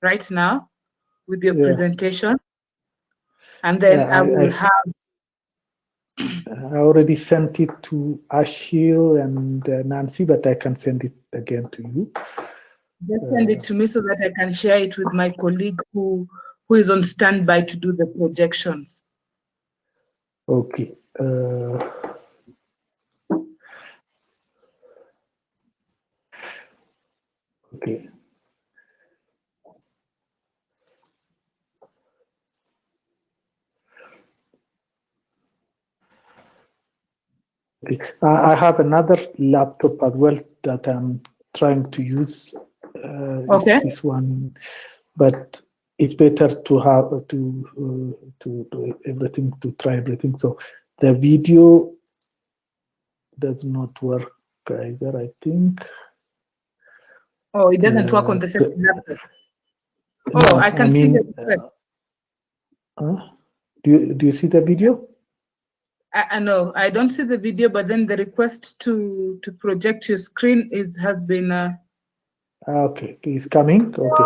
right now with your Yeah. presentation, and then I will have. I already sent it to Ashil and Nancy, but I can send it again to you. Just send it to me so that I can share it with my colleague who is on standby to do the projections. Okay. Okay. Okay. I have another laptop as well that I'm trying to use. Okay. This one, but it's better to have to do everything, to try everything. So the video does not work either, I think. Oh, it doesn't work on the Sept laptop. Oh, No, I can see the do you see the video? I know I don't see the video, but then the request to project your screen has been. Okay, it's coming. Okay,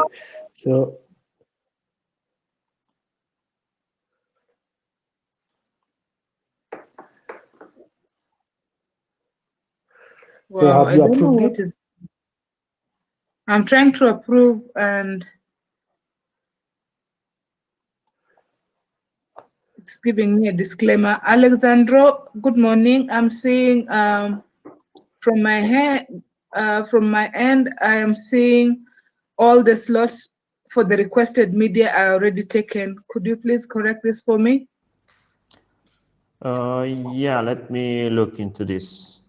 so. So Wow, have you approved it? I'm trying to approve, and it's giving me a disclaimer. Alexandro, good morning. I'm seeing from my end, I am seeing all the slots for the requested media are already taken. Could you please correct this for me? Yeah, let me look into this.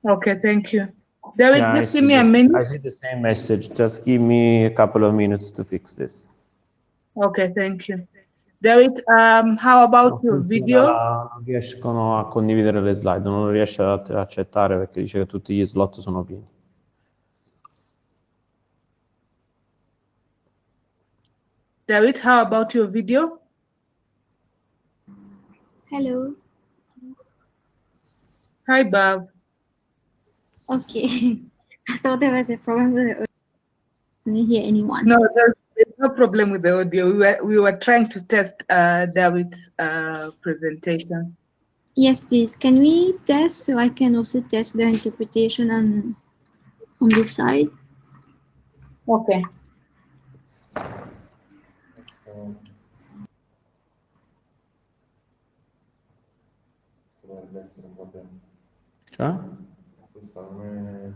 Okay, thank you. David, Yeah, just give me a minute. I see the same message. Just give me a couple of minutes to fix this. Okay, thank you. David, how about your video? Non riescono a condividere le slide, non riesce ad accettare perché dice che tutti gli slot sono pieni. David, how about your video? Hello. Hi, Bob. Okay. I thought there was a problem with the audio. Can you hear anyone? No, there's no problem with the audio. We were trying to test David's presentation. Yes, please. Can we test so I can also test the interpretation on this side? Okay. Dovrebbe essere un problema. Cioè? Questa non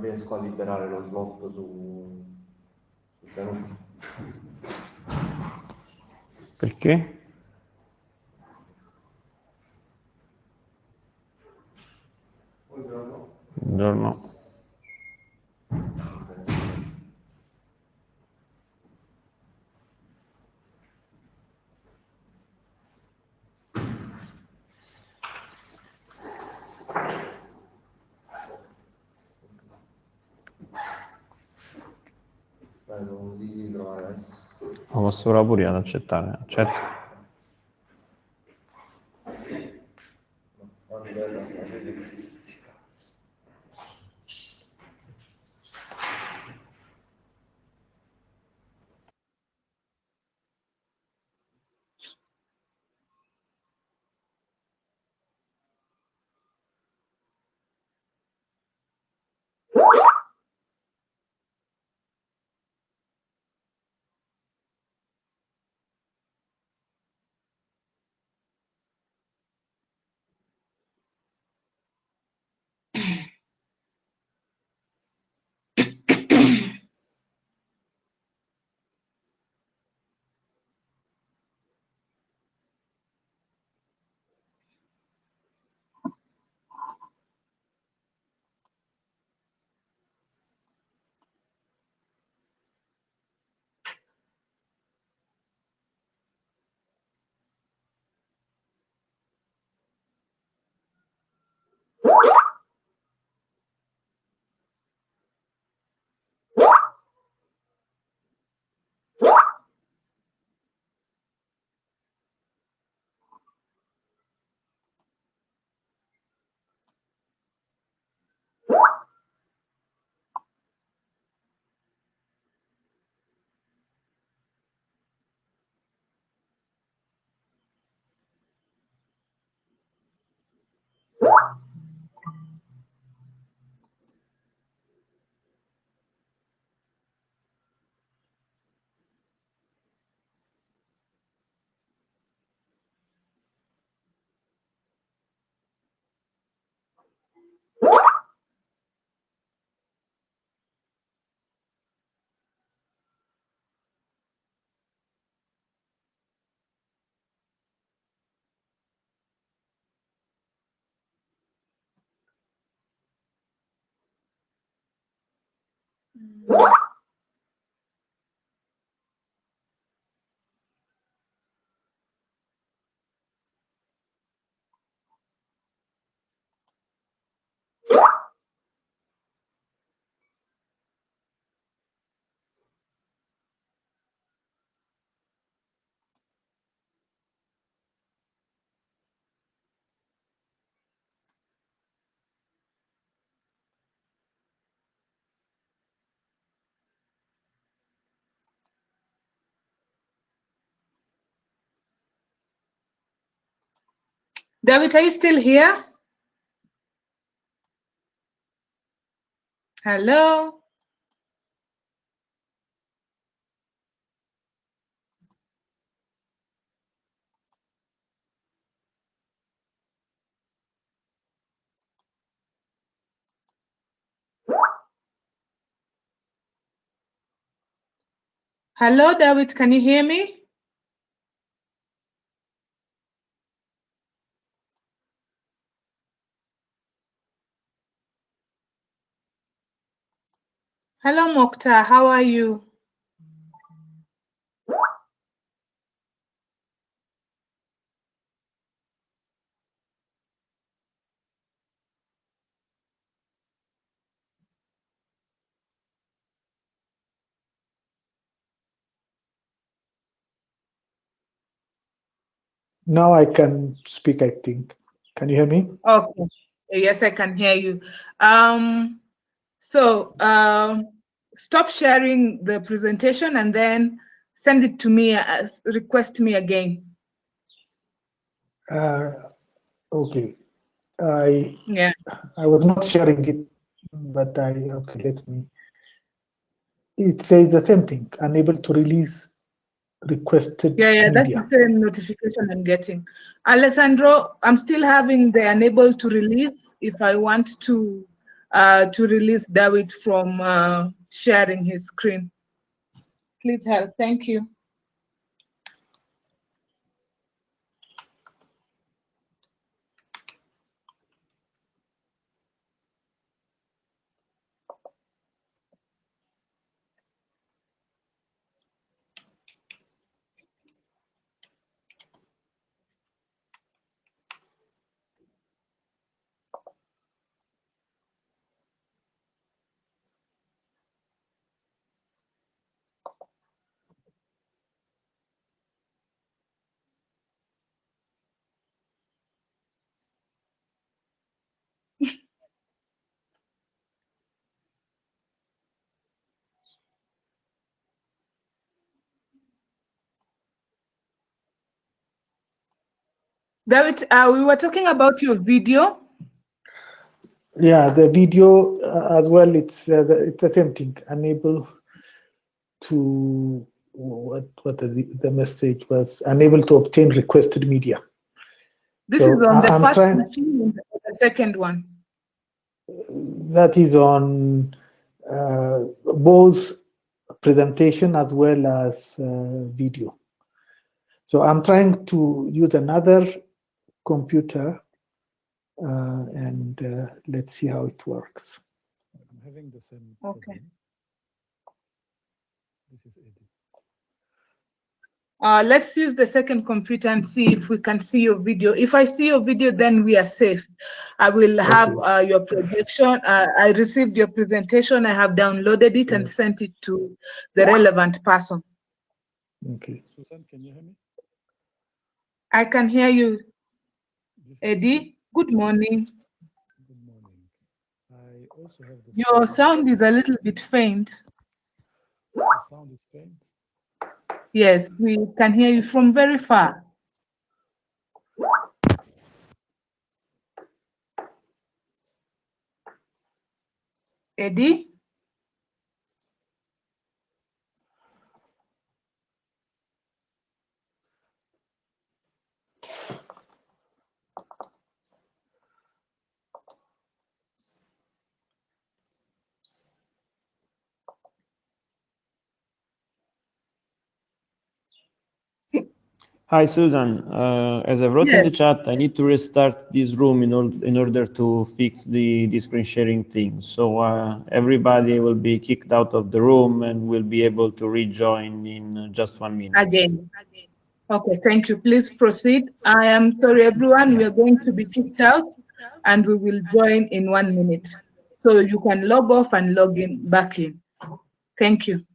riesco a liberare lo slot su Caruso. Perché? Buongiorno. Buongiorno. Non di trovare adesso. Lo posso provare pure io ad accettare. Accetto. No, la rete esiste, sti cazzo. David, are you still here? Hello? Hello, David, can you hear me? Hello, Mokhtar, how are you? Now I can speak, I think. Can you hear me? Okay, yes, I can hear you. Stop sharing the presentation and then send it to me, request me again. Okay. Yeah. I was not sharing it, but okay, let me. It says the same thing, unable to release requested Yeah, that's media. the same notification I'm getting. Alessandro, I'm still having the unable to release if I want to release David from sharing his screen. Please help. Thank you. David, we were talking about your video. Yeah, the video as well. It's the same thing. Unable to what the message was, unable to obtain requested media. This So is on the I'm first trying. machine, the second one. That is on both presentation as well as video. So I'm trying to use another computer and let's see how it works. I'm having the same problem. Okay. This is Eddie. Let's use the second computer and see if we can see your video. If I see your video, then we are safe. I will have your projection. I received your presentation. I have downloaded it and sent it to the relevant person. Okay. Susan, can you hear me? I can hear you, Eddie. Good morning. Good morning. I also have the Your sound is a little bit faint. The sound is faint. Yes, we can hear you from very far. Eddie? Hi, Susan. As I wrote in the Yes, chat, I need to restart this room in order to fix the screen sharing thing. So everybody will be kicked out of the room and will be able to rejoin in just 1 minute. again. Okay, thank you. Please proceed. I am sorry, everyone. We are going to be kicked out and we will join in 1 minute. So you can log off and log in back in. Thank you.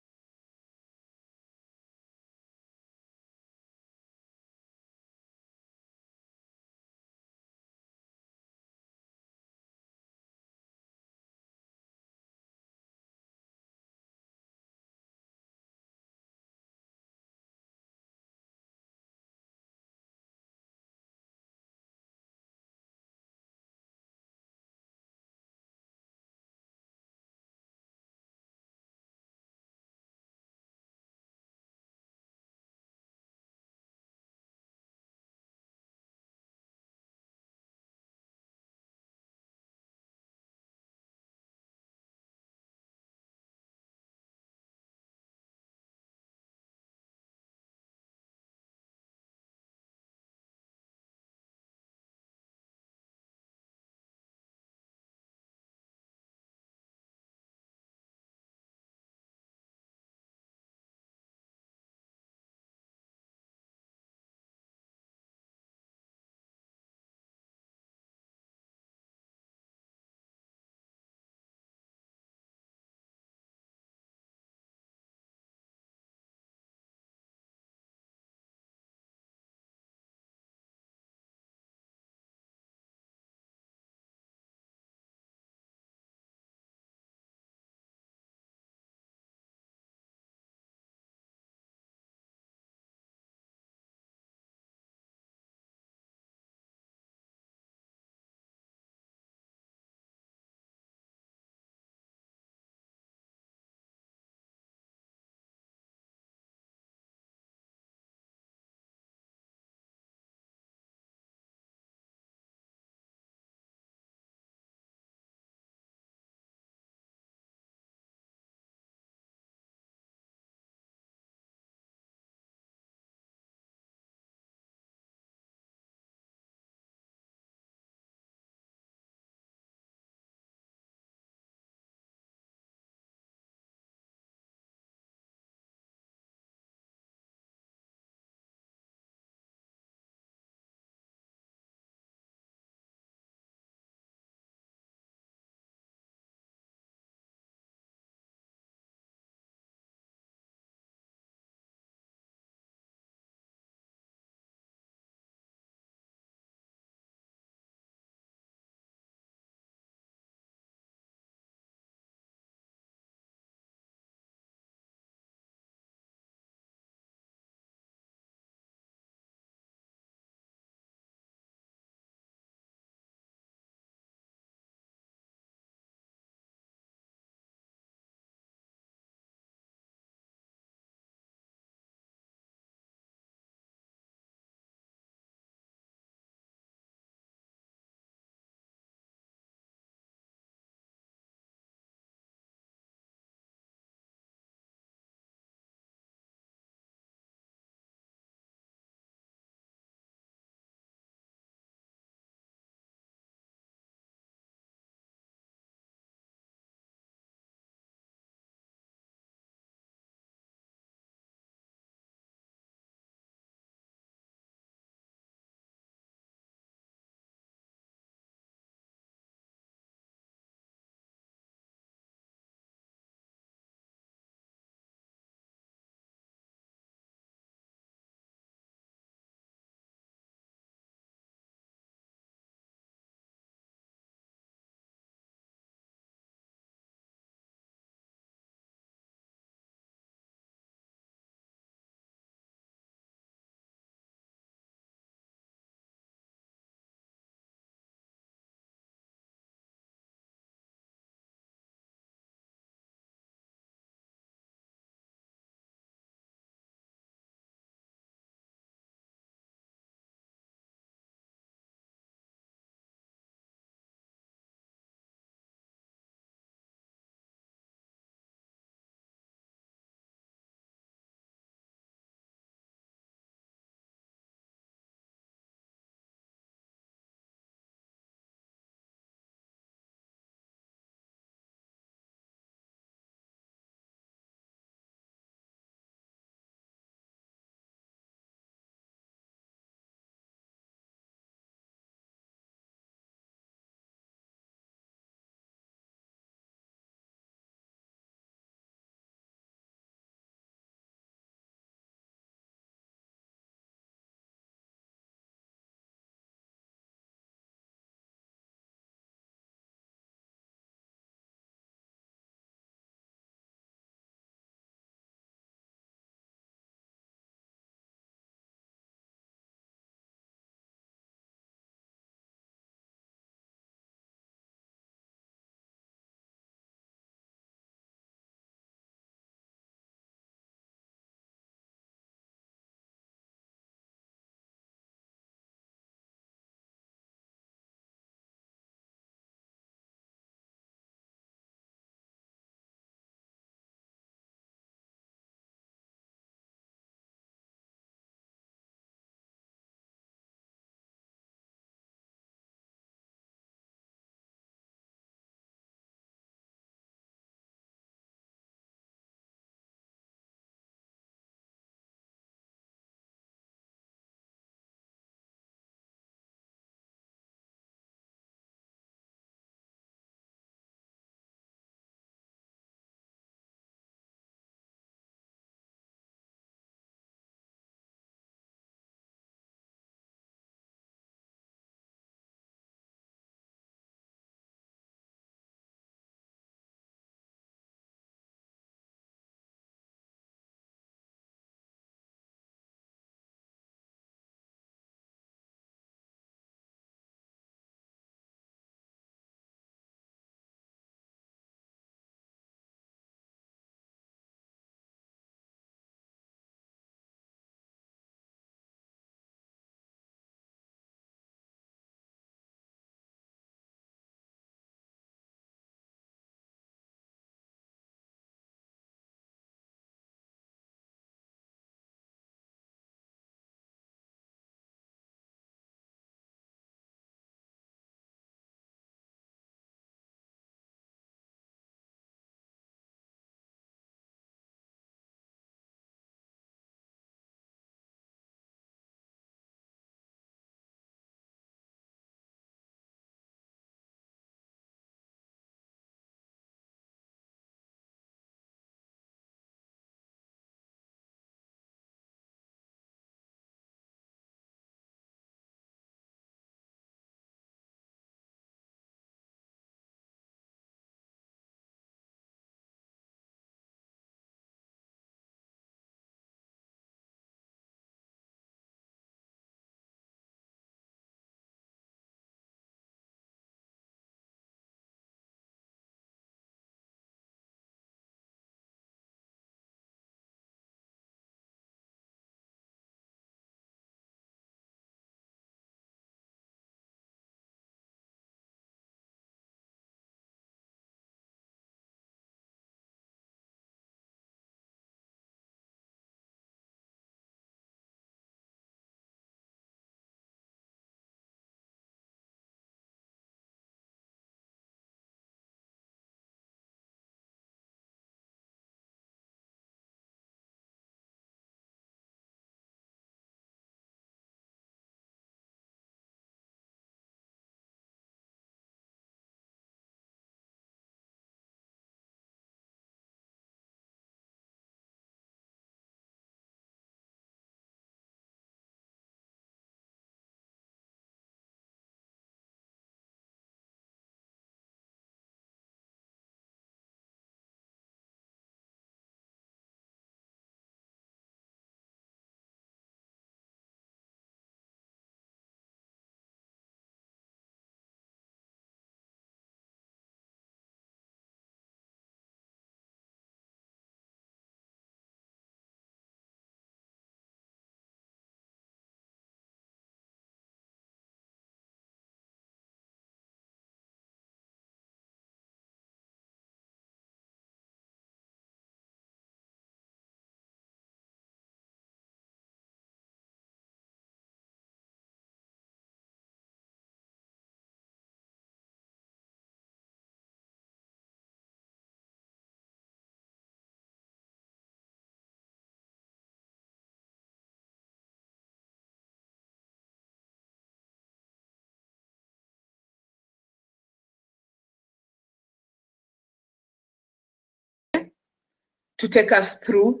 to take us through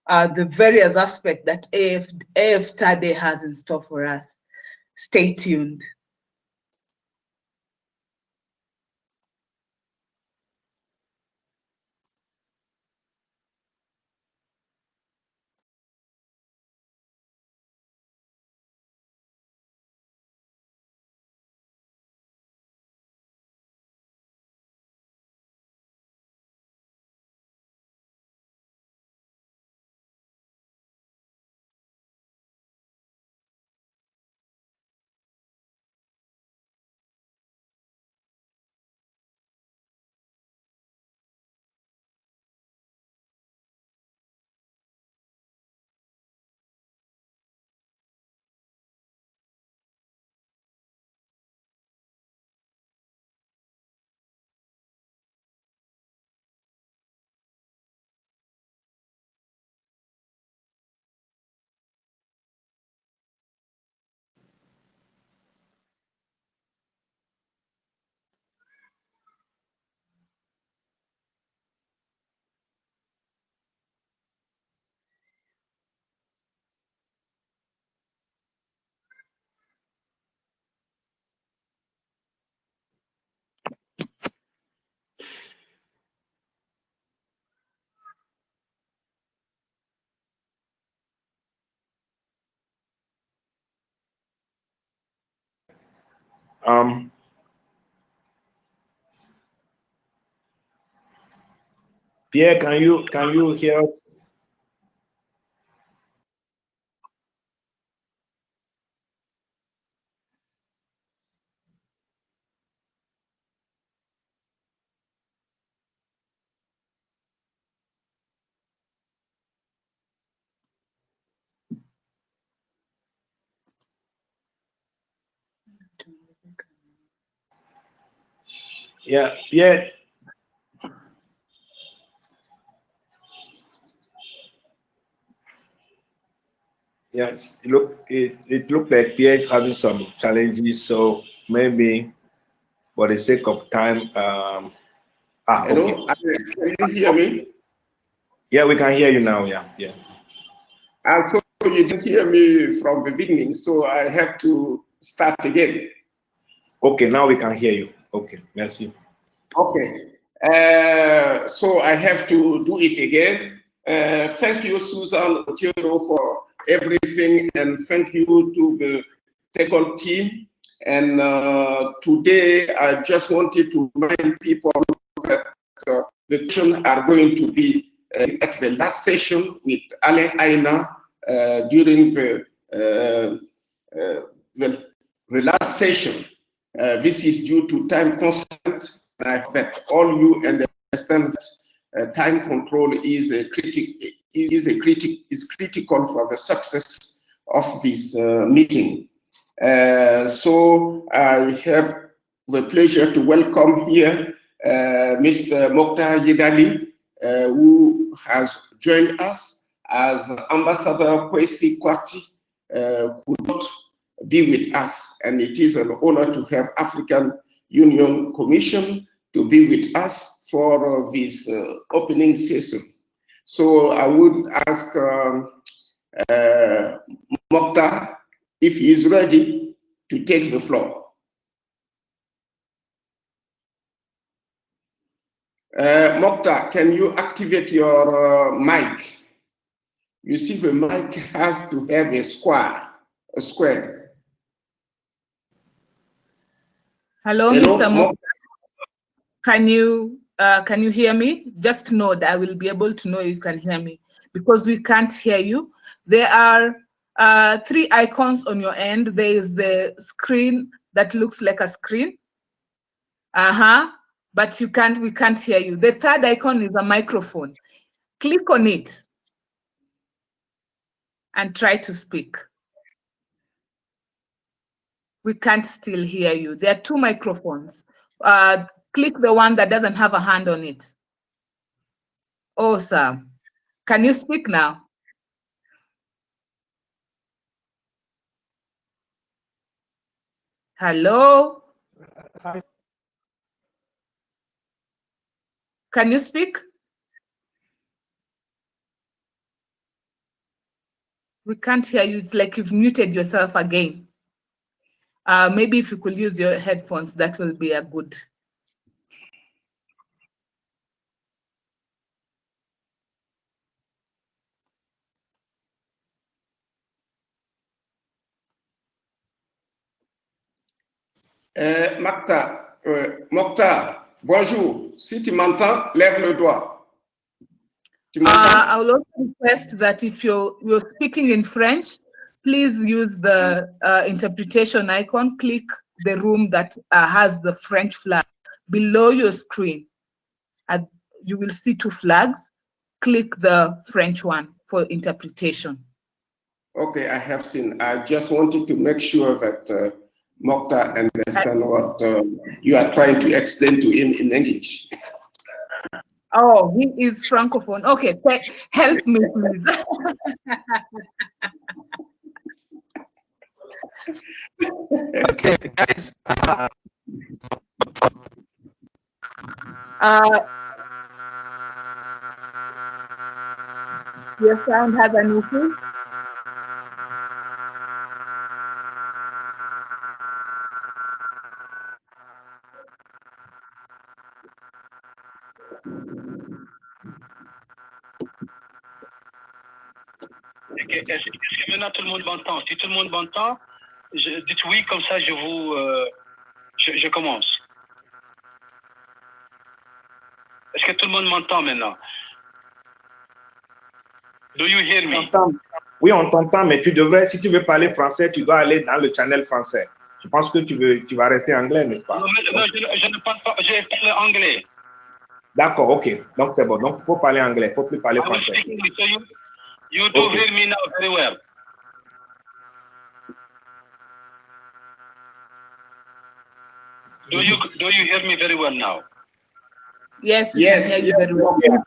the various aspects that AF study has in store for us. Stay tuned. Pierre, can you hear us? Yeah, Pierre. Yes, it looked like Pierre is having some challenges, so maybe for the sake of time, Hello, okay. can you hear me? Yeah, we can hear you now. Yeah. So you didn't hear me from the beginning, so I have to start again. Okay, now we can hear you. Okay, merci. Okay, so I have to do it again. Thank you, Susan Otero, for everything, and thank you to the technical team. And today, I just wanted to remind people that the questions are going to be at the last session with Alain Aina during the last session. This is due to time constraint. I hope that all you understand that time control is critical for the success of this meeting. So I have the pleasure to welcome here Mr. Mokhtar Yedali, who has joined us as Ambassador Kwesi Kwati, could not be with us, and it is an honor to have African Union Commission to be with us for this opening session. So I would ask Mokhtar if he is ready to take the floor. Mokhtar, can you activate your mic? You see, the mic has to have a square. Hello, Mr. Mokhtar. Can you hear me? Just nod. I will be able to know you can hear me, because we can't hear you. There are 3 icons on your end. There is the screen that looks like a screen. But we can't hear you. The 3rd icon is a microphone. Click on it and try to speak. We can't still hear you. There are 2 microphones. Click the one that doesn't have a hand on it. Awesome. Can you speak now? Hello? Hi. Can you speak? can't hear you. It's like you've muted yourself again. Maybe if you could use your headphones, that will be a good. Mokhtar, bonjour. Si tu m'entends, lève le doigt. Tu m'entends? I will also request that if you're speaking in French, please use the interpretation icon. Click the room that has the French flag below your screen. You will see 2 flags. Click the French one for interpretation. Okay, I have seen. I just wanted to make sure that Mokhtar understand what you are trying to explain to him in English. Oh, he is Francophone. Okay, help me, please. Okay, guys. Your sound has an issue. Est-ce que maintenant tout le monde m'entend? Si tout le monde m'entend, dites oui, comme ça je commence. Est-ce que tout le monde m'entend maintenant? Do you hear me? Oui, on t'entend, mais si tu veux parler français, tu dois aller dans le channel français. Je pense que tu vas rester anglais, n'est-ce pas? Non, je ne parle pas, je parle anglais. D'accord, ok. Donc c'est bon. Donc il faut parler anglais, il ne faut plus parler français. You do hear me now very well. Do you hear me very well now? Yes, we can hear you very well. Yes.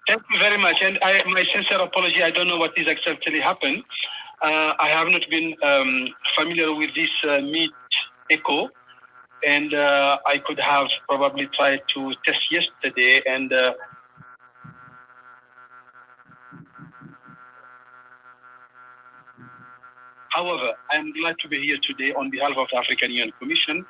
Thank you very much. And my sincere apology, I don't know what is actually happened. I have not been familiar with this Meet Echo, and I could have probably tried to test yesterday, and however, I am glad to be here today on behalf of the African Union Commission,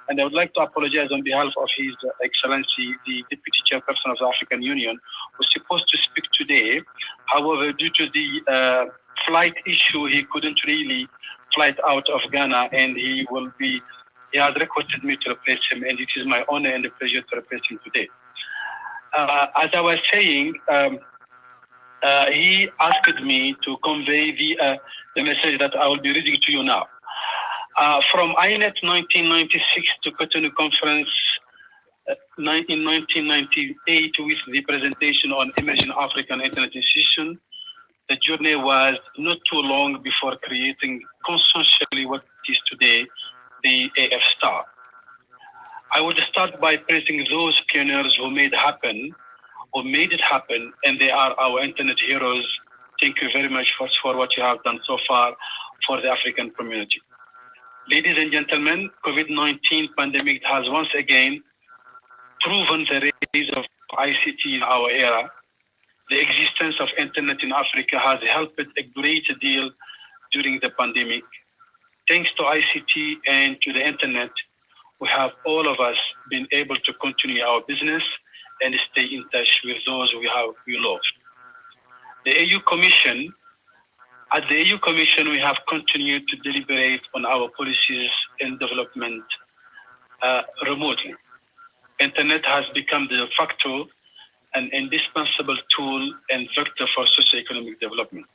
and I would like to apologize on behalf of His Excellency, the Deputy Chairperson of the African Union, who was supposed to speak today. However, due to the flight issue, he couldn't really fly out of Ghana, and he has requested me to replace him, and it is my honor and a pleasure to replace him today. As I was saying, he asked me to convey the message that I will be reading to you now. From INET 1996 to Cotonou Conference in 1998 with the presentation on emerging African Internet institutions, the journey was not too long before creating consensually what is today the AF Star. I would start by praising those pioneers who made it happen, and they are our internet heroes. Thank you very much for what you have done so far for the African community. Ladies and gentlemen, COVID-19 pandemic has once again proven the rise of ICT in our era. The existence of internet in Africa has helped a great deal during the pandemic. Thanks to ICT and to the internet, we have all of us been able to continue our business and stay in touch with those we love. At the AU Commission, we have continued to deliberate on our policies and development remotely. Internet has become the factor, an indispensable tool and vector for socioeconomic development.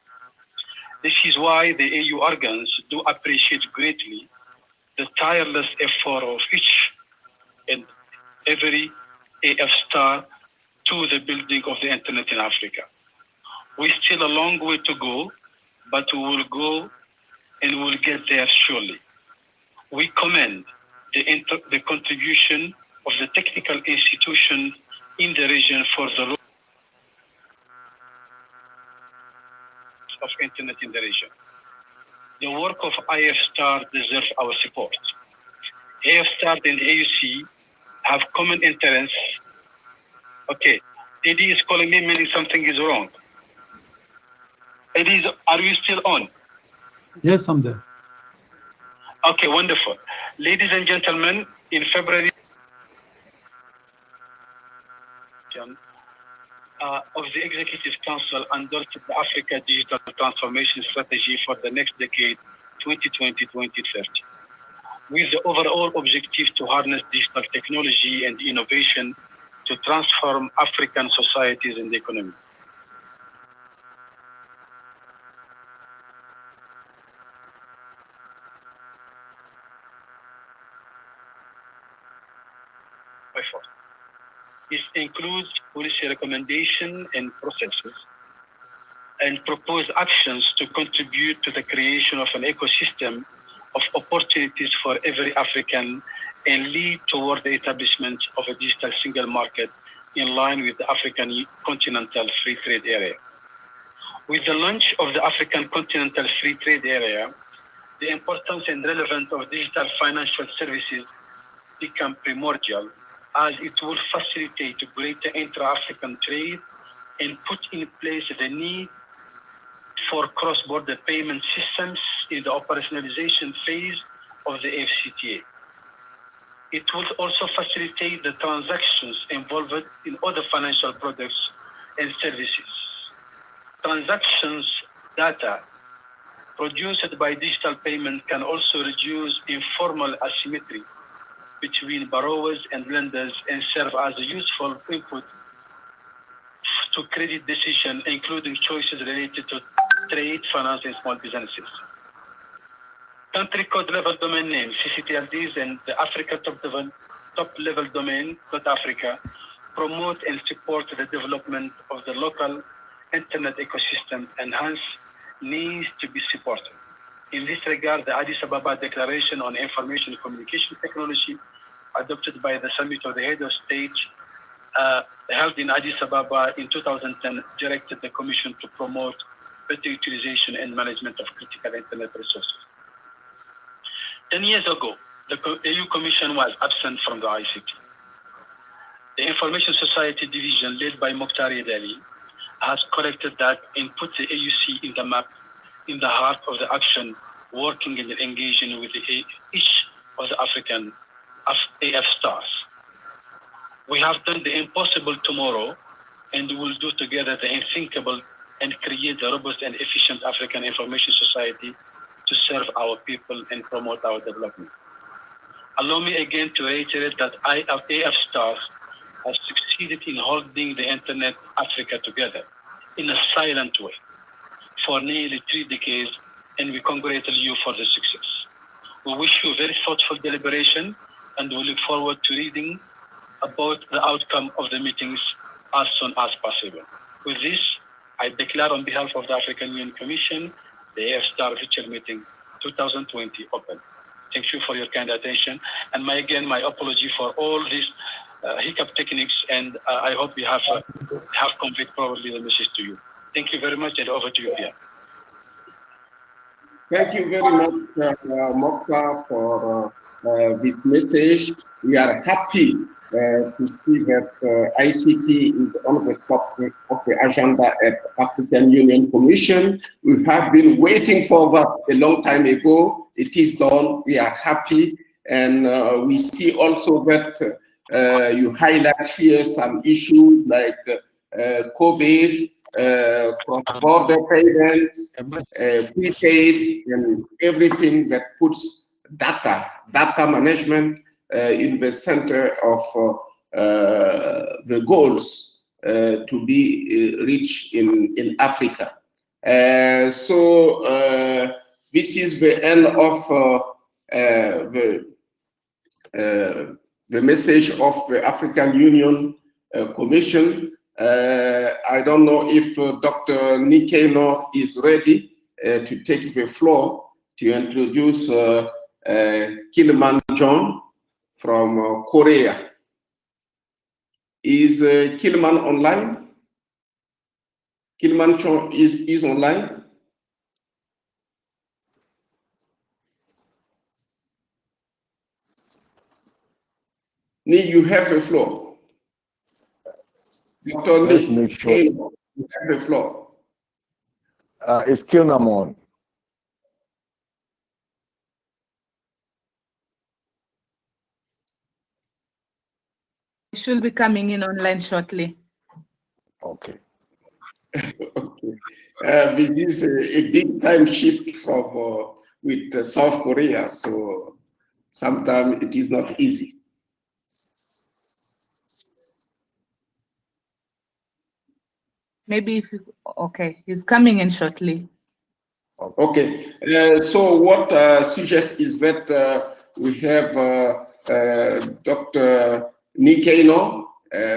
This is why the AU organs do appreciate greatly the tireless effort of each and every AF Star to the building of the internet in Africa. We still a long way to go, but we will go and we'll get there surely. We commend the contribution of the technical institutions in the region for the role of internet in the region. The work of AF Star deserves our support. AF Star and AUC have common interests. Okay, Eddie is calling me, meaning something is wrong. Elise, are you still on? Yes, I'm there. Okay, wonderful. Ladies and gentlemen, in February of the Executive Council endorsed the Africa Digital Transformation Strategy for the next decade, 2020-2030, with the overall objective to harness digital technology and innovation to transform African societies and the economy. This includes policy recommendation and processes and proposed actions to contribute to the creation of an ecosystem of opportunities for every African and lead toward the establishment of a digital single market in line with the African Continental Free Trade Area. With the launch of the African Continental Free Trade Area, the importance and relevance of digital financial services become primordial, as it will facilitate greater intra-African trade and put in place the need for cross-border payment systems in the operationalization phase of the AfCFTA. It will also facilitate the transactions involved in other financial products and services. Transactions data produced by digital payment can also reduce informal asymmetry between borrowers and lenders and serve as a useful input to credit decision, including choices related to trade, finance, and small businesses. Country code level domain names, CCTLDs, and the Africa top level domain, .Africa, promote and support the development of the local internet ecosystem and hence needs to be supported. In this regard, the Addis Ababa Declaration on Information and Communication Technology, adopted by the Summit of the Head of State, held in Addis Ababa in 2010, directed the Commission to promote better utilization and management of critical internet resources. 10 years ago, the EU Commission was absent from the ICT. The Information Society Division, led by Mokhtar Yadali, has collected that and put the AUC in the map, in the heart of the action, working and engaging with each of the African AF stars. We have done the impossible tomorrow, and we will do together the unthinkable and create a robust and efficient African Information Society to serve our people and promote our development. Allow me again to reiterate that AF stars have succeeded in holding the Internet Africa together in a silent way for nearly 3 decades, and we congratulate you for the success. We wish you very thoughtful deliberation, and we look forward to reading about the outcome of the meetings as soon as possible. With this, I declare on behalf of the African Union Commission, the AF Star Virtual Meeting 2020 open. Thank you for your kind attention, and my apology for all these hiccup techniques, and I hope we have conveyed probably the message to you. Thank you very much, and over to you, Pierre. Thank you very much, Mokhtar, for this message. We are happy to see that ICT is on the top of the agenda at African Union Commission. We have been waiting for that a long time ago. It is done. We are happy, and we see also that you highlight here some issues like COVID, cross-border payments, free trade, and everything that puts data management in the center of the goals to be reached in Africa. So this is the end of the message of the African Union Commission. I don't know if Dr. Nikeno is ready to take the floor to introduce Kilman John from Korea. Is Kilman online? Kilman John is online. Ni, you have the floor. Dr. Ni, you have the floor. Is Kilnam on? It should be coming in online shortly. Okay. Okay. This is a big time shift from with South Korea, so sometimes it is not easy. Maybe if you, okay, he's coming in shortly. Okay. So what suggests is that we have Dr. Nikeno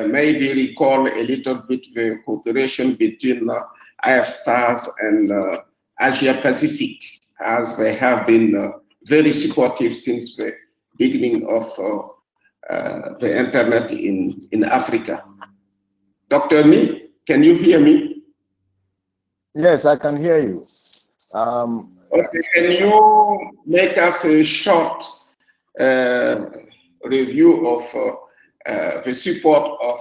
maybe recall a little bit the cooperation between AIS' and Asia Pacific, as they have been very supportive since the beginning of the internet in Africa. Dr. Ni, can you hear me? Yes, I can hear you. Okay, can you make us a short review of the support of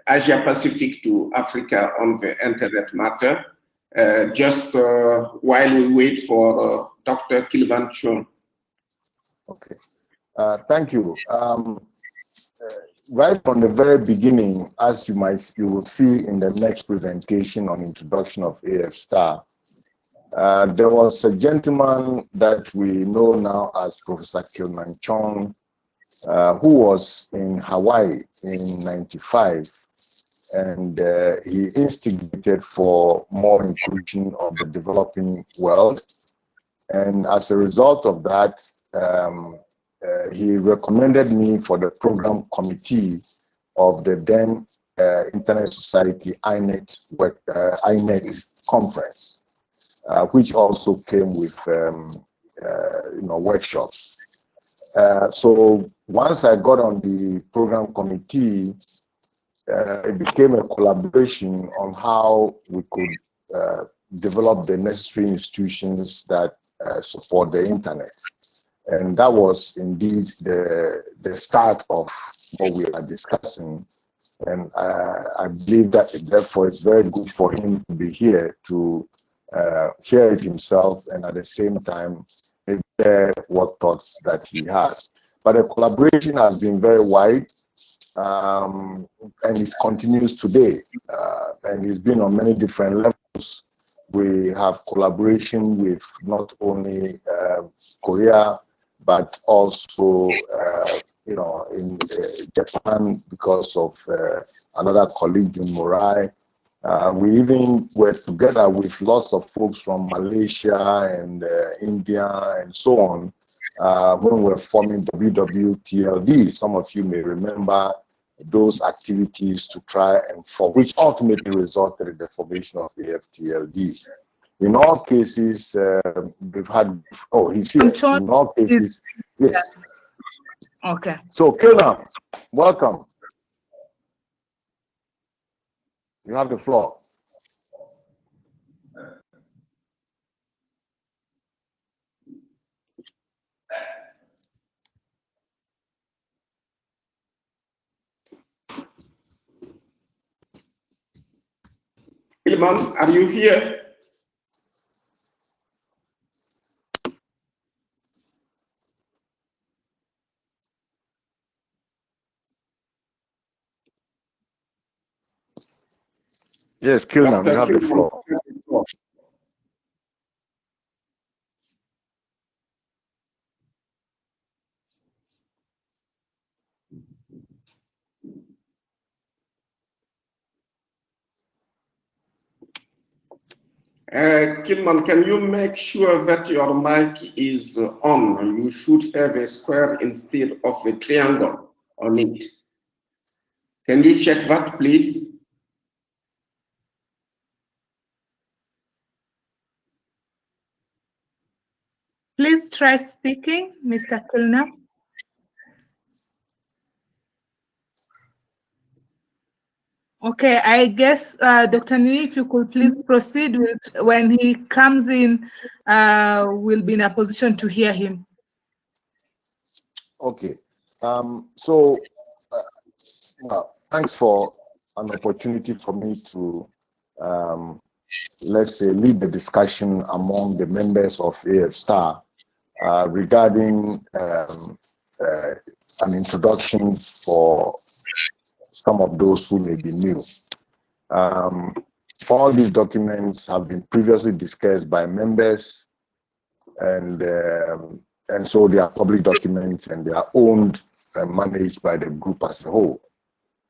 Asia Pacific to Africa on the internet matter, just while we wait for Dr. Kilman Chun? Okay, thank you. Right from the very beginning, as you will see in the next presentation on introduction of AIS', there was a gentleman that we know now as Professor Kilman Chong, who was in Hawaii in '95, and he instigated for more inclusion of the developing world. And as a result of that, he recommended me for the program committee of the then Internet Society INET conference, which also came with workshops. So once I got on the program committee, it became a collaboration on how we could develop the necessary institutions that support the internet. And that was indeed the start of what we are discussing. And I believe that therefore it's very good for him to be here to hear it himself and at the same time share what thoughts that he has. But the collaboration has been very wide, and it continues today. And it's been on many different levels. We have collaboration with not only Korea, but also, in Japan because of another colleague in Morai. We even were together with lots of folks from Malaysia and India and so on when we were forming WWTLD. Some of you may remember those activities to try and for which ultimately resulted in the formation of the FTLD. In all cases, we've had, oh, he's here. In all cases, yes. Okay. So, Kilnam, welcome. You have the floor. Ilman, are you here? Yes, Kilnam, you have the floor. Kilman, can you make sure that your mic is on? You should have a square instead of a triangle on it. Can you check that, please? Please try speaking, Mr. Kilnam. Okay, I guess, Dr. Ni, if you could please proceed with, when he comes in, we'll be in a position to hear him. Okay. Thanks for an opportunity for me to let's say, lead the discussion among the members of AF-STAR regarding an introduction for some of those who may be new. All these documents have been previously discussed by members, and so they are public documents and they are owned and managed by the group as a whole.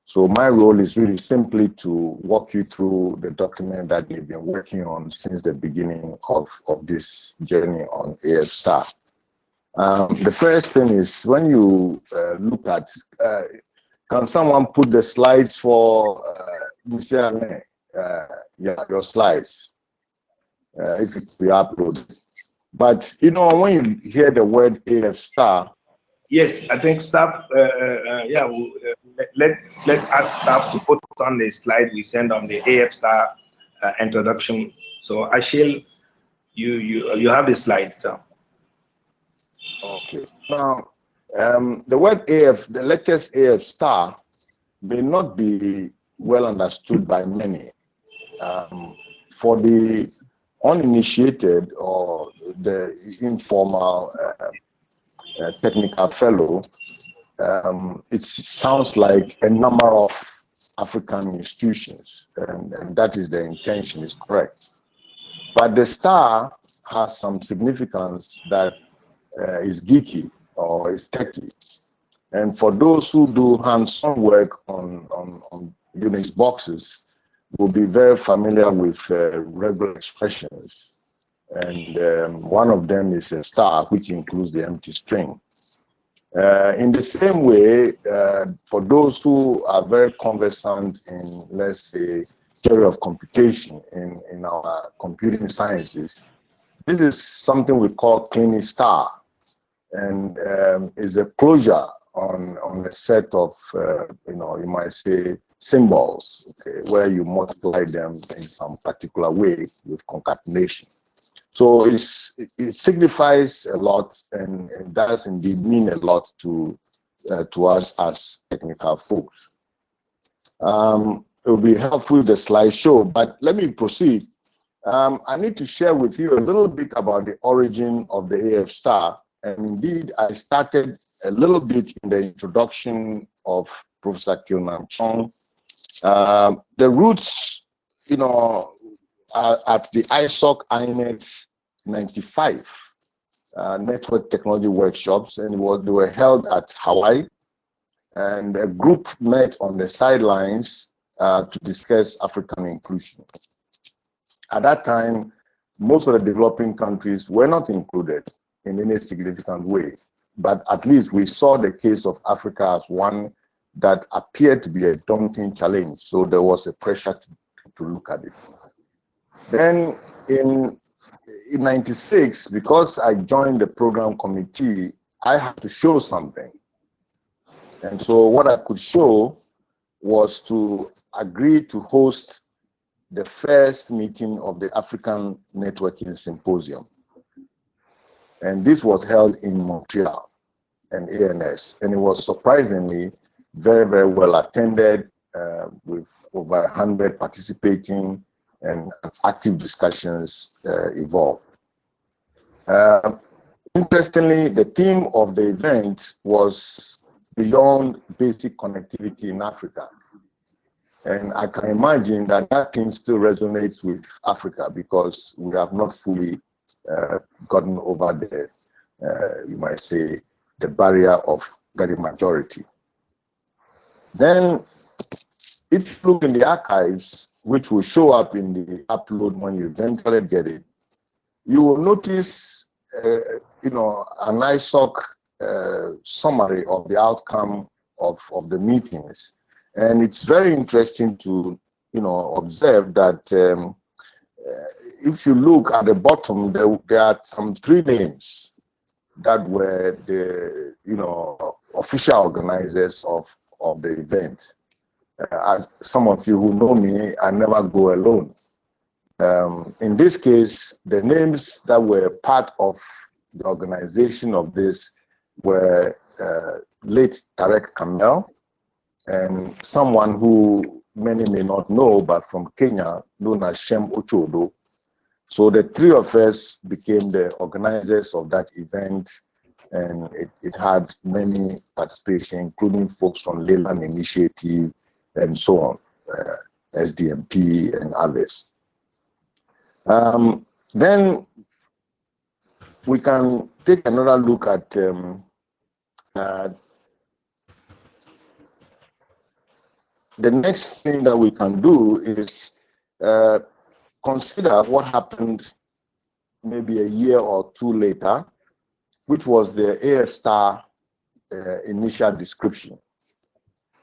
So my role is really simply to walk you through the document that they've been working on since the beginning of this journey on AF-STAR. The first thing is, when you look at, can someone put the slides for Mr. Alain? Yeah, your slides, if it be uploaded. But you know, when you hear the word AF-STAR, yes, I think staff, yeah, let us staff to put on the slide we send on the AF-STAR introduction. So Achille, you have the slide. So. Okay. Now, the word the latest AF-STAR may not be well understood by many. For the uninitiated or the informal technical fellow, it sounds like a number of African institutions, and that is the intention, is correct. But the star has some significance that is geeky or is techy. And for those who do hands-on work on Unix boxes, will be very familiar with regular expressions. And one of them is a star, which includes the empty string. In the same way, for those who are very conversant in, let's say, theory of computation in our computing sciences, this is something we call clean star, and is a closure on a set of, you know, you might say, symbols, okay, where you multiply them in some particular way with concatenation. So it signifies a lot, and it does indeed mean a lot to us as technical folks. It will be helpful with the slideshow, but let me proceed. I need to share with you a little bit about the origin of the AF-STAR, and indeed I started a little bit in the introduction of Professor Kilman Chong. The roots, you know, at the ISOC INET 95 network technology workshops, and they were held at Hawaii, and a group met on the sidelines to discuss African inclusion. At that time, most of the developing countries were not included in any significant way, but at least we saw the case of Africa as one that appeared to be a daunting challenge, so there was a pressure to look at it. Then in 96, because I joined the program committee, I had to show something. And so what I could show was to agree to host the first meeting of the African Networking Symposium. And this was held in Montreal and ANS. And it was surprisingly very, very well attended, with over 100 participating, and active discussions evolved. Interestingly, the theme of the event was beyond basic connectivity in Africa. And I can imagine that that theme still resonates with Africa, because we have not fully gotten over the, you might say, the barrier of getting majority. Then, if you look in the archives, which will show up in the upload when you eventually get it, you will notice, you know, an ISOC summary of the outcome of the meetings. And it's very interesting to, you know, observe that if you look at the bottom, there are some 3 names that were the, you know, official organizers of the event. As some of you who know me, I never go alone. In this case, the names that were part of the organization of this were late Tarek Kamel, and someone who many may not know, but from Kenya, known as Shem Ochodo. So the three of us became the organizers of that event, and it had many participation, including folks from Leyland Initiative and so on, SDMP and others. Then we can take another look at the next thing that we can do is consider what happened maybe a year or two later, which was the AF' initial description.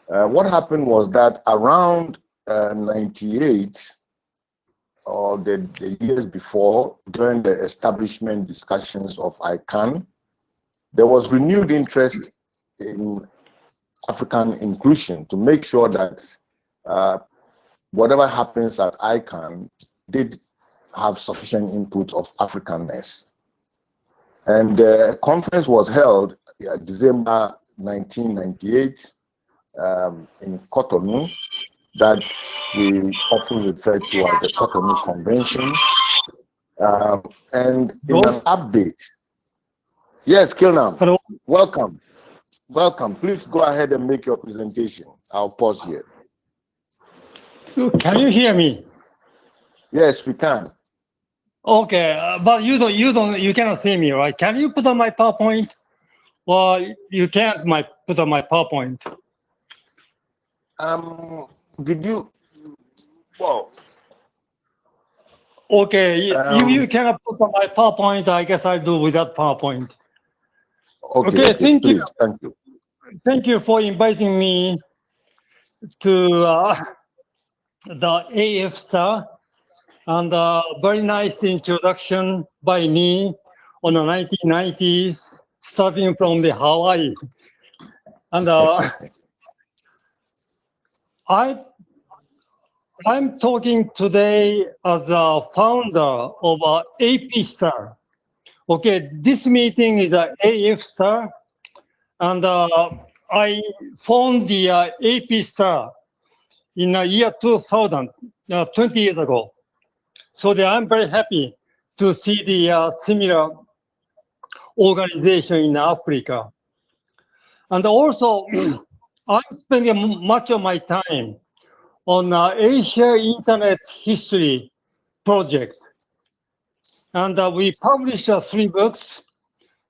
What happened was that around 98, or the years before, during the establishment discussions of ICANN, there was renewed interest in African inclusion to make sure that whatever happens at ICANN did have sufficient input of Africanness. And the conference was held December 1998 in Cotonou, that we often refer to as the Cotonou Convention. And in an update, yes, Kilnam, hello. Welcome. Welcome. Please go ahead and make your presentation. I'll pause here. Can you hear me? Yes, we can. Okay, but you cannot see me, right? Can you put on my PowerPoint? Well, you can't put on my PowerPoint. Did you? Well. Okay, if you cannot put on my PowerPoint, I guess I'll do without PowerPoint. Okay, thank please, you. Thank you. Thank you for inviting me to the AF' and a very nice introduction by me on the 1990s, starting from the Hawaii. And I'm talking today as a founder of APST. Okay, this meeting is an AF', and I formed the APST in the year 2000, 20 years ago. So I'm very happy to see the similar organization in Africa. And also, I'm spending much of my time on Asia Internet History project. And we published 3 books.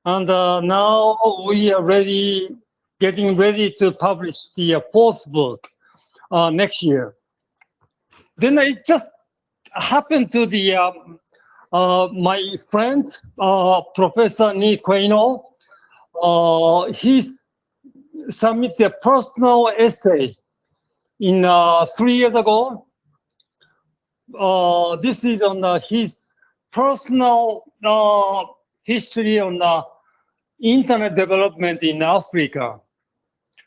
And now we are getting ready to publish the 4th book next year. Then it just happened to my friend, Professor Ni Quaino. He submitted a personal essay in 3 years ago. This is on his personal history on the internet development in Africa.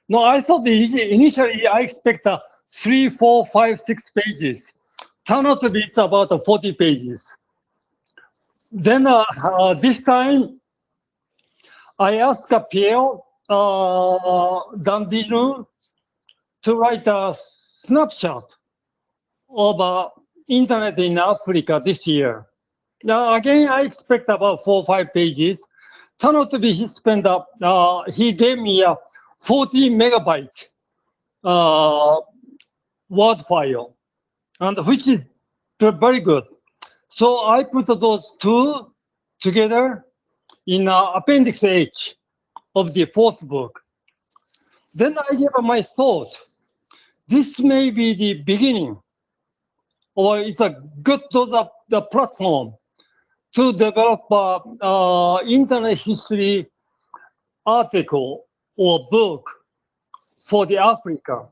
No, I thought initially I expect 3, 4, 5, 6 pages. Turned out to be it's about 40 pages. Then this time I asked Pierre Dandino to write a snapshot of internet in Africa this year. Now again, I expect about 4 or 5 pages. Turned out to be he gave me a 40 megabyte Word file, and which is very good. So I put those 2 together in Appendix H of the 4th book. Then I gave my thought. This may be the beginning, or it's a good the platform to develop internet history article or book for the Africa.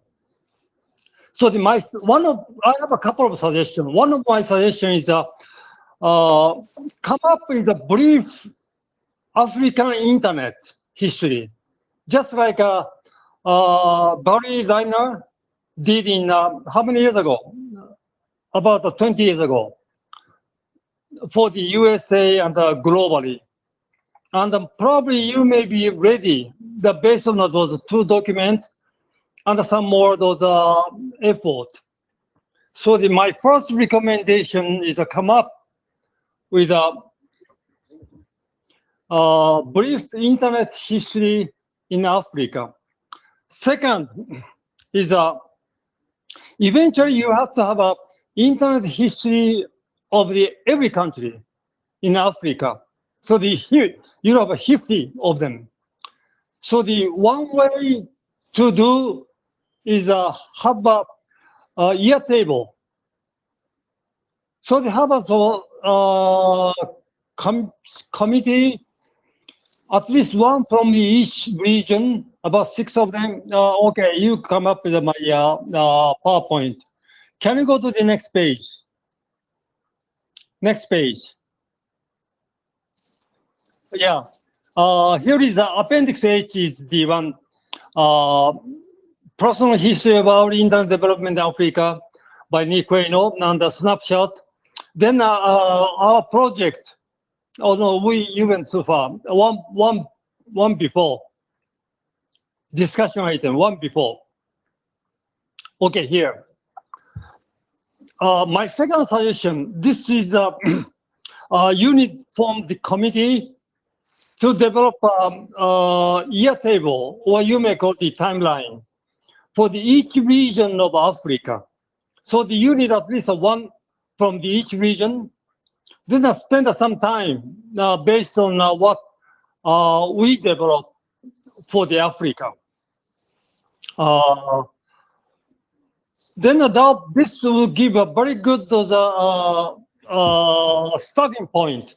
So I have a couple of suggestions. One of my suggestions is come up with a brief African internet history, just like Barry Reiner did in how many years ago? About 20 years ago, for the USA and globally. And probably you may be ready based on those 2 documents and some more those effort So my first recommendation is to come up with a brief internet history in Africa. Second is eventually you have to have a internet history of every country in Africa. So you have 50 of them. So the one way to do is have a year table. So they have a committee, at least one from each region, about 6 of them. Okay, you come up with my PowerPoint. Can you go to the next page? Next page. Yeah. Here is the Appendix H is the one personal history about internet development in Africa by Nick Quaino and the snapshot. Then our project. Oh no, you went too far. One before. Discussion item, one before. Okay, here. My second suggestion, this is a unit from the committee to develop a year table, or you may call the timeline, for each region of Africa. So the unit at least one from each region. Then I spend some time based on what we develop for the Africa. Then this will give a very good starting point.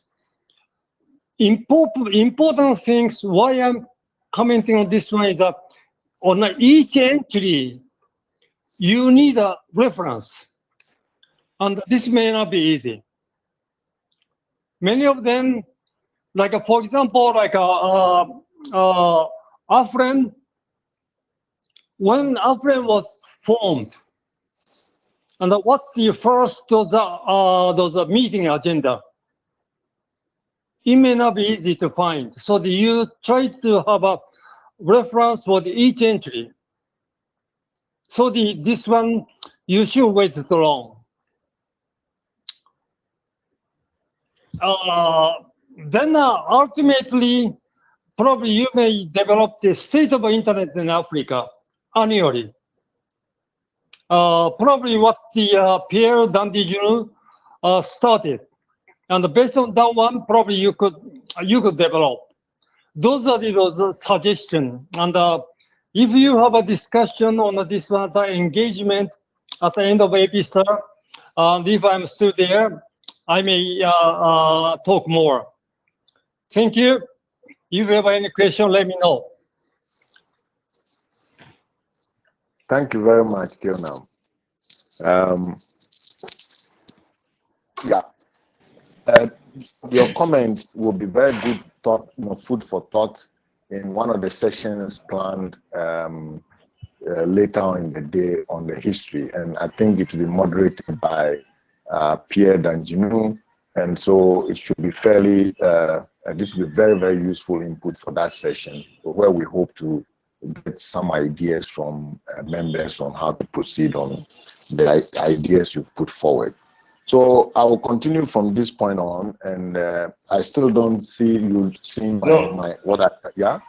Important things, why I'm commenting on this one is that on each entry, you need a reference. And this may not be easy. Many of them, like for example, like AFREN, when AFREN was formed, and what's the first those meeting agenda? It may not be easy to find. So you try to have a reference for each entry. So this one, you should wait too long. Then ultimately, probably you may develop the state of internet in Africa annually. Probably what the Pierre Dandijou started. And based on that one, probably you could develop. Those are those suggestions. And if you have a discussion on this one, the engagement at the end of episode, and if I'm still there, I may talk more. Thank you. If you have any question, let me know. Thank you very much, Kionam. Your comments will be very good food for thought in one of the sessions planned later on in the day on the history, and I think it will be moderated by Pierre Dandijou, and so it should be fairly. This will be very, very useful input for that session, where we hope to get some ideas from members on how to proceed on the ideas you've put forward. So I will continue from this point on, and I still don't see you seeing yeah.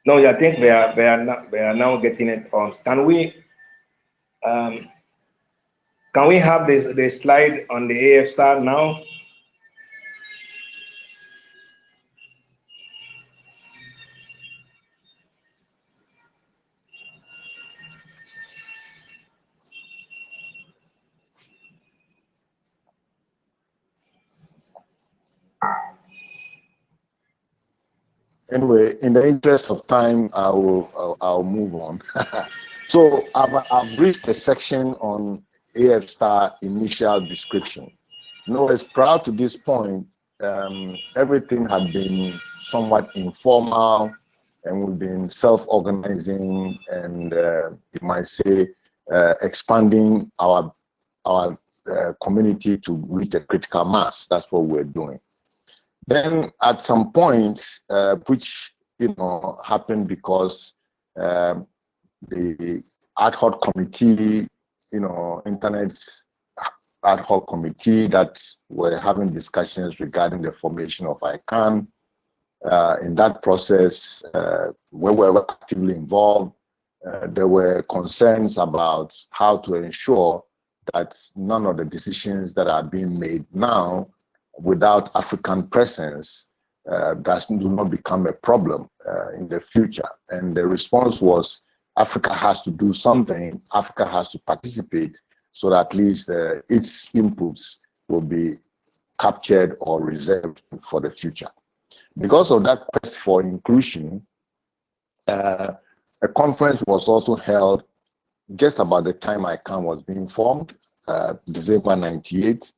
No, I think we are now getting it on. Can we have the slide on the AF star now? Anyway, in the interest of time, I'll move on. So I've reached a section on AF star initial description. As prior to this point, everything had been somewhat informal, and we've been self-organizing, and you might say expanding our community to reach a critical mass. That's what we're doing. Then at some point, which happened because the ad hoc committee internet ad hoc committee that were having discussions regarding the formation of ICANN. In that process, we were actively involved. There were concerns about how to ensure that none of the decisions that are being made now without African presence do not become a problem in the future. And the response was, Africa has to do something, Africa has to participate, so that at least its inputs will be captured or reserved for the future. Because of that quest for inclusion, a conference was also held just about the time ICANN was being formed, December 98.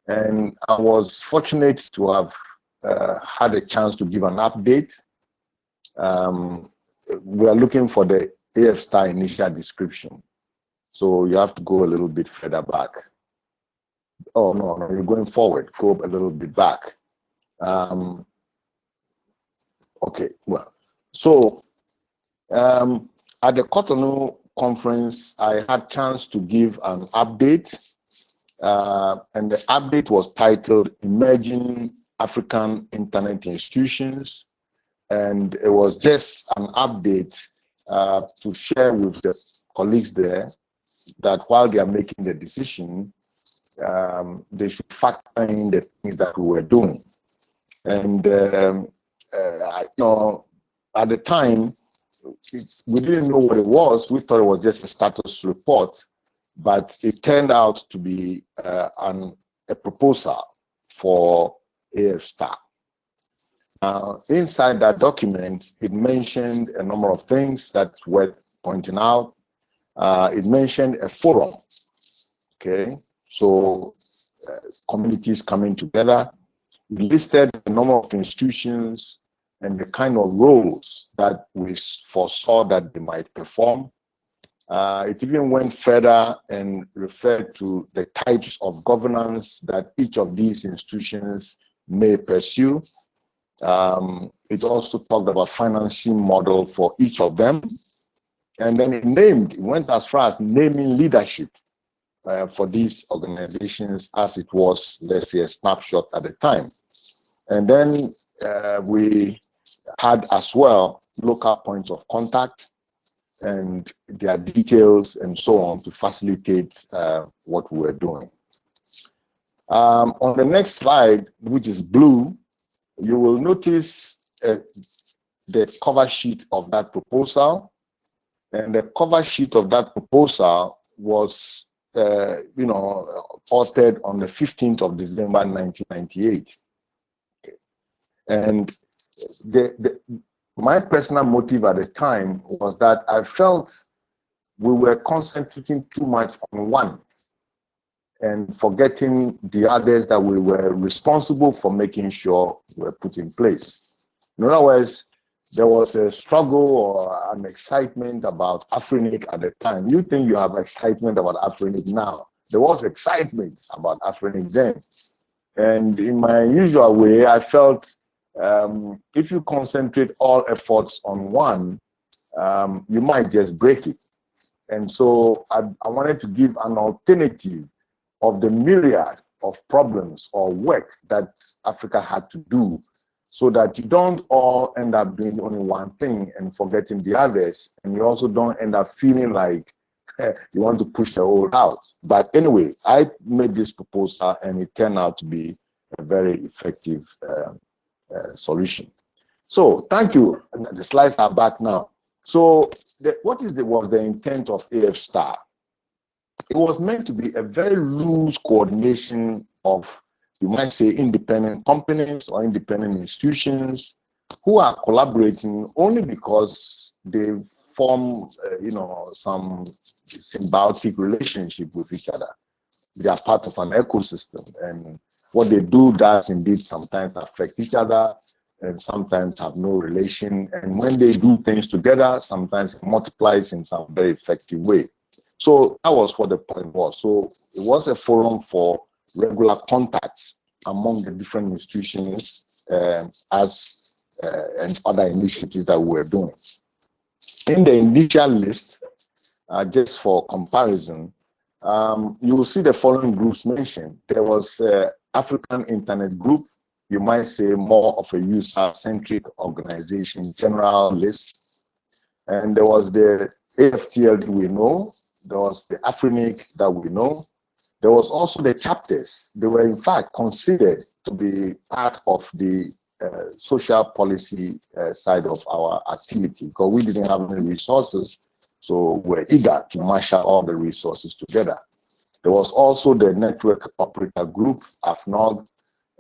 And I was fortunate to have had a chance to give an update. We are looking for the AIS' initial description. So you have to go a little bit further back. Oh, no, you're going forward. Go a little bit back. Okay, well, so at the Cotonou conference, I had chance to give an update, and the update was titled Emerging African Internet Institutions, and it was just an update to share with the colleagues there that while they are making the decision, they should factor in the things that we were doing. And at the time, we didn't know what it was. We thought it was just a status report, but it turned out to be a proposal for AIS'. Inside that document, it mentioned a number of things that's worth pointing out. It mentioned a forum, okay? So communities coming together. It listed a number of institutions and the kind of roles that we foresaw that they might perform. It even went further and referred to the types of governance that each of these institutions may pursue. It also talked about financing model for each of them. And then it went as far as naming leadership for these organizations as it was, let's say, a snapshot at the time. And then we had as well local points of contact and their details and so on to facilitate what we were doing. On the next slide, which is blue, you will notice the cover sheet of that proposal. And the cover sheet of that proposal was, authored on the 15th of December, 1998. Okay. And my personal motive at the time was that I felt we were concentrating too much on one and forgetting the others that we were responsible for making sure were put in place. In other words, there was a struggle or an excitement about Afrinic at the time. You think you have excitement about Afrinic now. There was excitement about Afrinic then. And in my usual way, I felt if you concentrate all efforts on one, you might just break it. And so I wanted to give an alternative of the myriad of problems or work that Africa had to do, so that you don't all end up doing only one thing and forgetting the others, and you also don't end up feeling like you want to push the whole out. But anyway, I made this proposal and it turned out to be a very effective solution. So thank you. The slides are back now. So what was the intent of AIS'? It was meant to be a very loose coordination of, you might say, independent companies or independent institutions who are collaborating only because they form, some symbiotic relationship with each other. They are part of an ecosystem, and what they do does indeed sometimes affect each other and sometimes have no relation. And when they do things together, sometimes it multiplies in some very effective way. So that was what the point was. So it was a forum for regular contacts among the different institutions and other initiatives that we were doing. In the initial list, just for comparison, you will see the following groups mentioned. There was African Internet Group, you might say more of a user-centric organization, general list. And there was the AFTL that we know. There was the Afrinic that we know. There was also the chapters. They were in fact considered to be part of the social policy side of our activity, because we didn't have any resources, so we're eager to marshal all the resources together. There was also the Network Operator Group, AFNOG,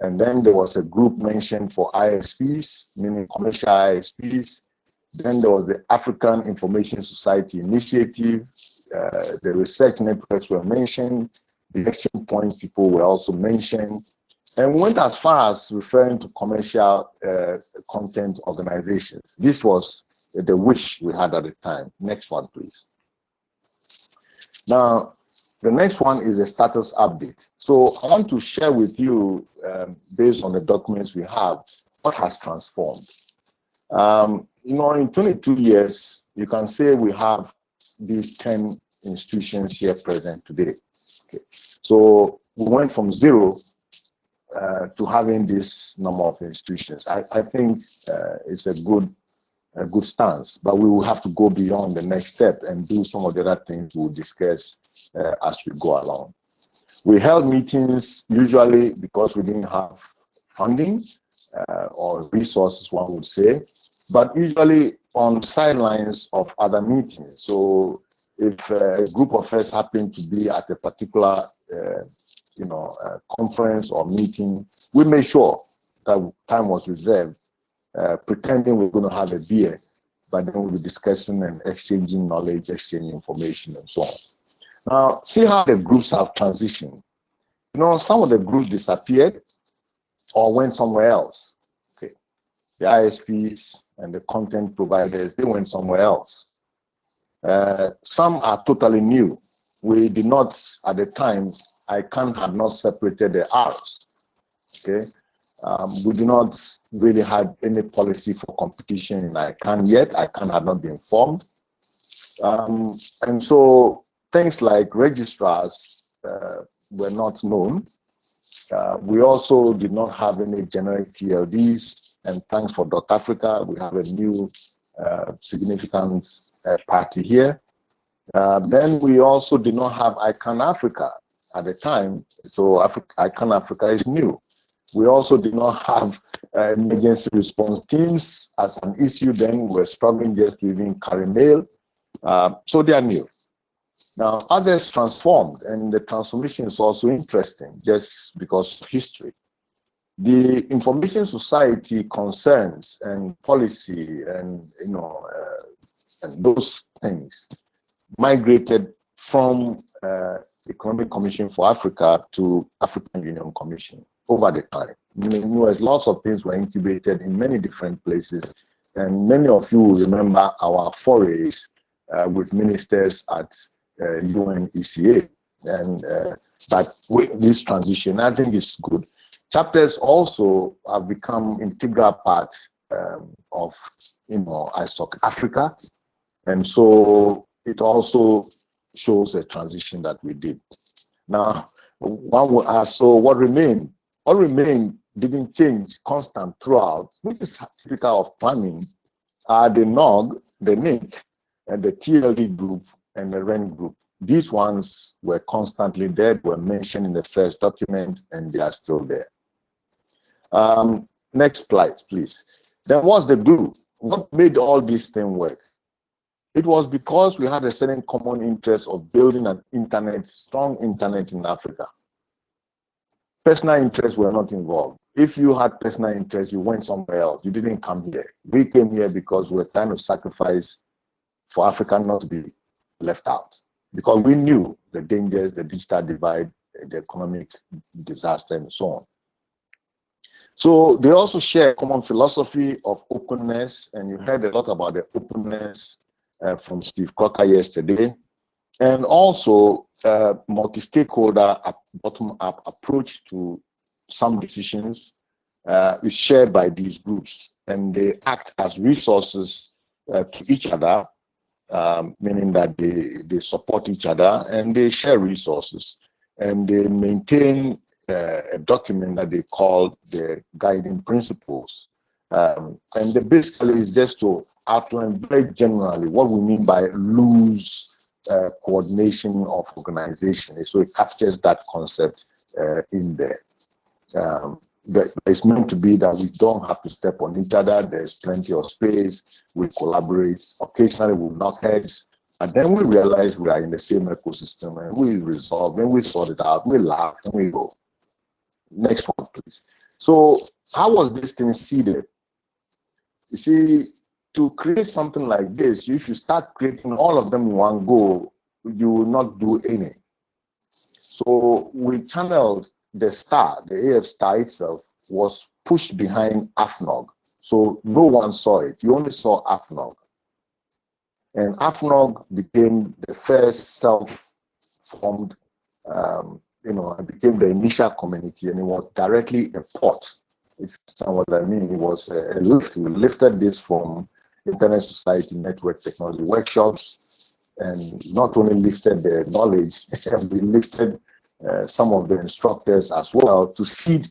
and then there was a group mentioned for ISPs, meaning commercial ISPs. Then there was the African Information Society Initiative. The research networks were mentioned. The action point people were also mentioned. And we went as far as referring to commercial content organizations. This was the wish we had at the time. Next one, please. Now, the next one is a status update. So I want to share with you, based on the documents we have, what has transformed. You know, in 22 years, you can say we have these 10 institutions here present today. Okay. So we went from 0 to having this number of institutions. I think it's a good stance, but we will have to go beyond the next step and do some of the other things we'll discuss as we go along. We held meetings usually because we didn't have funding or resources, one would say, but usually on sidelines of other meetings. So if a group of us happen to be at a particular conference or meeting, we made sure that time was reserved, pretending we're going to have a beer, but then we'll be discussing and exchanging knowledge, exchanging information, and so on. Now, see how the groups have transitioned. You know, some of the groups disappeared or went somewhere else. Okay, the ISPs and the content providers, they went somewhere else. Some are totally new. We did not, at the time, ICANN had not separated the R's. Okay, we do not really have any policy for competition in ICANN yet. ICANN had not been formed, and so things like registrars were not known. We also did not have any generic TLDs, and thanks for Africa, we have a new significant party here. Then we also did not have ICANN Africa at the time, so ICANN Africa is new. We also did not have emergency response teams as an issue then. We were struggling just to even carry mail, so they are new. Now, others transformed, and the transformation is also interesting just because of history. The information society concerns and policy and and those things migrated from Economic Commission for Africa to African Union Commission over the time. Lots of things were incubated in many different places, and many of you will remember our forays with ministers at UNECA. And but with this transition, I think it's good. Chapters also have become integral part of ISOC Africa, and so it also shows a transition that we did. Now, one will ask, so what remained? What remained didn't change, constant throughout, which is typical of planning, are the NOG, the NIC, and the TLD group, and the REN group. These ones were constantly there, were mentioned in the first document, and they are still there. Next slide, please. There was the glue. What made all this thing work? It was because we had a certain common interest of building an internet, strong internet in Africa. Personal interests were not involved. If you had personal interests, you went somewhere else. You didn't come here. We came here because we were trying to sacrifice for Africa not to be left out. Because we knew the dangers, the digital divide, the economic disaster, and so on. So they also share a common philosophy of openness, and you heard a lot about the openness from Steve Crocker yesterday, and also multi-stakeholder bottom-up approach to some decisions is shared by these groups, and they act as resources to each other meaning that they support each other and they share resources, and they maintain a document that they call the guiding principles. And basically is just to outline very generally what we mean by loose coordination of organization. So it captures that concept in there. It's meant to be that we don't have to step on each other. There's plenty of space. We collaborate. Occasionally we knock heads, and then we realize we are in the same ecosystem, and we resolve, and we sort it out. We laugh and we go. Next one, please. So how was this thing seeded? You see, to create something like this, if you start creating all of them in one go, you will not do any. So we channeled the star, the AF star itself was pushed behind AFNOG. So no one saw it. You only saw AFNOG. And AFNOG became the first self-formed, it became the initial community, and it was directly a port. If you understand what I mean, it was a lift. We lifted this from Internet Society Network Technology Workshops, and not only lifted the knowledge, we lifted some of the instructors as well to seed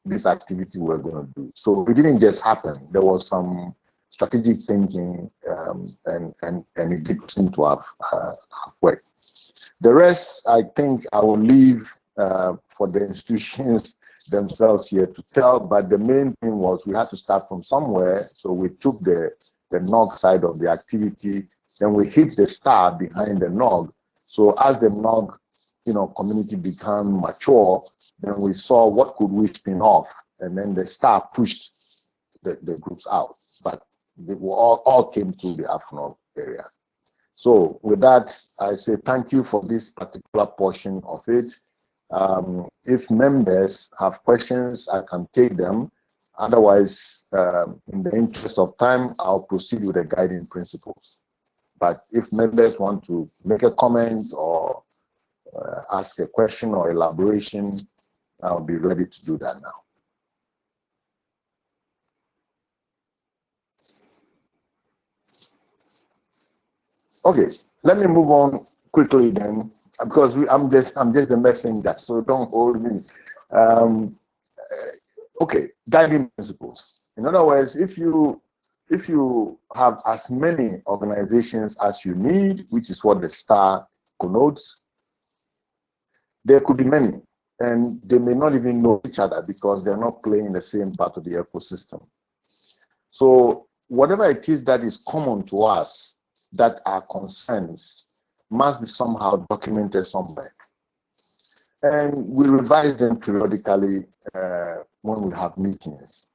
this activity we're going to do. So it didn't just happen. There was some strategic thinking, and it did seem to have worked. The rest, I think, I will leave for the institutions themselves here to tell. But the main thing was we had to start from somewhere. So we took the NOG side of the activity, then we hit the star behind the NOG. So as the NOG community became mature, then we saw what could we spin off, and then the star pushed the groups out. But they all came to the AFNOG area. So with that, I say thank you for this particular portion of it. If members have questions, I can take them. Otherwise, in the interest of time, I'll proceed with the guiding principles. But if members want to make a comment or ask a question or elaboration, I'll be ready to do that now. Okay, let me move on quickly then, because I'm just the messenger, so don't hold me. Okay, guiding principles. In other words, if you have as many organizations as you need, which is what the star connotes, there could be many, and they may not even know each other because they're not playing the same part of the ecosystem. So whatever it is that is common to us, that are concerns, must be somehow documented somewhere. And we revise them periodically when we have meetings.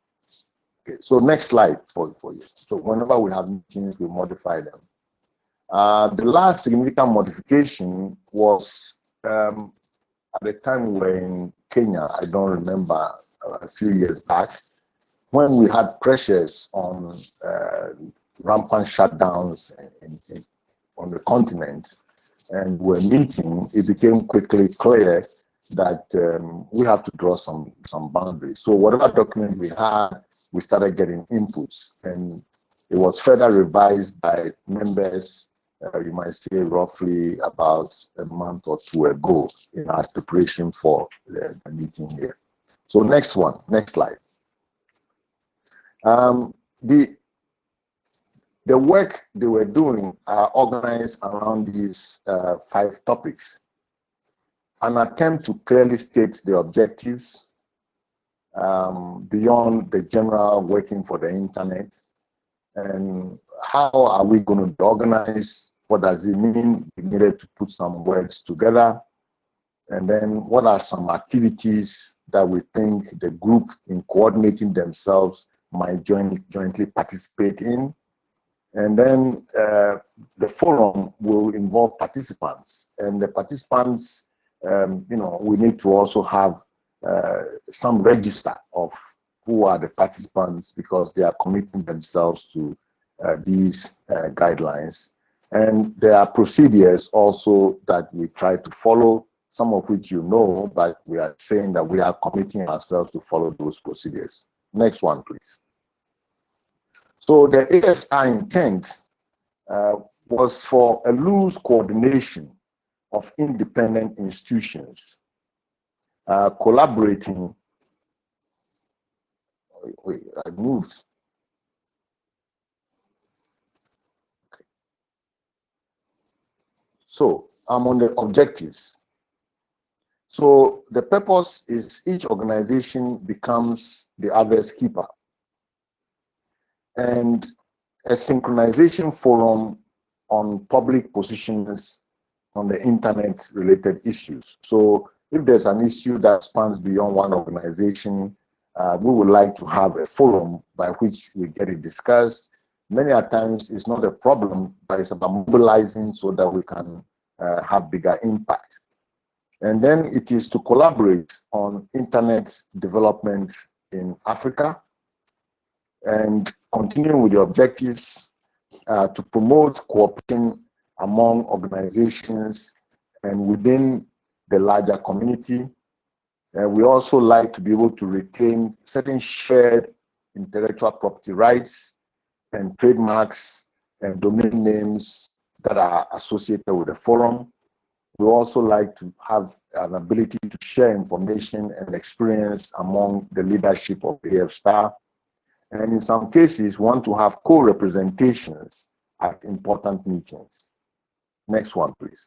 Okay, so next slide for you. So whenever we have meetings, we modify them. The last significant modification was at the time we were in Kenya, I don't remember, a few years back, when we had pressures on rampant shutdowns on the continent, and we're meeting, it became quickly clear that we have to draw some boundaries. So whatever document we had, we started getting inputs, and it was further revised by members, you might say roughly about a month or two ago in our preparation for the meeting here. So next slide. The work they were doing are organized around these 5 topics. An attempt to clearly state the objectives beyond the general working for the internet, and how are we going to be organized? What does it mean? We needed to put some words together. And then what are some activities that we think the group in coordinating themselves might jointly participate in? And then the forum will involve participants, and the participants, we need to also have some register of who are the participants, because they are committing themselves to these guidelines. And there are procedures also that we try to follow, some of which you know, but we are saying that we are committing ourselves to follow those procedures. Next one, please. So the ASR intent was for a loose coordination of independent institutions collaborating. Wait, I moved. Okay. So I'm on the objectives. So the purpose is each organization becomes the other's keeper, and a synchronization forum on public positions on the internet related issues. So if there's an issue that spans beyond one organization, we would like to have a forum by which we get it discussed. Many a times it's not a problem, but it's about mobilizing so that we can have bigger impact. And then it is to collaborate on internet development in Africa and continue with the objectives to promote cooperation among organizations and within the larger community. We also like to be able to retain certain shared intellectual property rights and trademarks and domain names that are associated with the forum. We also like to have an ability to share information and experience among the leadership of AF*20. And in some cases, want to have co-representations at important meetings. Next one, please.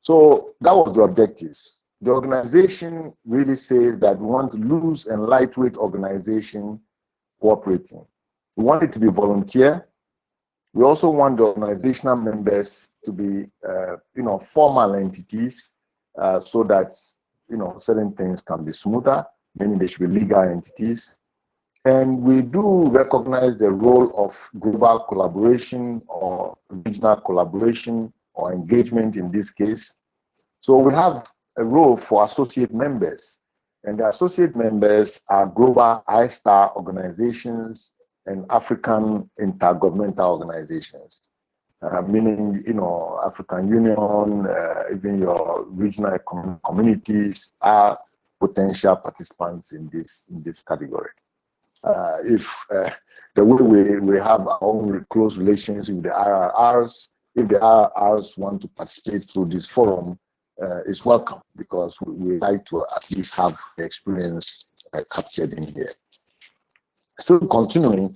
So that was the objectives. The organization really says that we want loose and lightweight organization cooperating. We want it to be volunteer. We also want the organizational members to be, formal entities, so that, certain things can be smoother, meaning they should be legal entities. And we do recognize the role of global collaboration or regional collaboration or engagement in this case. So we have a role for associate members, and the associate members are global AIS' organizations and African intergovernmental organizations, meaning, African Union, even your regional communities are potential participants in this category. If the way we have our own close relations with the RRRs, if the RRRs want to participate through this forum, it's welcome, because we like to at least have the experience captured in here. Still continuing,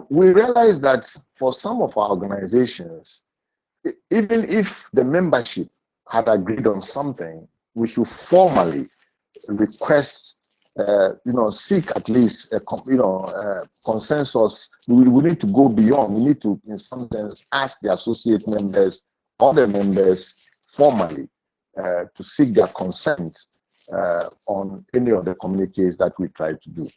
we realize that for some of our organizations, even if the membership had agreed on something, we should formally request, seek at least a consensus. We need to go beyond. We need to, in some sense, ask the associate members or the members formally to seek their consent on any of the communiques that we try to do.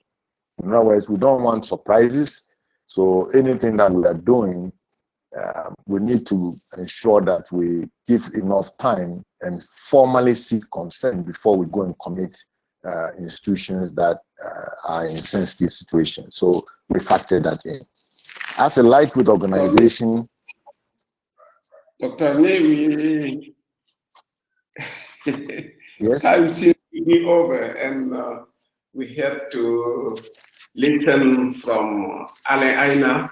In other words, we don't want surprises. So anything that we are doing, we need to ensure that we give enough time and formally seek consent before we go and commit institutions that are in sensitive situations. So we factor that in. As a lightweight organization, Dr. Nemi, yes, time seems to be over, and we have to listen from Ale Aina.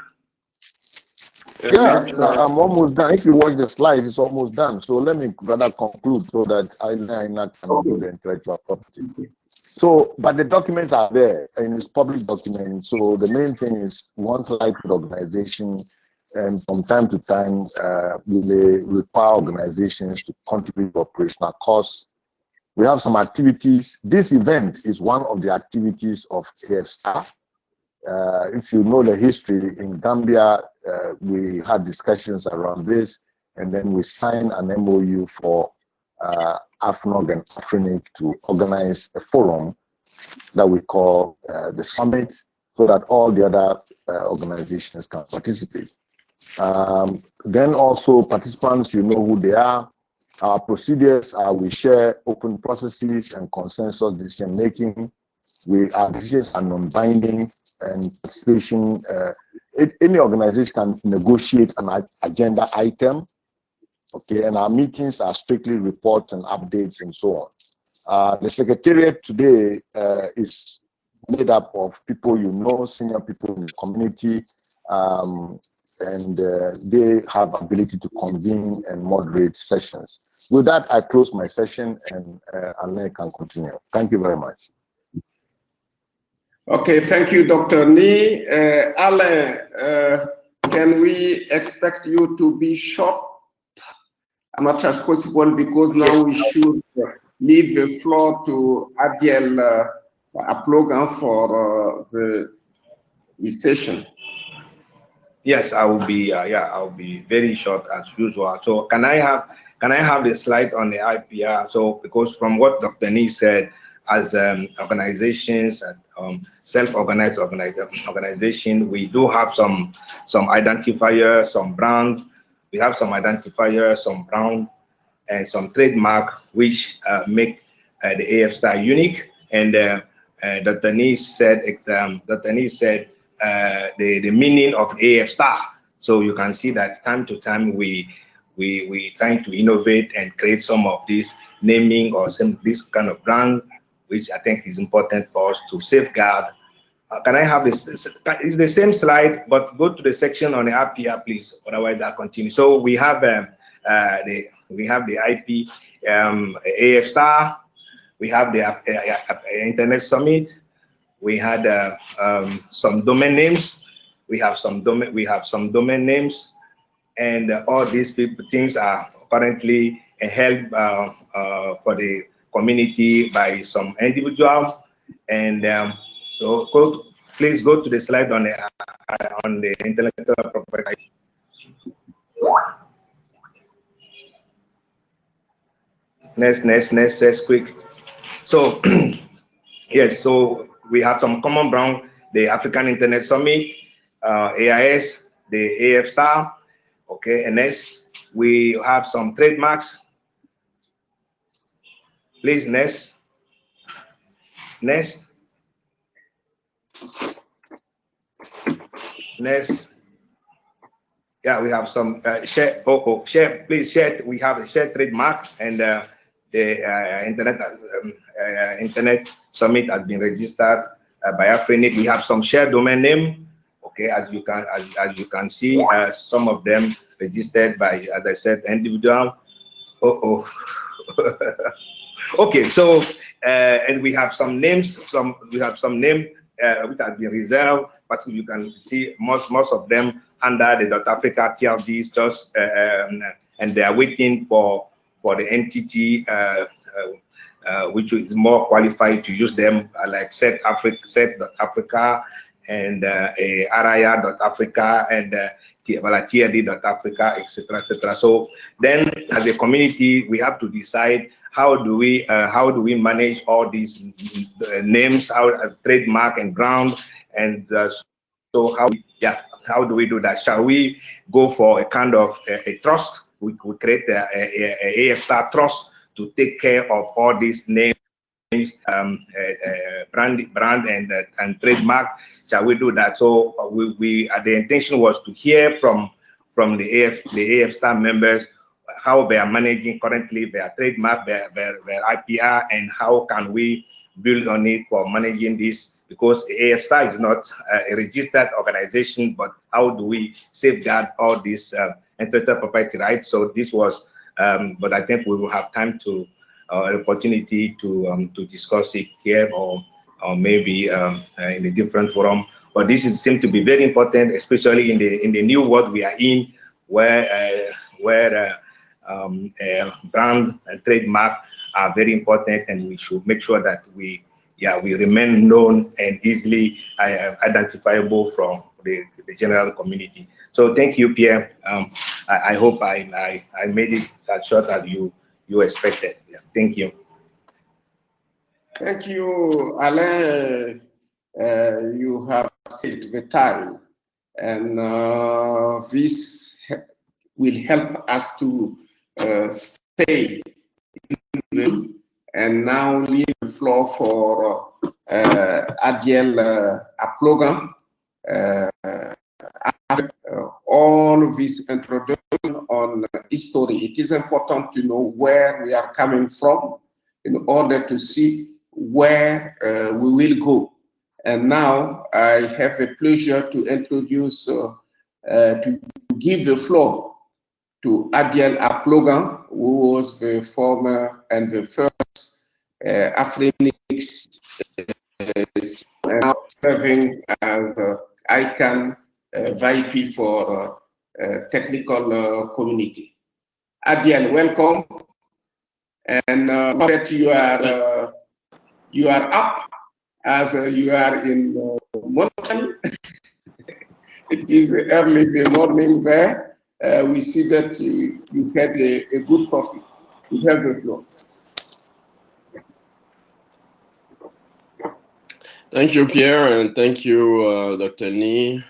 Yeah, I'm almost done. If you watch the slides, it's almost done. So let me rather conclude so that Aina can do the intellectual property. So, but the documents are there, and it's public documents. So the main thing is, once lightweight organization, and from time to time, we may require organizations to contribute to operational costs. We have some activities. This event is one of the activities of AF*20. If you know the history, in Gambia, we had discussions around this, and then we signed an MOU for AFNOG and AFRINIC to organize a forum that we call the Summit, so that all the other organizations can participate. Then also participants, you know who they are. Our procedures are we share open processes and consensus decision making. Our decisions are non-binding, and participation, any organization can negotiate an agenda item, okay, and our meetings are strictly reports and updates and so on. The secretariat today is made up of people you know, senior people in the community, and they have ability to convene and moderate sessions. With that, I close my session, and Alain can continue. Thank you very much. Okay, thank you, Dr. Ni. Alain, can we expect you to be short as much as possible, because now we should leave the floor to Adiel Aplogan for the session. Yes, I will be. I'll be very short as usual. So can I have the slide on the IPR? So because from what Dr. Ni said, as organizations and self-organized organization, we do have some identifiers, some brand. We have some identifiers, some brand, and some trademark which make the AF Star unique. And Dr. Ni said the meaning of AF Star. So you can see that time to time we trying to innovate and create some of these naming or this kind of brand, which I think is important for us to safeguard. Can I have this? It's the same slide, but go to the section on the RPR, please. Otherwise, that continues. So we have the IP AF Star. We have the Internet Summit. We had some domain names. We have some domain names, and all these things are currently held for the community by some individual. And so please go to the slide on the intellectual property. Next, quick. So yes, so we have some common ground: the African Internet Summit, AIS, the AF Star. Okay, and next we have some trademarks. Please, next. Yeah, we have some share. Share, please share. We have a share trademark, and the Internet Summit has been registered by Afrinic. We have some shared domain name. Okay, as you can see, some of them registered by, as I said, individual. Okay, so and we have some names. We have some name which has been reserved, but you can see most of them under the .Africa TLDs, just and they are waiting for the entity which is more qualified to use them, like Sept.Africa and Araya.Africa and TLD.Africa, etc. So then, as a community, we have to decide how do we manage all these names, trademark and ground, and so how do we do that? Shall we go for a kind of a trust? We create a AF Star trust to take care of all these names, brand and trademark. Shall we do that? So the intention was to hear from the AF Star members how they are managing currently their trademark, their IPR, and how can we build on it for managing this, because the AF Star is not a registered organization, but how do we safeguard all these intellectual property rights? So this was, but I think we will have time to opportunity to discuss it here or maybe in a different forum. But this seems to be very important, especially in the new world we are in, where brand and trademark are very important, and we should make sure that we remain known and easily identifiable from the general community. So thank you, Pierre. I hope I made it as short as you expected. Yeah, thank you. Thank you, Alain. You have saved the time, and this will help us to stay in the room. And now leave the floor for Adiel Aplogan. After all this introduction on history, it is important to know where we are coming from in order to see where we will go. And now I have the pleasure to introduce to give the floor to Adiel Aplogan, who was the former and the first Afrinix and now serving as ICANN VP for technical community. Adiel, welcome. And that you are up as you are in Montreal. It is early in the morning there. We see that you had a good coffee. You have the floor. Thank you, Pierre, and thank you, Dr. Nee,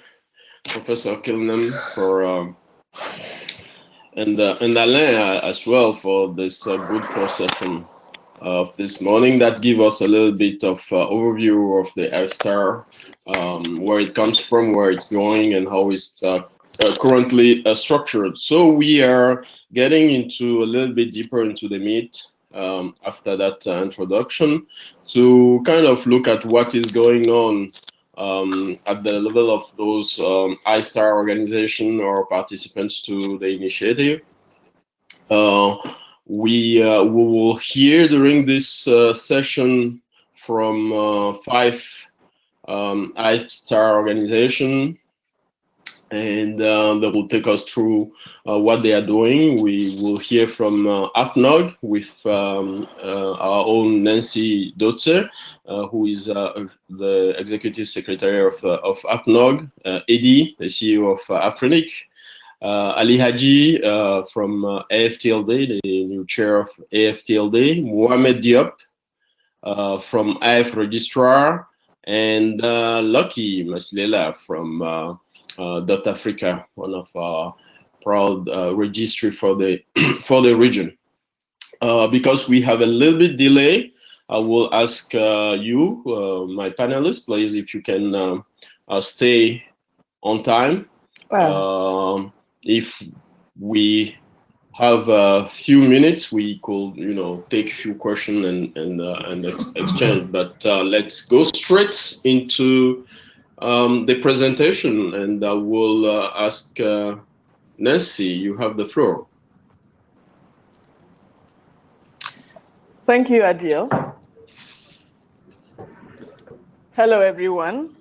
Professor Kilnam, and Alain as well for this good first session of this morning that give us a little bit of overview of the F-Star, where it comes from, where it's going, and how it's currently structured. So we are getting into a little bit deeper into the meat after that introduction to kind of look at what is going on at the level of those I-Star organization or participants to the initiative. We will hear during this session from 5 I-Star organization, and that will take us through what they are doing. We will hear from AFNOG with our own Nancy Dotzer, who is the Executive Secretary of AFNOG, Eddie, the CEO of Afrinic, Ali Haji from AFTLD, the new chair of AFTLD, Mohamed Diop from AF Registrar, and Lucky Maslela from Dot Africa, one of our proud registry for the for the region. Because we have a little bit delay, I will ask you, my panelists, please, if you can stay on time. If we have a few minutes, we could, take a few questions and exchange. But let's go straight into the presentation, and I will ask Nancy. You have the floor. Thank you, Adil. Hello, everyone,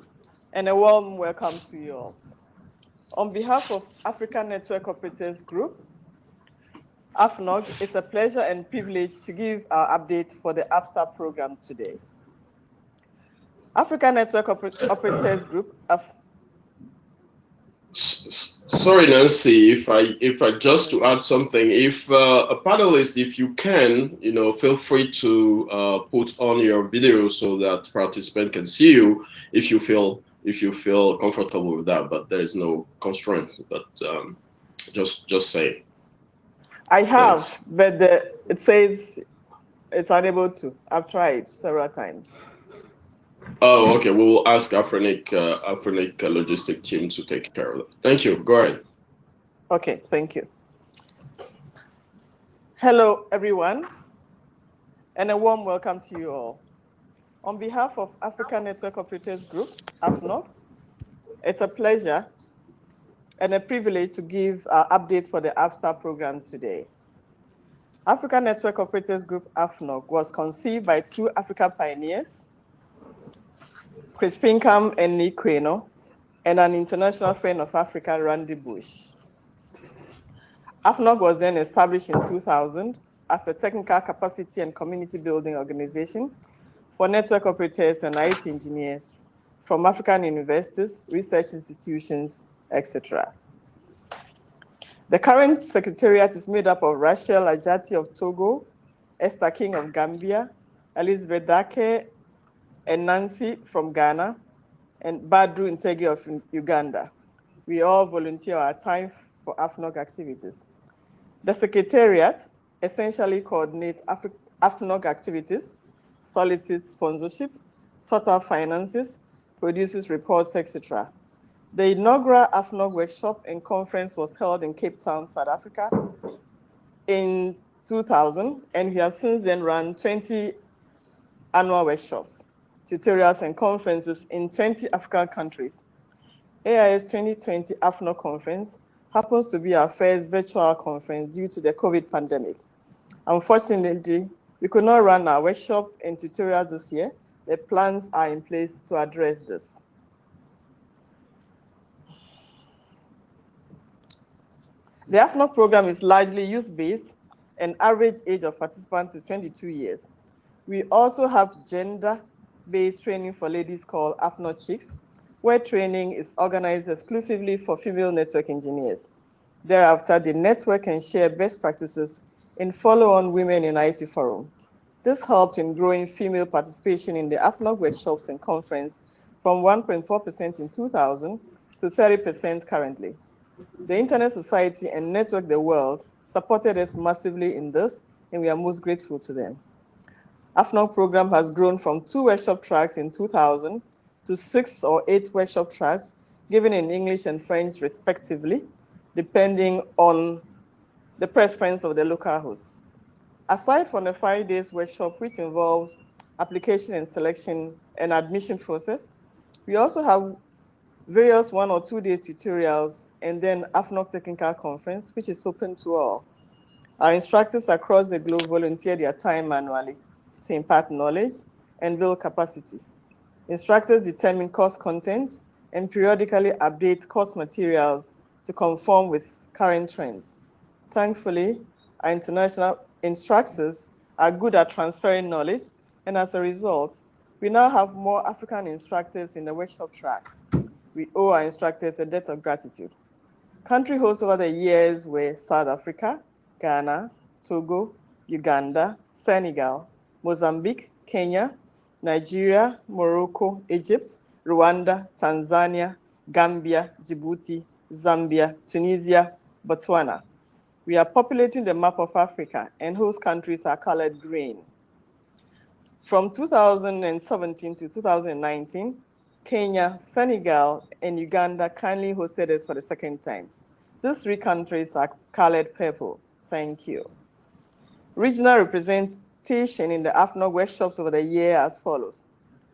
and a warm welcome to you all. On behalf of African Network Operators Group, AFNOG, it's a pleasure and privilege to give our update for the AFSTAR program today. African Network Operators Group. Sorry, Nancy, if I just to add something, if a panelist, if you can, feel free to put on your video so that participant can see you if you feel comfortable with that, but there is no constraint. But just say. I have, thanks. But it says it's unable to. I've tried several times. Oh, okay. We will ask Afrinic logistic team to take care of it. Thank you. Go ahead. Okay, thank you. Hello, everyone, and a warm welcome to you all. On behalf of African Network Operators Group, AFNOG, it's a pleasure and a privilege to give updates for the AFSTAR program today. African Network Operators Group, AFNOG, was conceived by 2 African pioneers, Chris Pinkham and Nick Queno, and an international friend of Africa, Randy Bush. AFNOG was then established in 2000 as a technical capacity and community building organization for network operators and IT engineers from African universities, research institutions, etc. The current secretariat is made up of Rachel Ajati of Togo, Esther King of Gambia, Elizabeth Dake and Nancy from Ghana, and Badru Ntege of Uganda. We all volunteer our time for AFNOG activities. The Secretariat essentially coordinates AFNOG activities, solicits sponsorship, sorts out finances, produces reports, etc. The inaugural AFNOG workshop and conference was held in Cape Town, South Africa in 2000, and we have since then run 20 annual workshops, tutorials, and conferences in 20 African countries. AIS 2020 AFNOC conference happens to be our first virtual conference due to the COVID pandemic. Unfortunately, we could not run our workshop and tutorials this year. The plans are in place to address this. The AFNOC program is largely youth-based, and average age of participants is 22 years. We also have gender-based training for ladies called AFNOC Chicks, where training is organized exclusively for female network engineers. Thereafter, they network and share best practices in follow-on Women in IT Forum. This helped in growing female participation in the AFNOC workshops and conference from 1.4% in 2000 to 30% currently. The Internet Society and Network the World supported us massively in this, and we are most grateful to them. AFNOC program has grown from 2 workshop tracks in 2000 to 6 or 8 workshop tracks given in English and French respectively, depending on the preference of the local host. Aside from the 5 days workshop, which involves application and selection and admission process, we also have various 1 or 2 days tutorials, and then AFNOC Technical Conference, which is open to all. Our instructors across the globe volunteer their time manually to impart knowledge and build capacity. Instructors determine course content and periodically update course materials to conform with current trends. Thankfully, our international instructors are good at transferring knowledge, and as a result, we now have more African instructors in the workshop tracks. We owe our instructors a debt of gratitude. Country hosts over the years were South Africa, Ghana, Togo, Uganda, Senegal, Mozambique, Kenya, Nigeria, Morocco, Egypt, Rwanda, Tanzania, Gambia, Djibouti, Zambia, Tunisia, Botswana. We are populating the map of Africa, and host countries are colored green. From 2017 to 2019, Kenya, Senegal, and Uganda kindly hosted us for the second time. These 3 countries are colored purple. Thank you. Regional representation in the AFNOC workshops over the year as follows: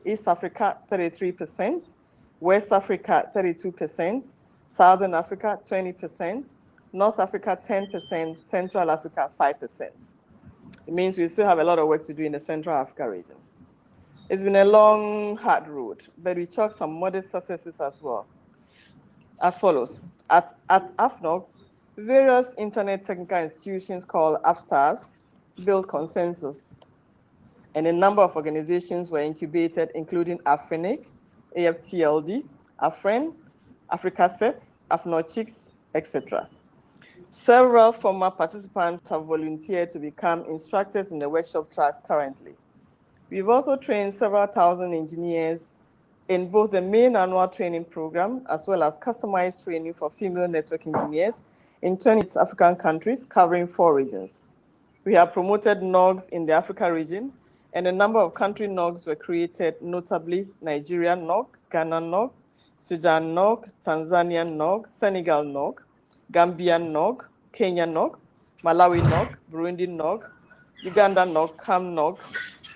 East Africa, 33%, West Africa, 32%, Southern Africa, 20%, North Africa, 10%, Central Africa, 5%. It means we still have a lot of work to do in the Central Africa region. It's been a long, hard road, but we chalked some modest successes as well. As follows: at AFNOC, various internet technical institutions called AFSTARs built consensus, and a number of organizations were incubated, including AFRENIC, AFTLD, AFREN, Africa Sept, AFNOC Chicks, etc. Several former participants have volunteered to become instructors in the workshop tracks currently. We've also trained several thousand engineers in both the main annual training program as well as customized training for female network engineers in 20 African countries covering 4 regions. We have promoted NOGs in the Africa region, and a number of country NOGs were created, notably Nigeria NOG, Ghana NOG, Sudan NOG, Tanzania NOG, Senegal NOG, Gambia NOG, Kenya NOG, Malawi NOG, Burundi NOG, Uganda NOG, Cam NOG,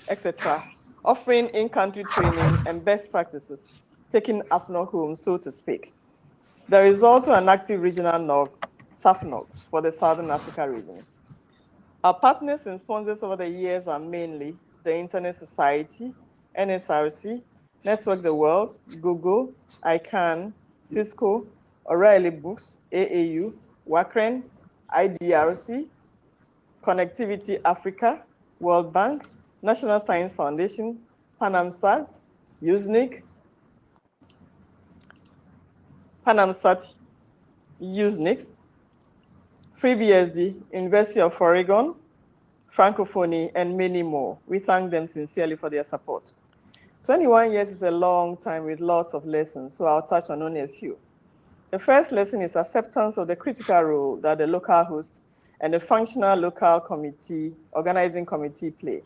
etc., offering in-country training and best practices, taking AFNOC home, so to speak. There is also an active regional NOG, SAFNOG, for the Southern Africa region. Our partners and sponsors over the years are mainly the Internet Society, NSRC, Network the World, Google, ICANN, Cisco, O'Reilly Books, AAU, WACREN, IDRC, Connectivity Africa, World Bank, National Science Foundation, PanAmSat, USNIC, PanAmSat, USNIC, FreeBSD, University of Oregon, Francophonie, and many more. We thank them sincerely for their support. 21 years is a long time with lots of lessons, so I'll touch on only a few. The first lesson is acceptance of the critical role that the local host and the functional local committee, organizing committee play.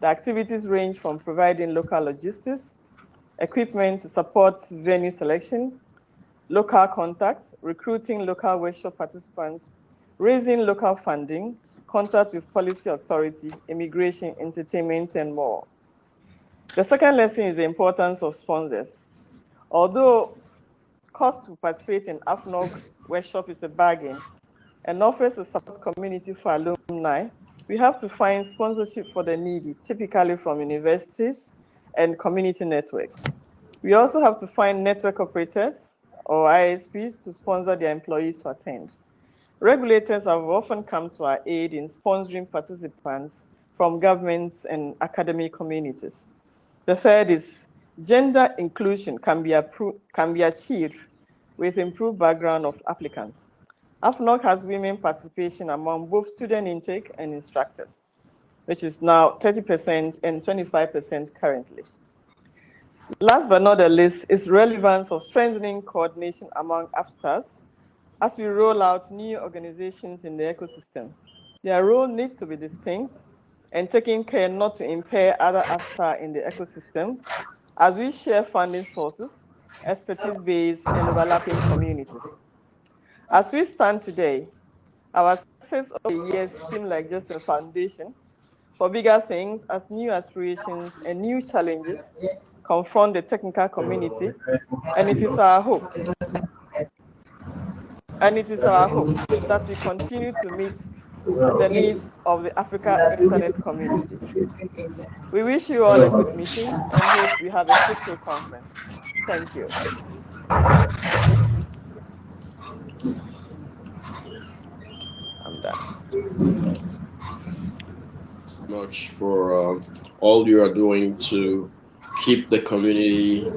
The activities range from providing local logistics, equipment to support venue selection, local contacts, recruiting local workshop participants, raising local funding, contact with policy authority, immigration, entertainment, and more. The second lesson is the importance of sponsors. Although cost to participate in AFNOG workshop is a bargain and offers a support community for alumni, we have to find sponsorship for the needy, typically from universities and community networks. We also have to find network operators or ISPs to sponsor their employees to attend. Regulators have often come to our aid in sponsoring participants from governments and academic communities. The third is gender inclusion can be achieved with improved background of applicants. AFNOG has women participation among both student intake and instructors, which is now 30% and 25% currently. Last but not the least is relevance of strengthening coordination among AFSTAs as we roll out new organizations in the ecosystem. Their role needs to be distinct and taking care not to impair other AFSTA in the ecosystem as we share funding sources, expertise base, and overlapping communities. As we stand today, our success of the years seem like just a foundation for bigger things as new aspirations and new challenges confront the technical community, and it is our hope. And it is our hope that we continue to meet the needs of the Africa Internet community. We wish you all a good meeting and hope we have a fruitful conference. Thank you. I'm done. Much for all you are doing to keep the community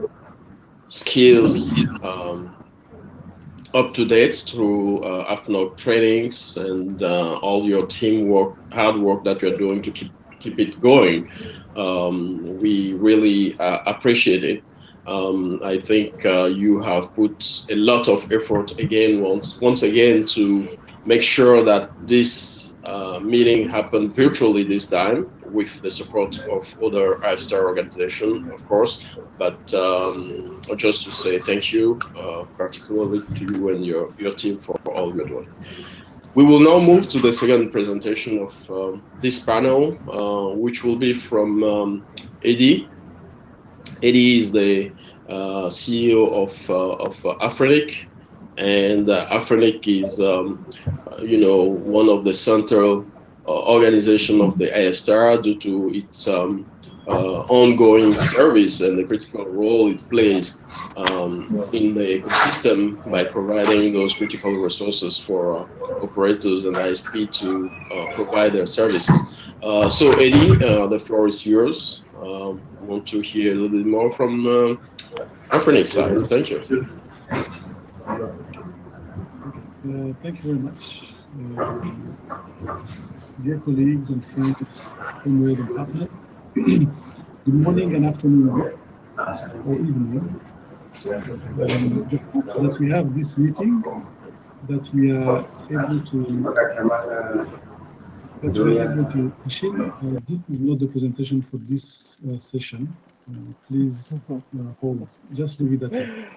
skills up to date through AFNOG trainings and all your teamwork, hard work that you're doing to keep it going. We really appreciate it. I think you have put a lot of effort again, once again, to make sure that this meeting happened virtually this time with the support of other AIS'20 organizations, of course. But just to say thank you, particularly to you and your team for all you're doing. We will now move to the second presentation of this panel, which will be from Eddie. Eddie is the CEO of Afrinic, and Afrinic is, one of the central organization of the AIS'20 due to its ongoing service and the critical role it plays in the ecosystem by providing those critical resources for operators and ISP to provide their services. So Eddie, the floor is yours. Want to hear a little bit more from Afrinic side. Thank you. Thank you very much. Dear colleagues and friends, comrades and partners, good morning and afternoon or evening. That we have this meeting, that we are able to share. This is not the presentation for this session. Please hold. Just leave it at that.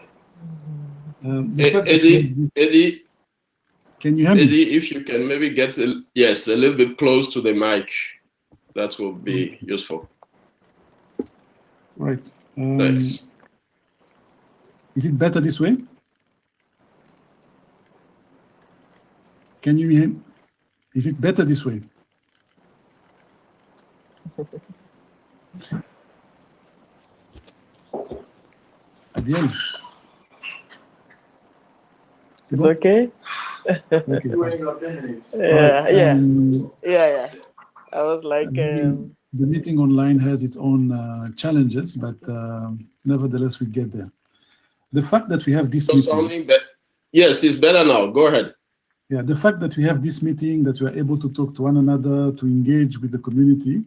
Eddie. Can you hear me? Eddie, if you can maybe get a little bit close to the mic, that will be useful. Right. Thanks. Is it better this way? Can you hear me? Is it better this way? Adiel. It's okay? Okay. Yeah. I was like... The meeting online has its own challenges, but nevertheless, we get there. The fact that we have this meeting... Yes, it's better now. Go ahead. Yeah, the fact that we have this meeting, that we are able to talk to one another, to engage with the community,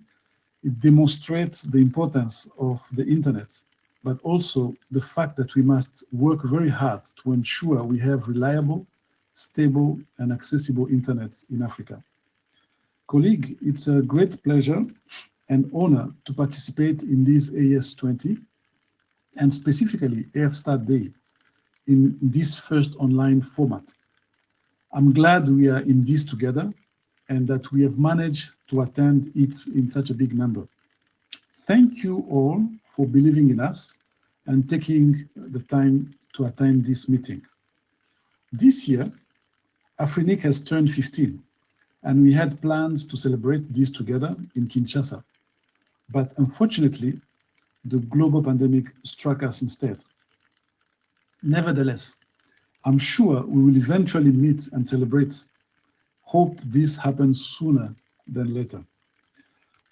it demonstrates the importance of the internet, but also the fact that we must work very hard to ensure we have reliable, stable, and accessible internet in Africa. Colleague, it's a great pleasure and honor to participate in this AIS'20 and specifically AF-Start Day in this first online format. I'm glad we are in this together and that we have managed to attend it in such a big number. Thank you all for believing in us and taking the time to attend this meeting. This year, Afrinic has turned 15, and we had plans to celebrate this together in Kinshasa. But unfortunately, the global pandemic struck us instead. Nevertheless, I'm sure we will eventually meet and celebrate. Hope this happens sooner than later.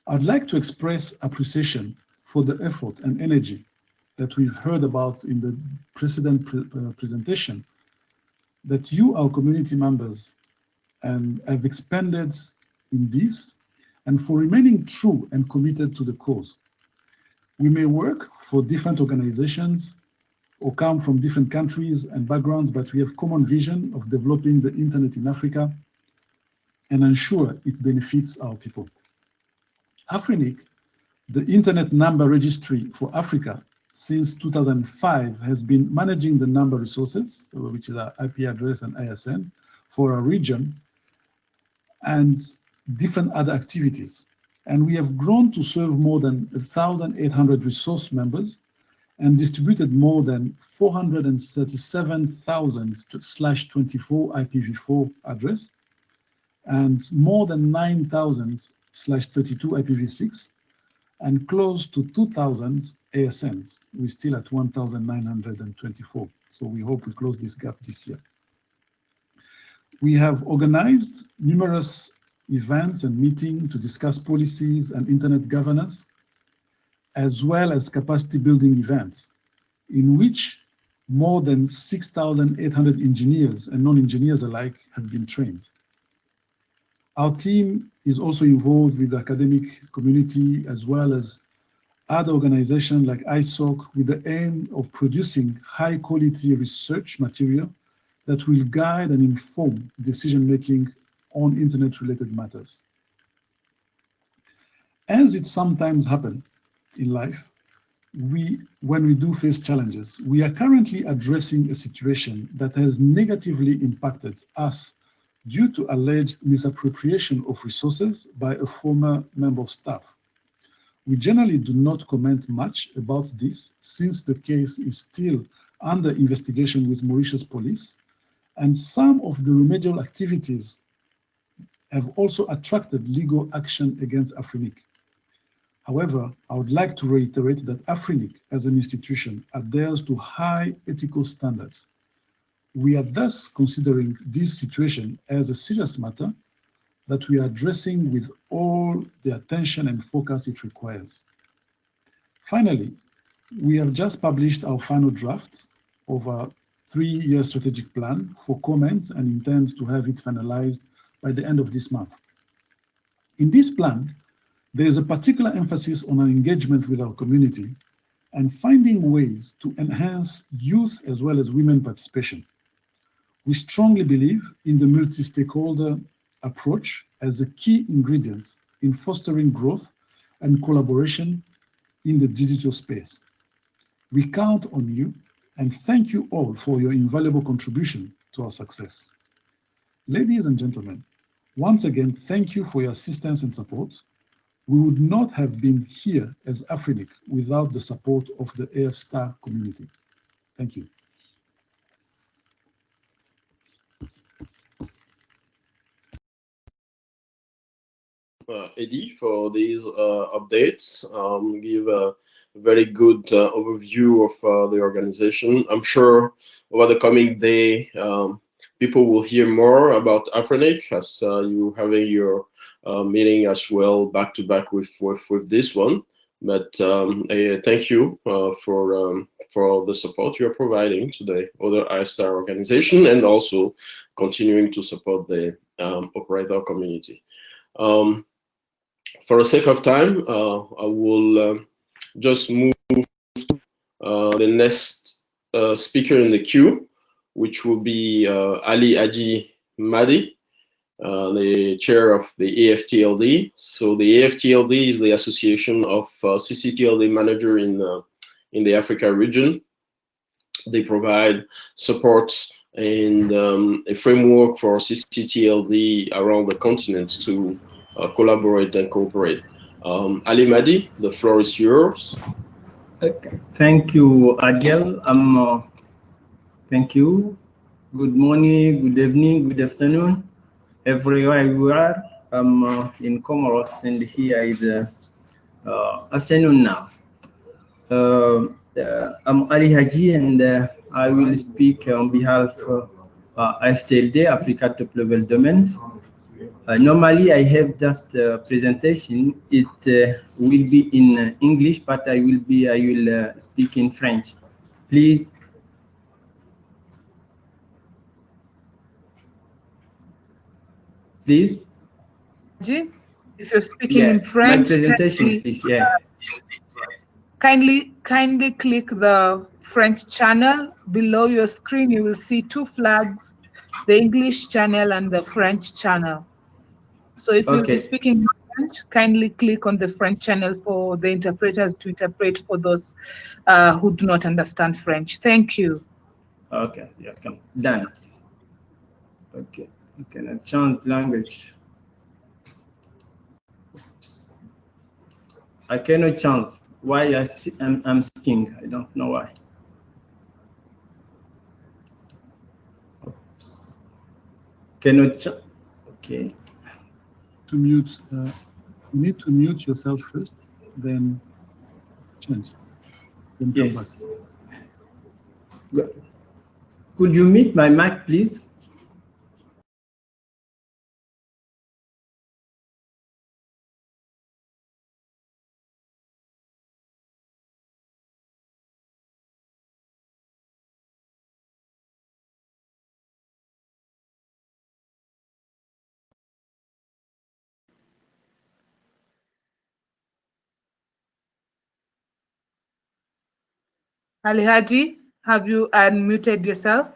I'd like to express appreciation for the effort and energy that we've heard about in the precedent presentation that you, our community members, and have expended in this, and for remaining true and committed to the cause. We may work for different organizations or come from different countries and backgrounds, but we have common vision of developing the internet in Africa and ensure it benefits our people. Afrinic, the Internet Number Registry for Africa, since 2005 has been managing the number resources, which is our IP address and ISN, for our region and different other activities. And we have grown to serve more than 1,800 resource members and distributed more than 437,000/24 IPv4 address and more than 9,000/32 IPv6 and close to 2,000 ASNs. We're still at 1,924. So we hope we close this gap this year. We have organized numerous events and meetings to discuss policies and internet governance, as well as capacity building events, in which more than 6,800 engineers and non-engineers alike have been trained. Our team is also involved with the academic community as well as other organizations like ISOC with the aim of producing high quality research material that will guide and inform decision-making on internet-related matters. As it sometimes happens in life, when we do face challenges, we are currently addressing a situation that has negatively impacted us due to alleged misappropriation of resources by a former member of staff. We generally do not comment much about this since the case is still under investigation with Mauritius police, and some of the remedial activities have also attracted legal action against Afrinic. However, I would like to reiterate that Afrinic as an institution adheres to high ethical standards. We are thus considering this situation as a serious matter that we are addressing with all the attention and focus it requires. Finally, we have just published our final draft of our 3-year strategic plan for comment and intend to have it finalized by the end of this month. In this plan, there is a particular emphasis on our engagement with our community and finding ways to enhance youth as well as women participation. We strongly believe in the multi-stakeholder approach as a key ingredient in fostering growth and collaboration in the digital space. We count on you and thank you all for your invaluable contribution to our success. Ladies and gentlemen, once again, thank you for your assistance and support. We would not have been here as Afrinic without the support of the AF' community. Thank you. Eddie, for these updates, give a very good overview of the organization. I'm sure over the coming day, people will hear more about Afrinic as you having your meeting as well back to back with this one. But thank you for the support you're providing to the other AF' organization and also continuing to support the operator community. For the sake of time, I will just move to the next speaker in the queue, which will be Ali Haji Mahdi, the chair of the AFTLD. So the AFTLD is the association of CCTLD manager in the Africa region. They provide support and a framework for CCTLD around the continent to collaborate and cooperate. Ali Mahdi, the floor is yours. Okay. Thank you, Adiel. I'm Thank you. Good morning, good evening, good afternoon, everywhere you are. I'm in Comoros, and here is afternoon now. I'm Ali Haji, and I will speak on behalf of AFTLD, Africa Top Level Domains. Normally, I have just a presentation. It will be in English, but I will speak in French. Please. Please. If you're speaking in French, my presentation, please. Yeah. Kindly click the French channel. Below your screen, you will see two flags, the English channel and the French channel. So if you'll be speaking French, kindly click on the French channel for the interpreters to interpret for those who do not understand French. Thank you. Okay, yeah, come done. Okay, you can change language. Oops. I cannot change. Why I'm speaking? I don't know why. Oops. Cannot change. Okay. To mute, you need to mute yourself first, then change. Then come back. Could you mute my mic, please? Ali Haji, have you unmuted yourself?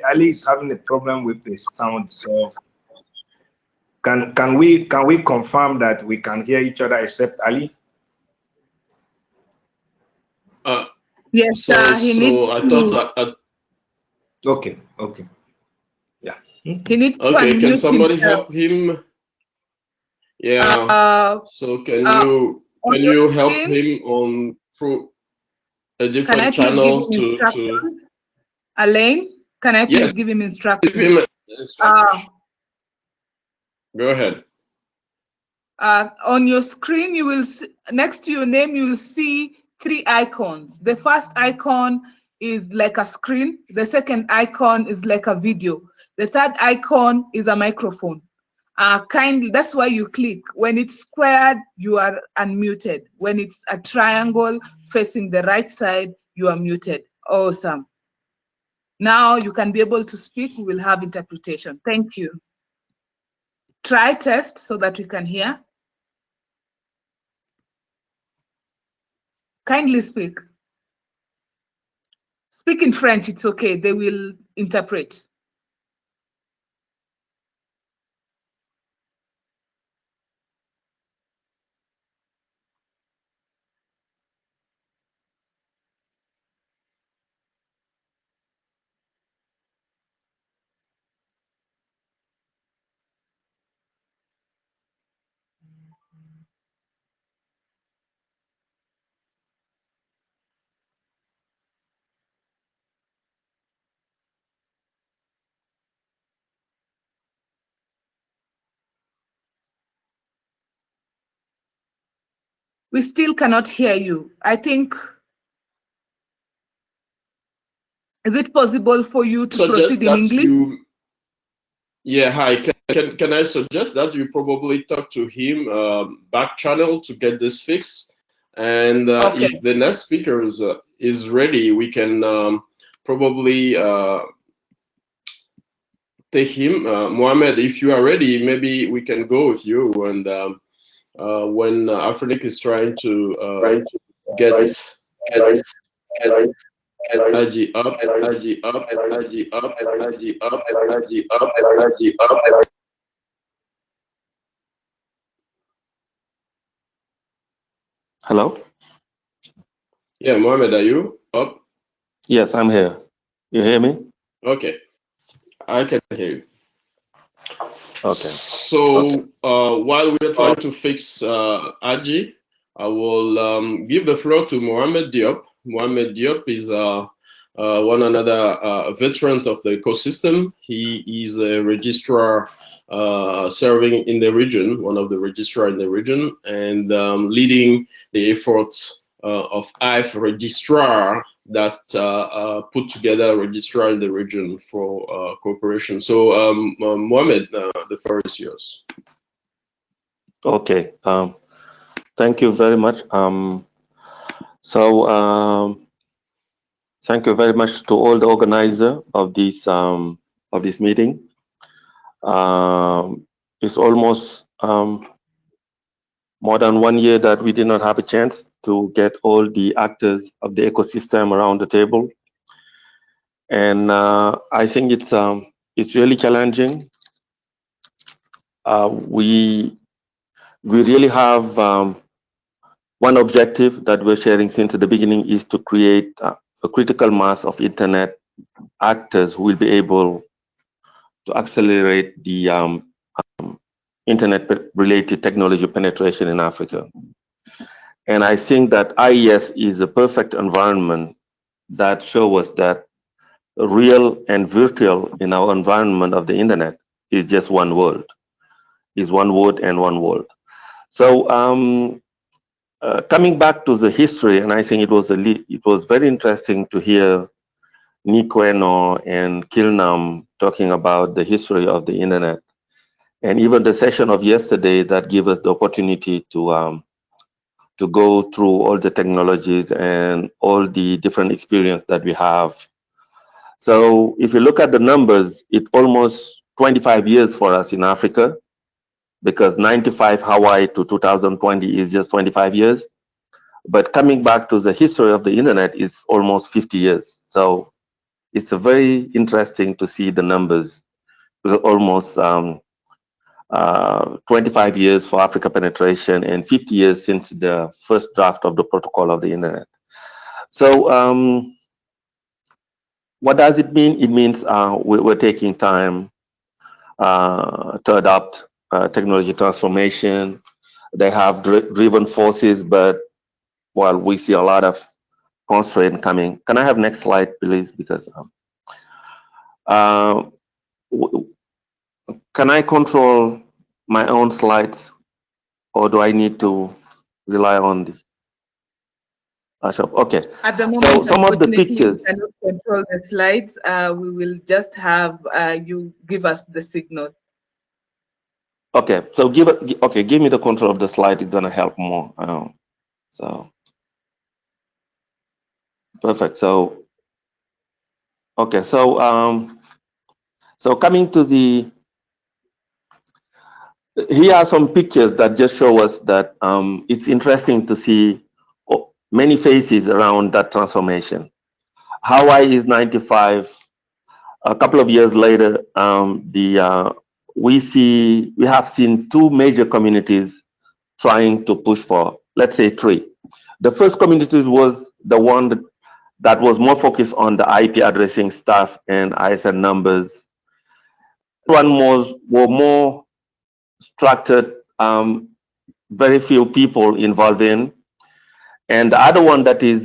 Ali is having a problem with the sound, so can we confirm that we can hear each other except Ali? Yes, he needs I thought Okay. Yeah. He needs to okay, can somebody himself. help him? Yeah. So can you help him on through a different channel to Alain, can I please give him instructions? Give him instructions. Go ahead. On your screen, you will see, next to your name, you will see three icons. The first icon is like a screen. The second icon is like a video. The third icon is a microphone. Kindly, that's why you click. When it's squared, you are unmuted. When it's a triangle facing the right side, you are muted. Awesome. Now you can be able to speak. We will have interpretation. Thank you. Try test so that we can hear. Kindly speak. Speak in French, it's okay. They will interpret. We still cannot hear you. I think, is it possible for you to proceed in English? Yeah, hi. Can I suggest that you probably talk to him back channel to get this fixed? And Okay. if the next speaker is ready, we can probably take him. Mohammed, if you are ready, maybe we can go with you. And when Afrinic is trying to get IG up, IG up, IG up, IG up, IG up, IG up. Hello? Yeah, Mohammed, are you up? Yes, I'm here. You hear me? Okay, I can hear you. Okay. So while we're trying to fix Aji, I will give the floor to Mohamed Diop. Mohamed Diop is one another veteran of the ecosystem. He is a registrar serving in the region, one of the registrars in the region, and leading the efforts of AIS registrar that put together a registrar in the region for cooperation. So Mohamed, the floor is yours. Okay. Thank you very much. Thank you very much to all the organizer of this meeting. It's almost more than 1 year that we did not have a chance to get all the actors of the ecosystem around the table, and I think it's really challenging. We really have one objective that we're sharing since the beginning is to create a critical mass of internet actors who will be able to accelerate the internet-related technology penetration in Africa. And I think that AIS is a perfect environment that shows us that real and virtual in our environment of the internet is just one world, is one word and one world. So coming back to the history, and I think it was very interesting to hear Nikweno and Kilnam talking about the history of the internet, and even the session of yesterday that gave us the opportunity to go through all the technologies and all the different experience that we have. So if you look at the numbers, it's almost 25 years for us in Africa, because 95 Hawaii to 2020 is just 25 years. But coming back to the history of the internet is almost 50 years. So it's very interesting to see the numbers, almost 25 years for Africa penetration and 50 years since the first draft of the protocol of the internet. So what does it mean? It means we're taking time to adopt technology transformation. They have driven forces, but well, we see a lot of constraint coming. Can I have next slide, please? Because can I control my own slides, or do I need to rely on the okay. At the moment, so some of the pictures. We cannot control the slides. We will just have you give us the signal. Okay, so give me the control of the slide. It's gonna help more. So perfect. So okay, so so coming to the, here are some pictures that just show us that it's interesting to see many faces around that transformation. Hawaii is 95. A couple of years later, we have seen two major communities trying to push for, let's say, three. The first community was the one that was more focused on the IP addressing stuff and ISN numbers. One were more structured, very few people involved in. And the other one that is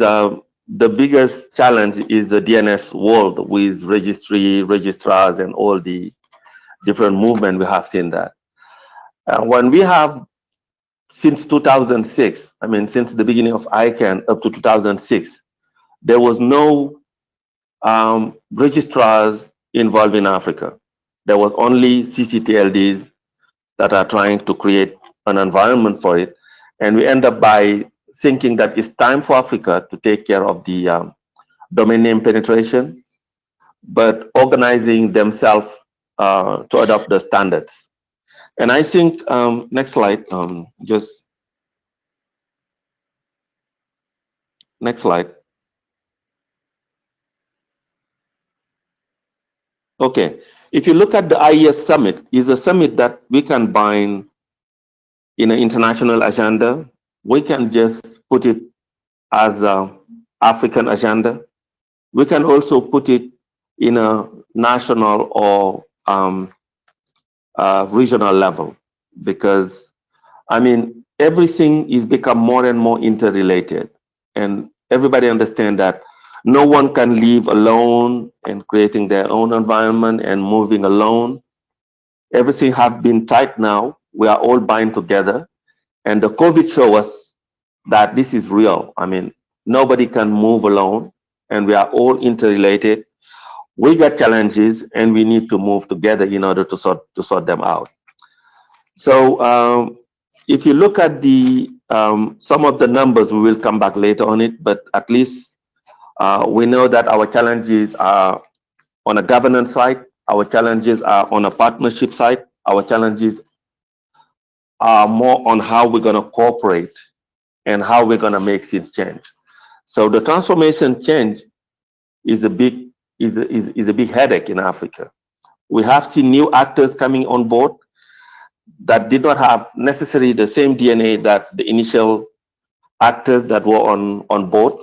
the biggest challenge is the DNS world with registry, registrars, and all the different movement we have seen that. When we have, since 2006, I mean, since the beginning of ICANN up to 2006, there was no registrars involved in Africa. There was only CCTLDs that are trying to create an environment for it. And we end up by thinking that it's time for Africa to take care of the domain name penetration, but organizing themselves to adopt the standards. And I think, next slide, next slide. Okay, if you look at the AIS Summit, it's a summit that we can bind in an international agenda. We can just put it as an African agenda. We can also put it in a national or regional level, because, I mean, everything is become more and more interrelated, and everybody understands that no one can live alone and creating their own environment and moving alone. Everything has been tight now. We are all bind together. And the COVID showed us that this is real. I mean, nobody can move alone, and we are all interrelated. We got challenges, and we need to move together in order to sort them out. So if you look at the some of the numbers, we will come back later on it, but at least we know that our challenges are on a governance side, our challenges are on a partnership side, our challenges are more on how we're going to cooperate and how we're going to make things change. So the transformation change is a big headache in Africa. We have seen new actors coming on board that did not have necessarily the same DNA that the initial actors that were on board.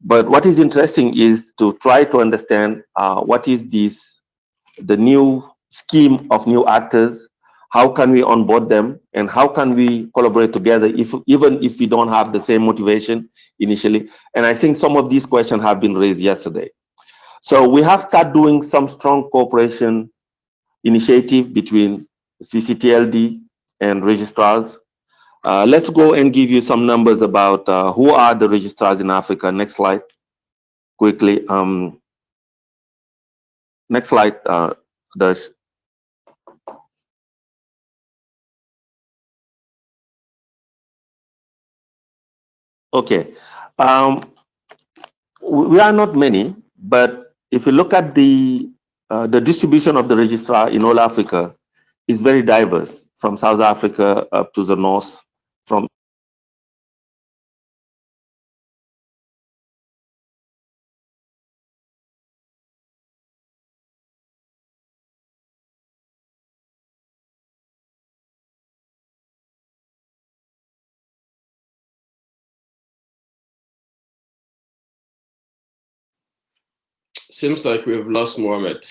But what is interesting is to try to understand what is the new scheme of new actors, how can we onboard them, and how can we collaborate together even if we don't have the same motivation initially. And I think some of these questions have been raised yesterday. So we have started doing some strong cooperation initiative between CCTLD and registrars. Let's go and give you some numbers about who are the registrars in Africa. Next slide, quickly. Next slide, Dash. Okay, we are not many, but if you look at the distribution of the registrar in all Africa, is very diverse, from South Africa up to the north, from Seems like we've lost Mohammed.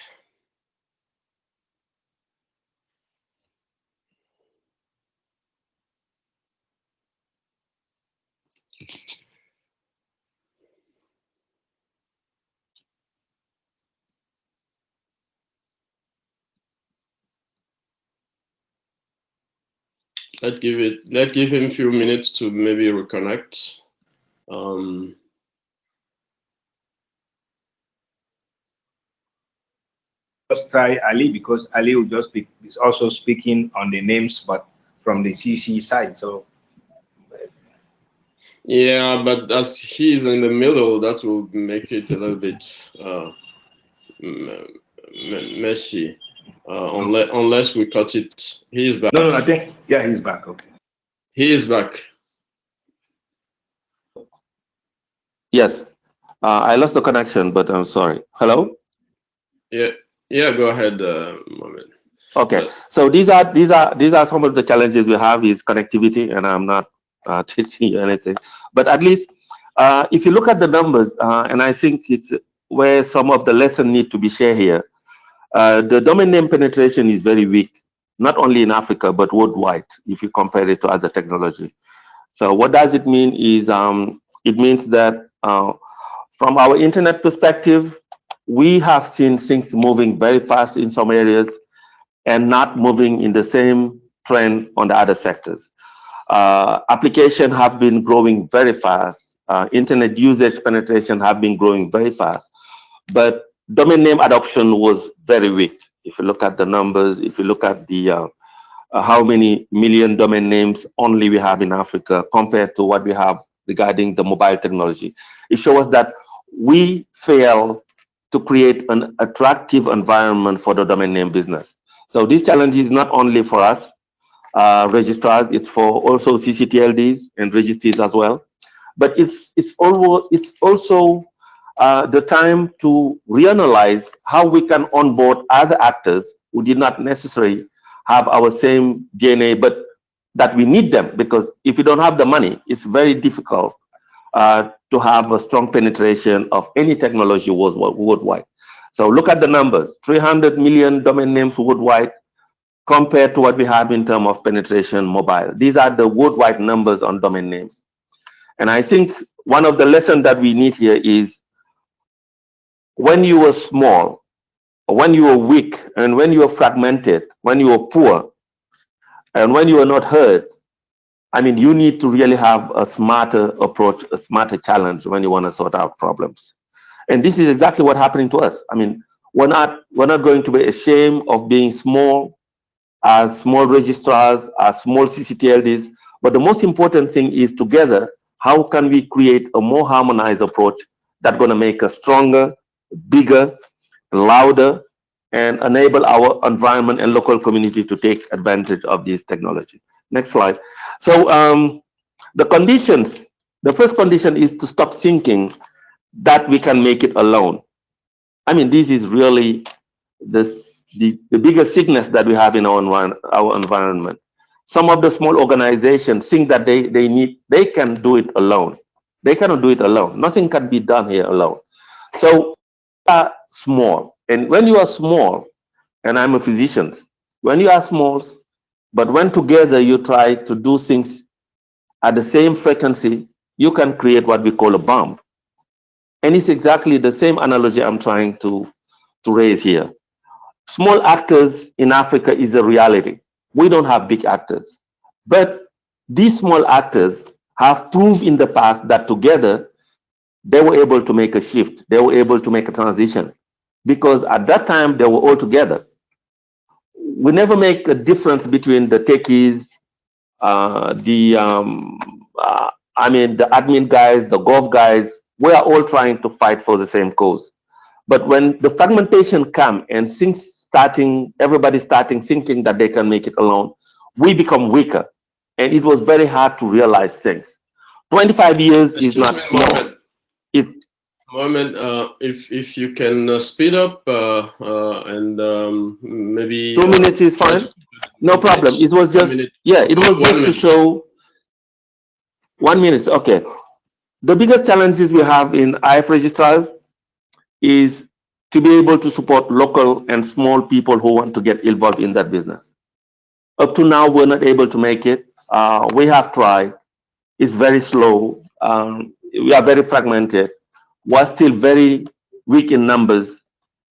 Let's give him a few minutes to maybe reconnect. Just try Ali, because Ali will just be is also speaking on the names, but from the CC side. So yeah, but as he's in the middle, that will make it a little bit messy. Unless we cut it. He is back. No, I think, yeah, he's back. Okay. He is back. Yes. I lost the connection, but I'm sorry. Hello? Yeah, go ahead, Mohammed. Okay, so these are some of the challenges we have is connectivity, and I'm not teaching you anything, but at least if you look at the numbers, and I think it's where some of the lessons need to be shared here. The domain name penetration is very weak, not only in Africa but worldwide if you compare it to other technology. So what does it mean is it means that from our internet perspective, we have seen things moving very fast in some areas and not moving in the same trend on the other sectors. Applications have been growing very fast. Internet usage penetration have been growing very fast, but domain name adoption was very weak. If you look at the numbers, if you look at the how many million domain names only we have in Africa compared to what we have regarding the mobile technology, it shows that we fail to create an attractive environment for the domain name business. So this challenge is not only for us registrars, it's for also CCTLDs and registries as well. But it's also the time to reanalyze how we can onboard other actors who did not necessarily have our same DNA, but that we need them, because if you don't have the money, it's very difficult to have a strong penetration of any technology worldwide. So look at the numbers, 300 million domain names worldwide compared to what we have in terms of penetration mobile. These are the worldwide numbers on domain names. And I think one of the lessons that we need here is when you were small, when you were weak, and when you were fragmented, when you were poor, and when you were not heard, I mean, you need to really have a smarter approach, a smarter challenge when you want to sort out problems. And this is exactly what's happening to us. I mean, we're not going to be ashamed of being small, as small registrars, as small CCTLDs. But the most important thing is together, how can we create a more harmonized approach that's going to make us stronger, bigger, louder, and enable our environment and local community to take advantage of this technology. Next slide. So the conditions, the first condition is to stop thinking that we can make it alone. I mean, this is really the biggest sickness that we have in our environment. Some of the small organizations think that they can do it alone. They cannot do it alone. Nothing can be done here alone. So we are small. And when you are small, and I'm a physician, when you are small, but when together you try to do things at the same frequency, you can create what we call a bomb. And it's exactly the same analogy I'm trying to raise here. Small actors in Africa is a reality. We don't have big actors. But these small actors have proved in the past that together they were able to make a shift. They were able to make a transition because at that time they were all together. We never make a difference between the techies, the admin guys, the gov guys. We are all trying to fight for the same cause. But when the fragmentation comes and everybody starting thinking that they can make it alone, we become weaker. And it was very hard to realize things. 25 years is not small. Mohammed, if you can speed up and maybe 2 minutes is fine. No problem. It was just it was just to show 1 minute. Okay. The biggest challenges we have in IF registrars is to be able to support local and small people who want to get involved in that business. Up to now, we're not able to make it. We have tried. It's very slow. We are very fragmented. We're still very weak in numbers.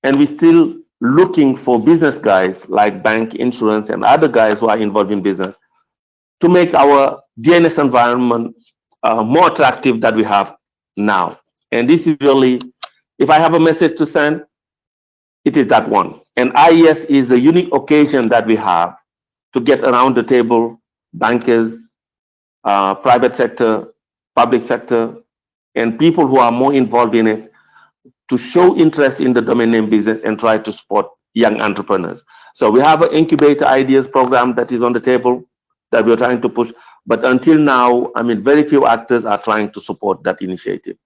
And we're still looking for business guys like bank, insurance, and other guys who are involved in business to make our DNS environment more attractive than we have now. And this is really, if I have a message to send, it is that one. And AIS is a unique occasion that we have to get around the table, bankers, private sector, public sector, and people who are more involved in it to show interest in the domain name business and try to support young entrepreneurs. So we have an incubator ideas program that is on the table that we're trying to push. But until now, I mean, very few actors are trying to support that initiative.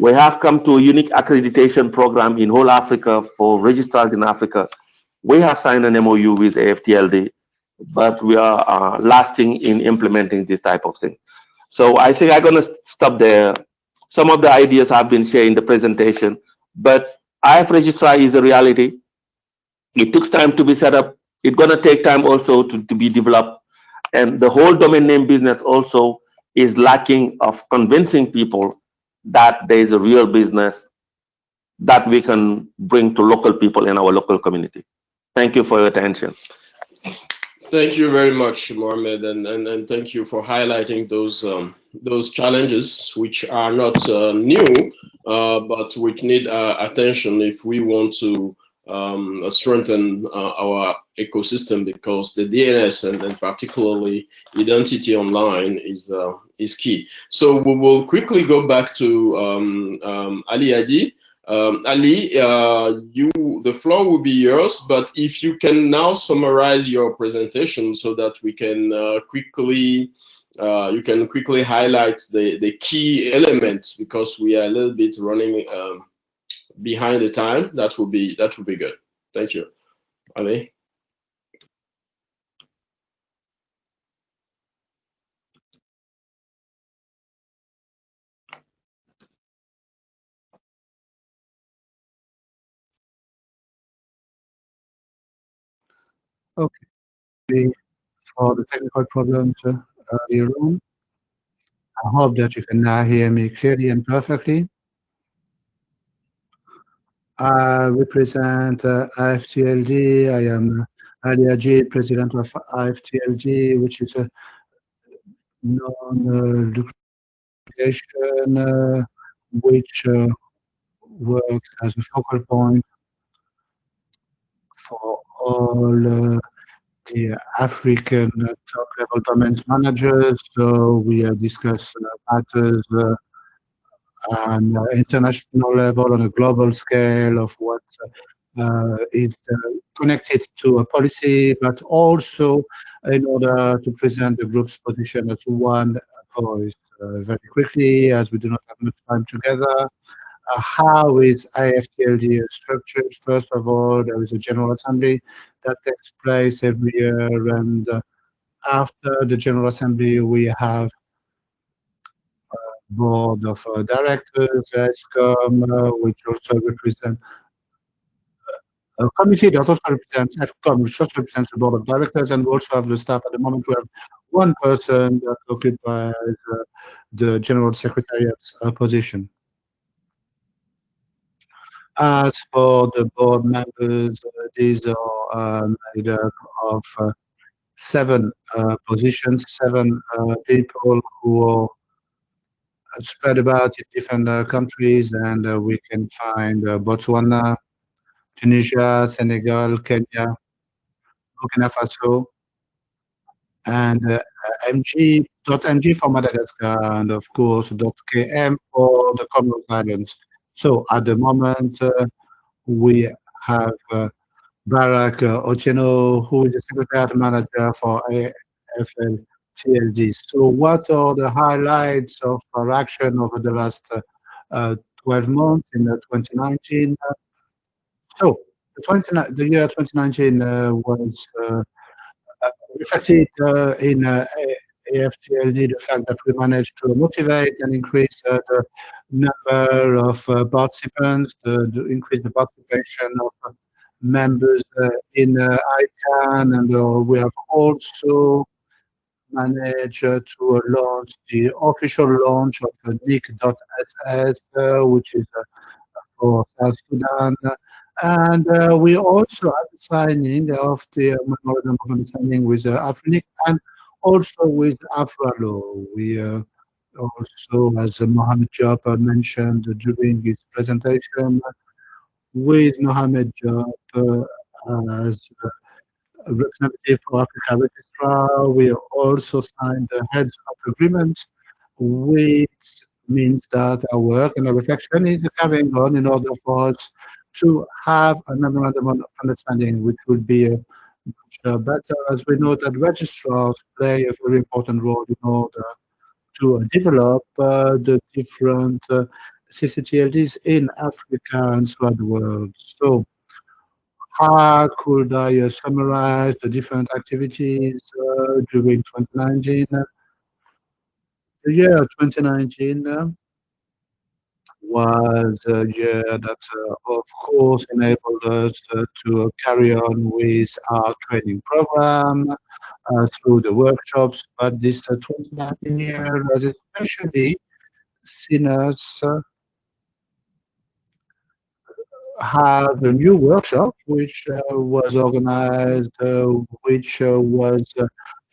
We have come to a unique accreditation program in whole Africa for registrars in Africa. We have signed an MOU with AFTLD, but we are lasting in implementing this type of thing. So I think I'm going to stop there. Some of the ideas have been shared in the presentation, but IF registrar is a reality. It took time to be set up. It's going to take time also to be developed. And the whole domain name business also is lacking of convincing people that there is a real business that we can bring to local people in our local community. Thank you for your attention. Thank you very much, Mohamed, and thank you for highlighting those challenges, which are not new, but which need attention if we want to strengthen our ecosystem, because the DNS and particularly identity online is key. So we will quickly go back to Ali Adi. Ali, the floor will be yours, but if you can now summarize your presentation so that we can quickly highlight the key elements, because we are a little bit running behind the time. That would be good. Thank you, Ali. Okay, for the technical problems earlier on, I hope that you can now hear me clearly and perfectly. I represent IFTLD. I am Ali Ajid, president of IFTLD, which is a non-lucrative organization which works as a focal point for all the African top-level domains managers. So we discuss matters on an international level, on a global scale of what is connected to a policy, but also in order to present the group's position as one voice. Very quickly, as we do not have much time together, how is IFTLD structured? First of all, there is a General Assembly that takes place every year, and after the General Assembly, we have a board of directors, ESCOM, which also represent a committee that also represents ESCOM, which also represents the board of directors, and we also have the staff. At the moment, we have one person that occupies the General Secretariat's position. As for the board members, these are made up of 7 positions, 7 people who are spread about in different countries, and we can find Botswana, Tunisia, Senegal, Kenya, Burkina Faso, and .mg for Madagascar, and of course .km for the Comoros Islands. So at the moment, we have Barak Otieno, who is the Secretariat Manager for AFTLD. So what are the highlights of our action over the last 12 months in 2019? So the year 2019 was reflected in AFTLD, the fact that we managed to motivate and increase the number of participants, increase the participation of members in ICANN, and we have also managed to launch the official launch of NIC.ss, which is for South Sudan. And we also had the signing of the memorandum of understanding with Afrinic and also with AfraLaw. We also, as Mohamed Diop mentioned during his presentation, with Mohamed Diop as a representative for Africa Registrar, we also signed the heads of agreement, which means that our work and our reflection is carrying on in order for us to have a memorandum of understanding, which would be much better, as we know that registrars play a very important role in order to develop the different CCTLDs in Africa and throughout the world. So how could I summarize the different activities during 2019? The year 2019 was a year that, of course, enabled us to carry on with our training program through the workshops. But this 2019 year has especially seen us have a new workshop which was organized, which was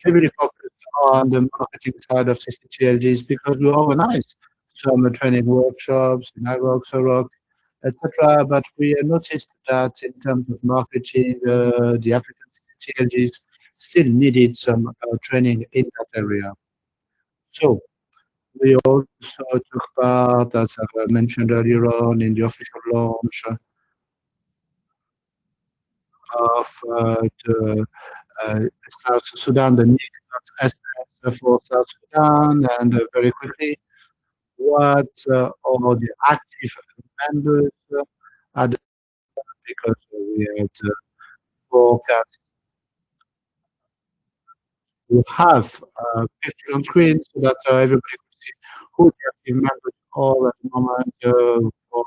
heavily focused on the marketing side of CCTLDs, because we organized some training workshops in Iraq, Iraq, etc. But we noticed that in terms of marketing, the African CCTLDs still needed some training in that area. So we also took part, as I mentioned earlier on, in the official launch of the South Sudan, the NIC.SS for South Sudan, and very quickly, what are the active members at the, because we had forecast to have picture on screen so that everybody could see who the active members are at the moment for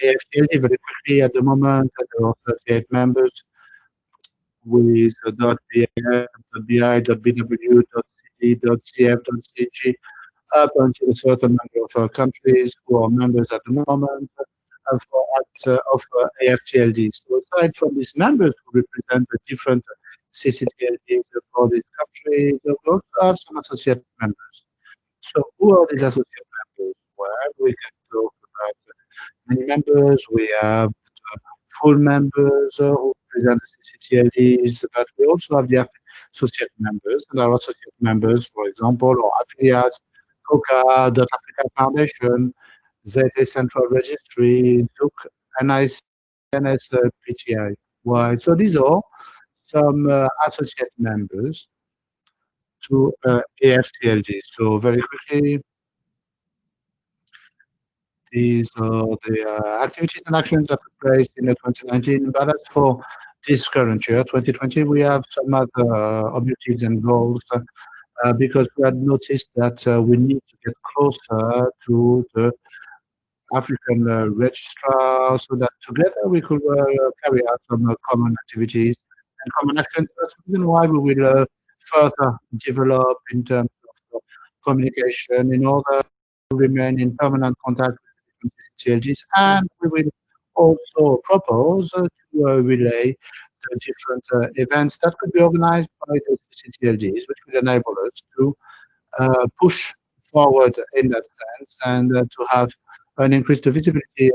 AFTLD. Very quickly, at the moment, there are 38 members with .bi, .bw, .cd, .cf, .cg, up until a certain number of countries who are members at the moment of AFTLD. So aside from these members who represent the different CCTLDs for these countries, we also have some associate members. So who are these associate members? Well, we can talk about many members. We have full members who present the CCTLDs, but we also have the associate members, and our associate members, for example, or affiliates, COCA, Africa Foundation, ZA Central Registry, ZUC, NIC, NSPTI. Why? So these are some associate members to AFTLD. So very quickly, these are the activities and actions that took place in 2019. But as for this current year, 2020, we have some other objectives and goals because we had noticed that we need to get closer to the African registrar so that together we could carry out some common activities and common actions. That's the reason why we will further develop in terms of communication in order to remain in permanent contact with different CCTLDs, and we will also propose to relay the different events that could be organized by the CCTLDs, which will enable us to push forward in that sense and to have an increased visibility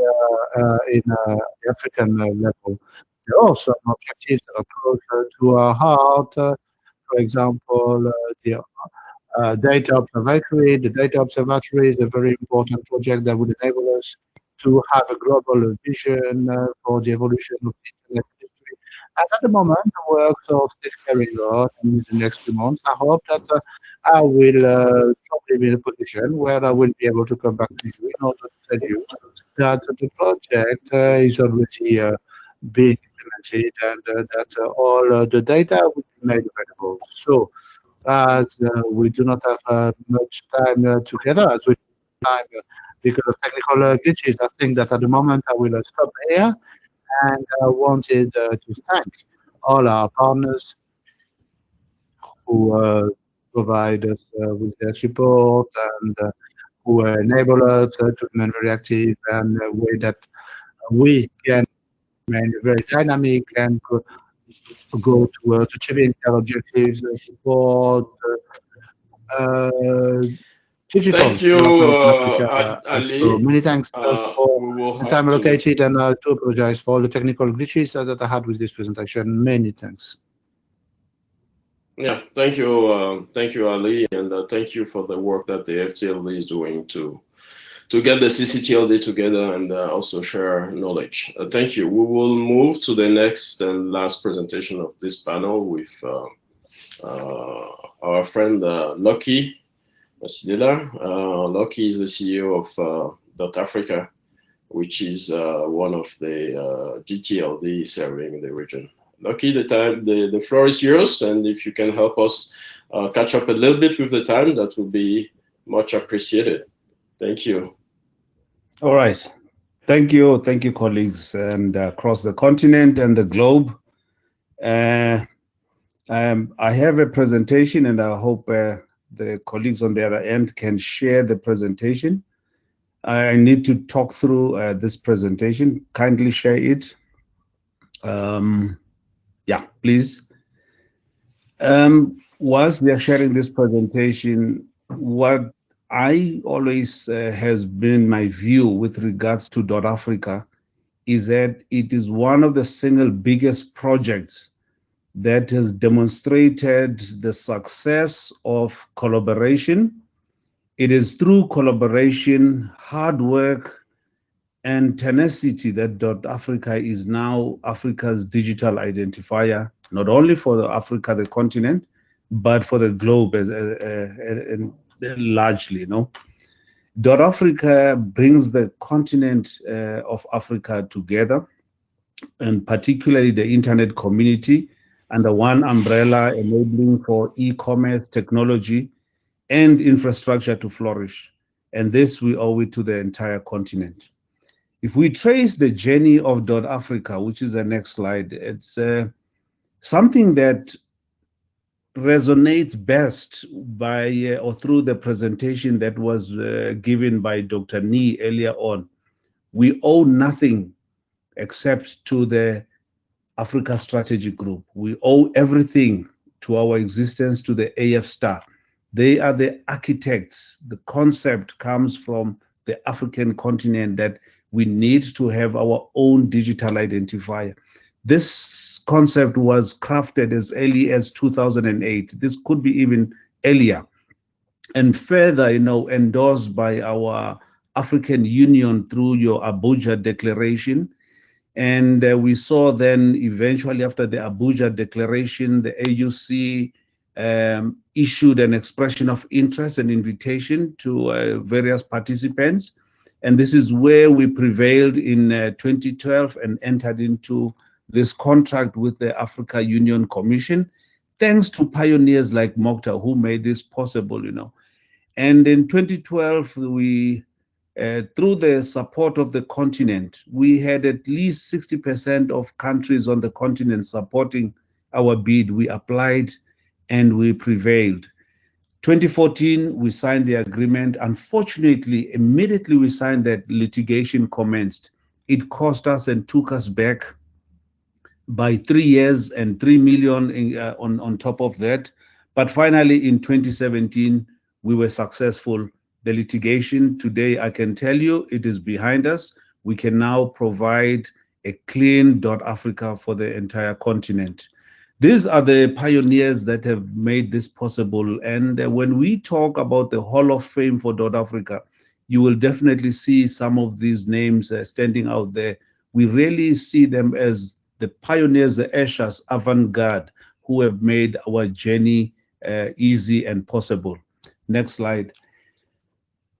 in the African level. There are some objectives that are closer to our heart. For example, the data observatory. The data observatory is a very important project that would enable us to have a global vision for the evolution of the internet industry. And at the moment, the works are still carrying on in the next few months. I hope that I will probably be in a position where I will be able to come back to you in order to tell you that the project is already being implemented and that all the data will be made available. So, as we do not have much time together, as we time because of technical glitches, I think that at the moment I will stop here, and I wanted to thank all our partners who provide us with their support and who enable us to remain very active and a way that we can remain very dynamic and go towards achieving our objectives, support digital Thank you, development in Africa. Ali. So many thanks for the time allocated, and I do apologize for all the technical glitches that I had with this presentation. Many thanks. Yeah, thank you, Ali, and thank you for the work that the FTLD is doing to get the CCTLD together and also share knowledge. Thank you. We will move to the next and last presentation of this panel with our friend Lucky Masidela. Lucky is the CEO of .Africa, which is one of the GTLD serving the region. Lucky, the floor is yours, and if you can help us catch up a little bit with the time, that would be much appreciated. Thank you. All right. Thank you, colleagues, and across the continent and the globe. I have a presentation, and I hope the colleagues on the other end can share the presentation. I need to talk through this presentation. Kindly share it. Yeah, please. Whilst they're sharing this presentation, what I always has been my view with regards to Africa is that it is one of the single biggest projects that has demonstrated the success of collaboration. It is through collaboration, hard work, and tenacity that Africa is now Africa's digital identifier, not only for Africa, the continent, but for the globe largely. Africa brings the continent of Africa together, and particularly the internet community, under one umbrella, enabling for e-commerce, technology, and infrastructure to flourish. And this we owe it to the entire continent. If we trace the journey of Africa, which is the next slide, it's something that resonates best by or through the presentation that was given by Dr. Nee earlier on. We owe nothing except to the Africa Strategy Group. We owe everything to our existence to the AF*. They are the architects. The concept comes from the African continent that we need to have our own digital identifier. This concept was crafted as early as 2008. This could be even earlier, and further, endorsed by our African Union through your Abuja Declaration. And we saw then eventually after the Abuja Declaration, the AUC issued an expression of interest and invitation to various participants. And this is where we prevailed in 2012 and entered into this contract with the Africa Union Commission, thanks to pioneers like Mokhtar who made this possible, And in 2012, we, through the support of the continent, we had at least 60% of countries on the continent supporting our bid. We applied and we prevailed. 2014, we signed the agreement. Unfortunately, immediately we signed that, litigation commenced. It cost us and took us back by 3 years and 3 million on top of that. But finally, in 2017, we were successful. The litigation today, I can tell you, it is behind us. We can now provide a clean Africa for the entire continent. These are the pioneers that have made this possible. And when we talk about the Hall of Fame for Africa, you will definitely see some of these names standing out there. We really see them as the pioneers, the ushers, avant-garde, who have made our journey easy and possible. Next slide.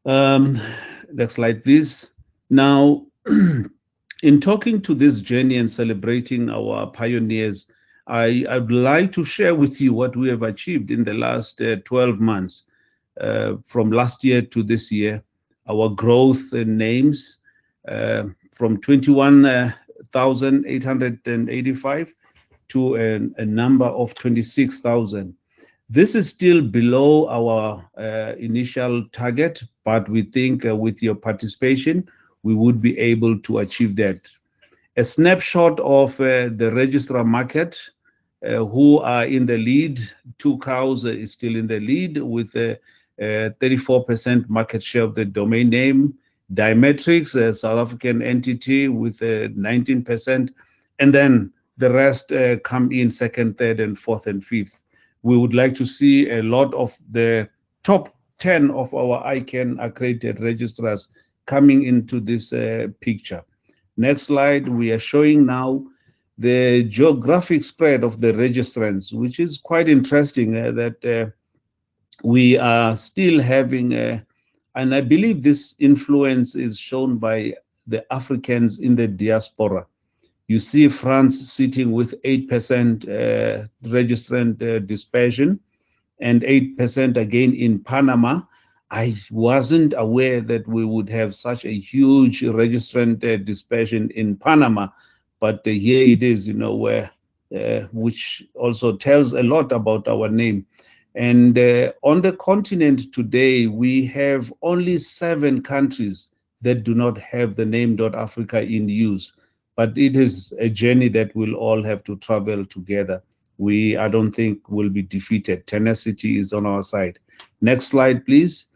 Next slide, please. Now, in talking to this journey and celebrating our pioneers, I'd like to share with you what we have achieved in the last 12 months, from last year to this year. Our growth in names from 21,885 to a number of 26,000. This is still below our initial target, but we think with your participation, we would be able to achieve that. A snapshot of the registrar market, who are in the lead. Tucows is still in the lead with a 34% market share of the domain name. Dimetrics, a South African entity, with 19%, and then the rest come in second, third, and fourth and fifth. We would like to see a lot of the top 10 of our ICANN accredited registrars coming into this picture. Next slide, we are showing now the geographic spread of the registrants, which is quite interesting that we are still having and I believe this influence is shown by the Africans in the diaspora. You see France sitting with 8% registrant dispersion and 8% again in Panama. I wasn't aware that we would have such a huge registrant dispersion in Panama, but here it is, you know, where which also tells a lot about our name. And on the continent today, we have only 7 countries that do not have the name .Africa in use. But it is a journey that we'll all have to travel together. I don't think we'll be defeated. Tenacity is on our side. Next slide, please.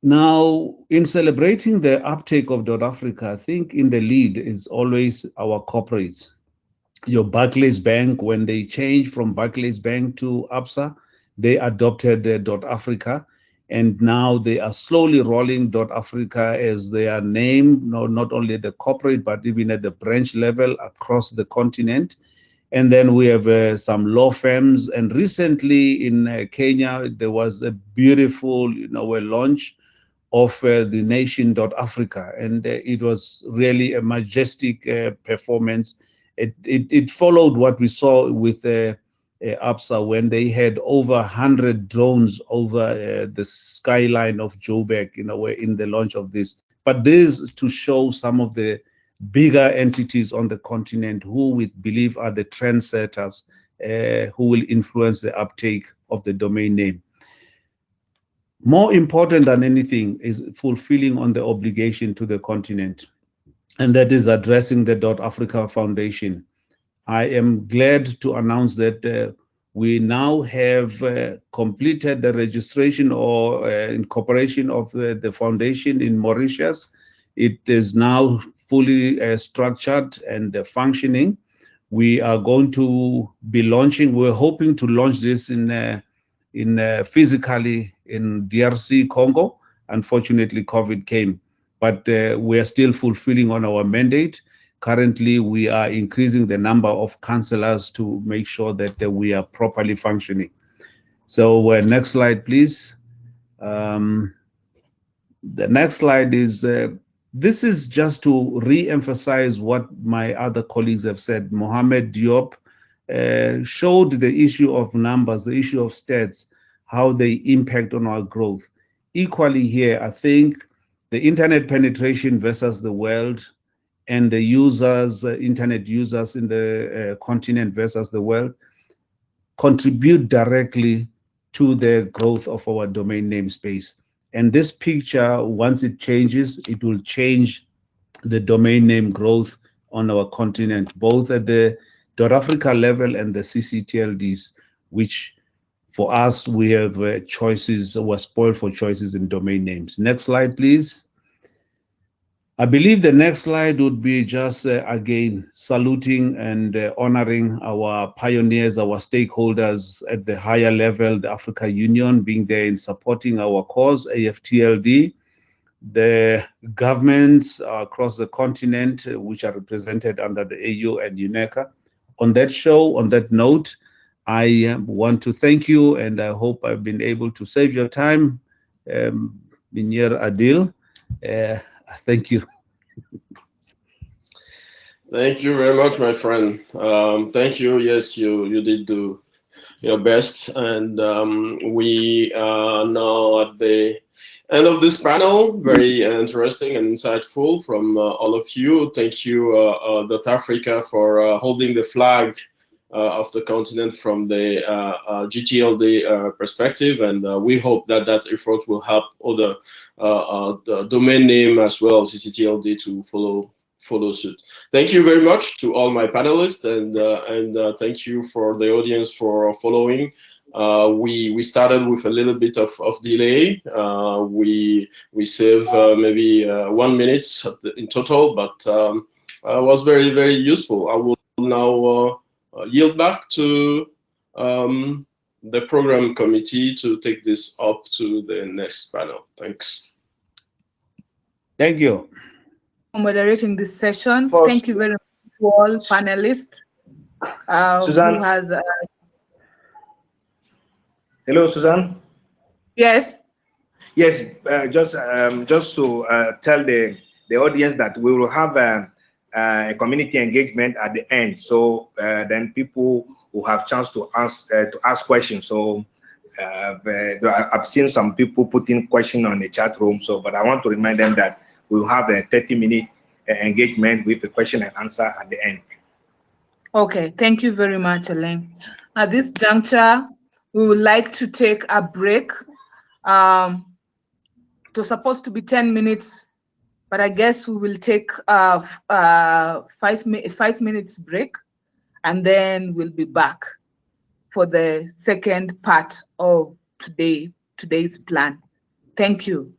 Now, in celebrating the uptake of .Africa, I think in the lead is always our corporates. Your Barclays Bank, when they changed from Barclays Bank to ABSA, they adopted .Africa, and now they are slowly rolling .Africa as their name, not only the corporate, but even at the branch level across the continent. And then we have some law firms, and recently in Kenya, there was a beautiful, you know, launch of the nation .Africa, and it was really a majestic performance. It followed what we saw with ABSA when they had over 100 drones over the skyline of Joburg, you know, in the launch of this. But this is to show some of the bigger entities on the continent who we believe are the trendsetters who will influence the uptake of the domain name. More important than anything is fulfilling on the obligation to the continent, and that is addressing the .Africa Foundation. I am glad to announce that we now have completed the registration or incorporation of the foundation in Mauritius. It is now fully structured and functioning. We are going to be launching, we're hoping to launch this physically in DRC Congo. Unfortunately, COVID came, but we are still fulfilling on our mandate. Currently, we are increasing the number of counselors to make sure that we are properly functioning. So next slide, please. The next slide is, this is just to re-emphasize what my other colleagues have said. Mohamed Diop showed the issue of numbers, the issue of stats, how they impact on our growth. Equally here, I think the internet penetration versus the world and the users, internet users in the continent versus the world, contribute directly to the growth of our domain namespace. And this picture, once it changes, it will change the domain name growth on our continent, both at the .Africa level and the CCTLDs, which for us, we have choices, we're spoiled for choices in domain names. Next slide, please. I believe the next slide would be just, again, saluting and honoring our pioneers, our stakeholders at the higher level, the Africa Union being there in supporting our cause, AFTLD, the governments across the continent, which are represented under the AU and UNECA. On that note, I want to thank you, and I hope I've been able to save your time. Binyer Adil. Thank you. Thank you very much, my friend. Thank you. Yes, you did do your best. And we are now at the end of this panel. Very interesting and insightful from all of you. Thank you, .Africa, for holding the flag of the continent from the GTLD perspective, and we hope that that effort will help other the domain name as well, CCTLD, to follow suit. Thank you very much to all my panelists, and thank you for the audience for following. We started with a little bit of delay. We saved maybe 1 minute in total, but was very, very useful. I will now yield back to the program committee to take this up to the next panel. Thanks. Thank you for moderating this session. Thank you very much to all panelists. Suzanne. Who has, hello, Suzanne. Yes. Yes, just to tell the audience that we will have a community engagement at the end, so then people will have chance to ask questions. So I've seen some people putting questions on the chat room. So, but I want to remind them that we will have a 30-minute engagement with a question and answer at the end. Okay, thank you very much, Elaine. At this juncture, we would like to take a break. It was supposed to be 10 minutes, but I guess we will take a 5 minutes break, and then we'll be back for the second part of today's plan. Thank you.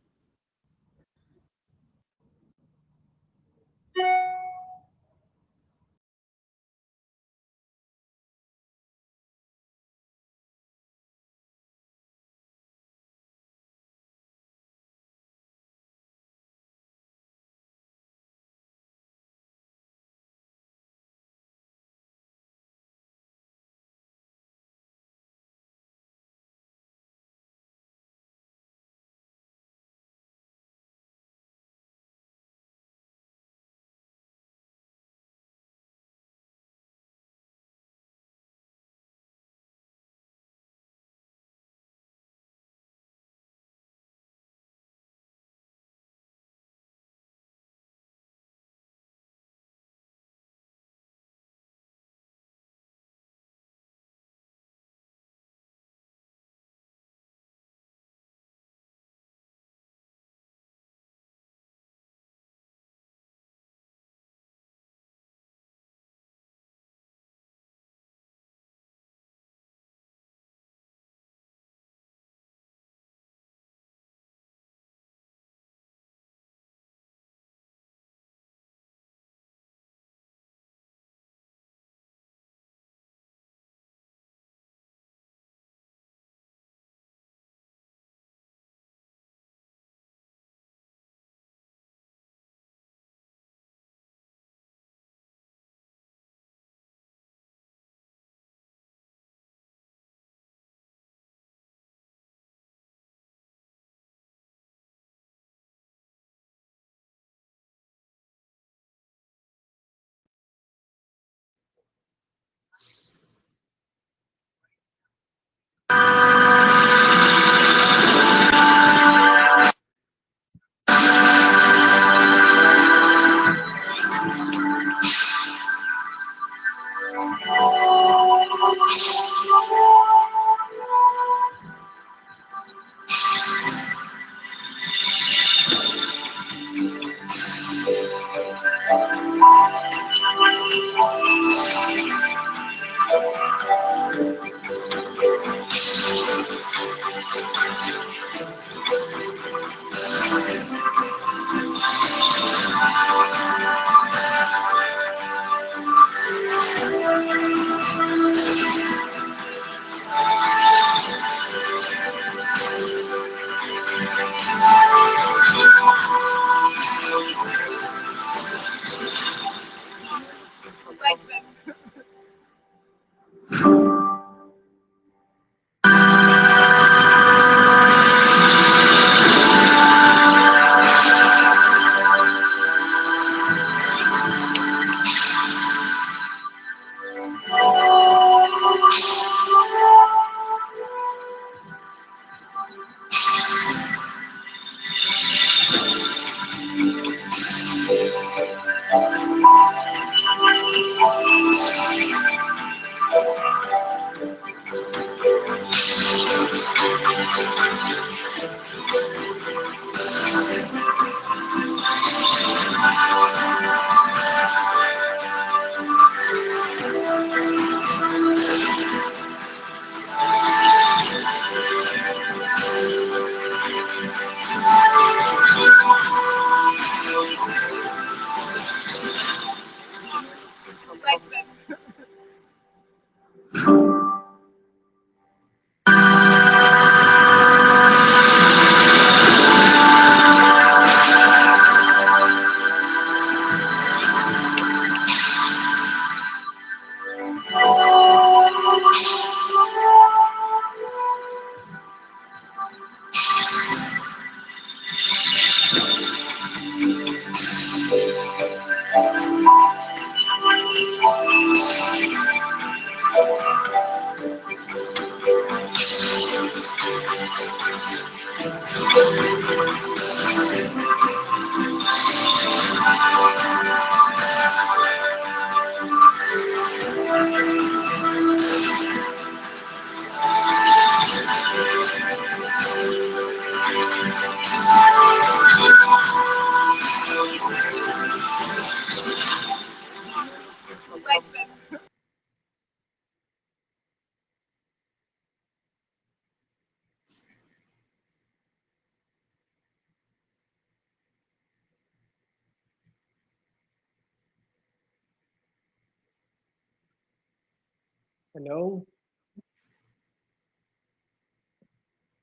Hello?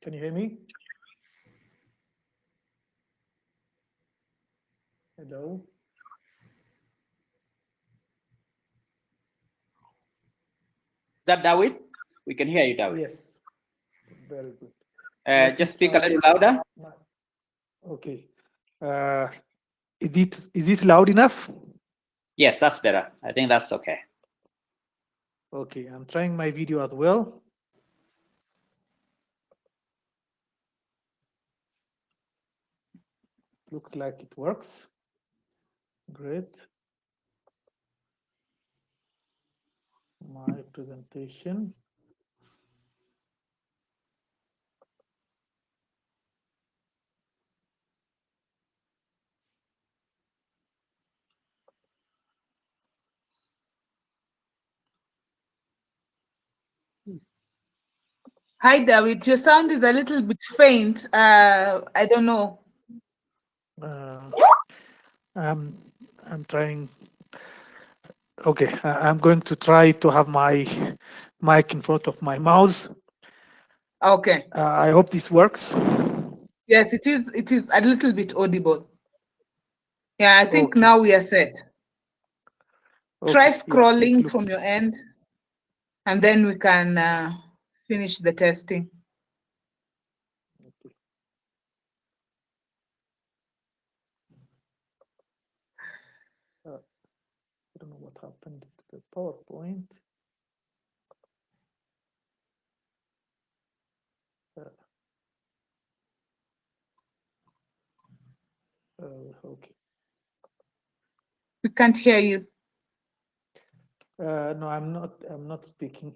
Can you hear me? Hello? Is that David? We can hear you, David. Yes, very good. Just speak a little louder. Okay. Is it loud enough? Yes, that's better. I think that's okay. Okay, I'm trying my video as well. Looks like it works. Great. My presentation. Hi, David. Your sound is a little bit faint. I don't know. I'm trying. Okay, I'm going to try to have my mic in front of my mouth. Okay. I hope this works. Yes, it is. It is a little bit audible. Yeah, I think Okay. now we are set. Okay, Try yeah, scrolling from your end, and then we can finish the testing. I don't know what happened to the PowerPoint. Okay. We can't hear you. No, I'm not speaking.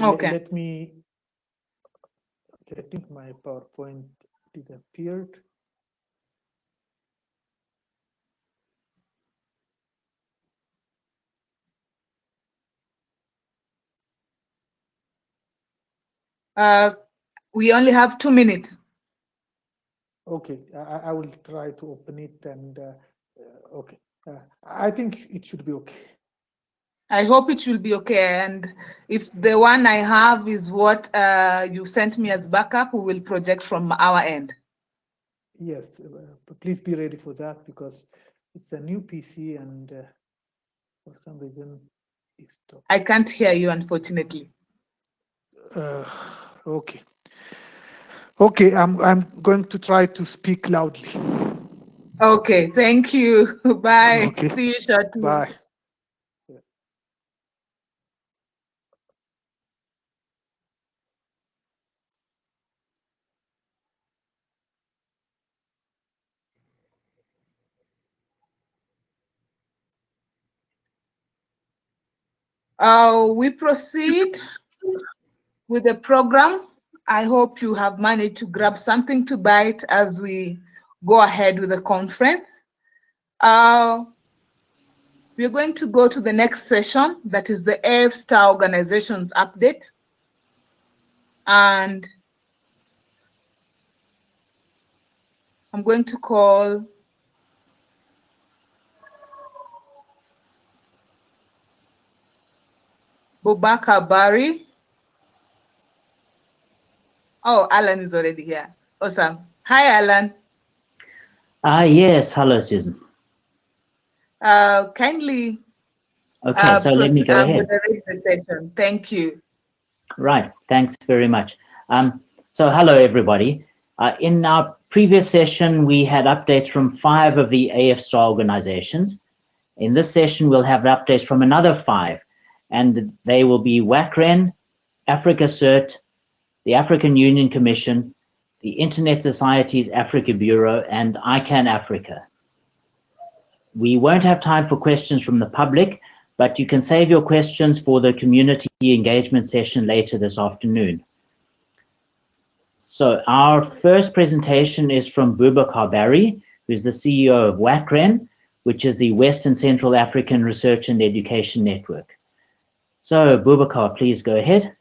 Okay. Let me. Okay, I think my PowerPoint disappeared. We only have 2 minutes. Okay, I will try to open it and okay. I think it should be okay. I hope it will be okay. And if the one I have is what you sent me as backup, we will project from our end. Yes, please be ready for that because it's a new PC and for some reason it's stopped. I can't hear you, unfortunately. Okay. Okay, I'm going to try to speak loudly. Okay, thank you. Bye. Okay. See you shortly. Bye. We proceed with the program. I hope you have managed to grab something to bite as we go ahead with the conference. We're going to go to the next session, that is the AIS' organizations update. And I'm going to call Boubacar Barry. Oh, Alan is already here. Awesome. Hi, Alan. Yes. Hello, Susan. Kindly Okay, so let me go ahead. moderate the session. Thank you. Right. Thanks very much. So hello, everybody. In our previous session, we had updates from 5 of the AIS' organizations. In this session, we'll have updates from another 5, and they will be WACREN, Africa Cert, the African Union Commission, the Internet Society's Africa Bureau, and ICANN Africa. We won't have time for questions from the public, but you can save your questions for the community engagement session later this afternoon. So our first presentation is from Boubacar Barry, who's the CEO of WACREN, which is the Western Central African Research and Education Network. So Boubacar, please go ahead.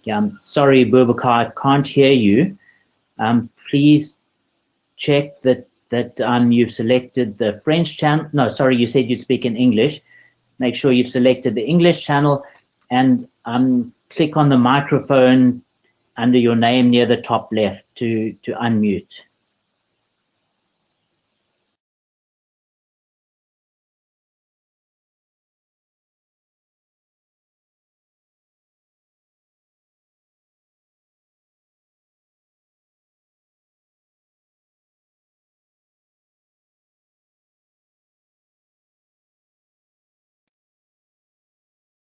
Yeah, I'm sorry, Boubacar, I can't hear you. Please check that you've selected the French channel. No, sorry, you said you'd speak in English. Make sure you've selected the English channel and click on the microphone under your name near the top left to unmute.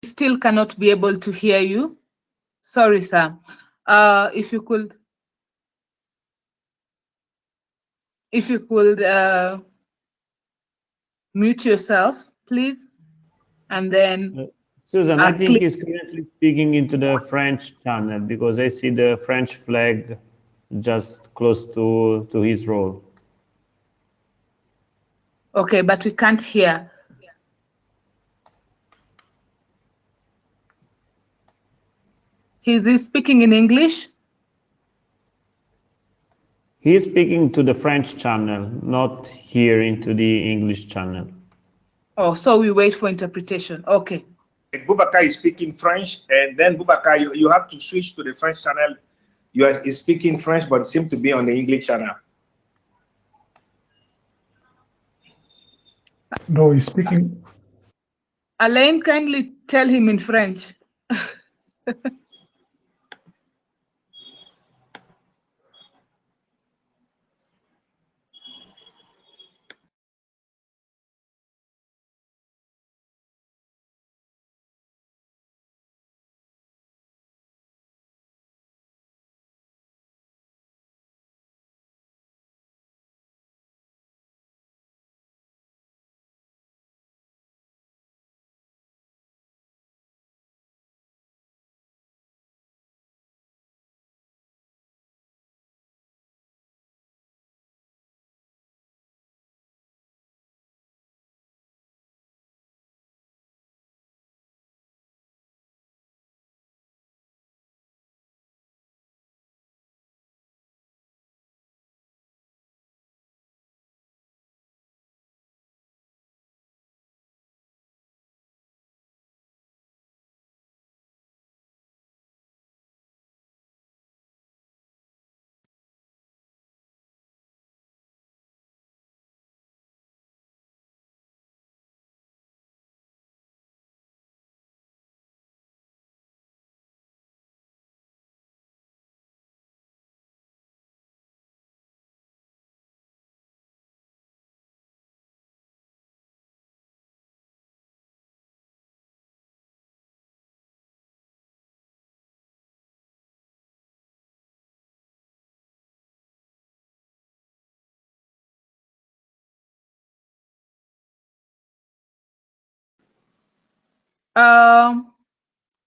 Still cannot be able to hear you. Sorry, sir. If you could mute yourself, please, and then Susan, I think he's currently speaking into the French channel because I see the French flag just close to his role. Okay, but we can't hear. Is he speaking in English? He is speaking to the French channel, not here into the English channel. Oh, so we wait for interpretation. Okay. Boubacar is speaking French, and then Boubacar, you have to switch to the French channel. You are speaking French, but seem to be on the English channel. No, he's speaking. Alain, kindly tell him in French.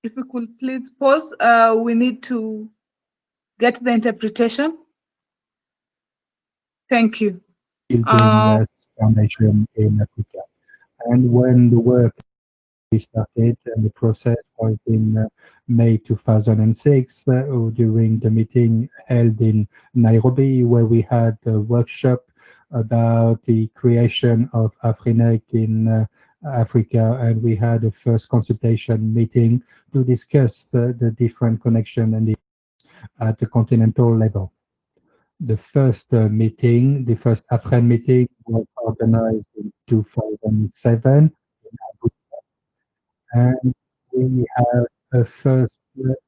If we could please pause, we need to get the interpretation. Thank you. Building foundation in Africa. And when the work started and the process was in May 2006 during the meeting held in Nairobi, where we had a workshop about the creation of AFRINEC in Africa, and we had a first consultation meeting to discuss the different connection and at the continental level. The first meeting, the first AFREN meeting, was organized in 2007 in Abu Dhabi, and we had a first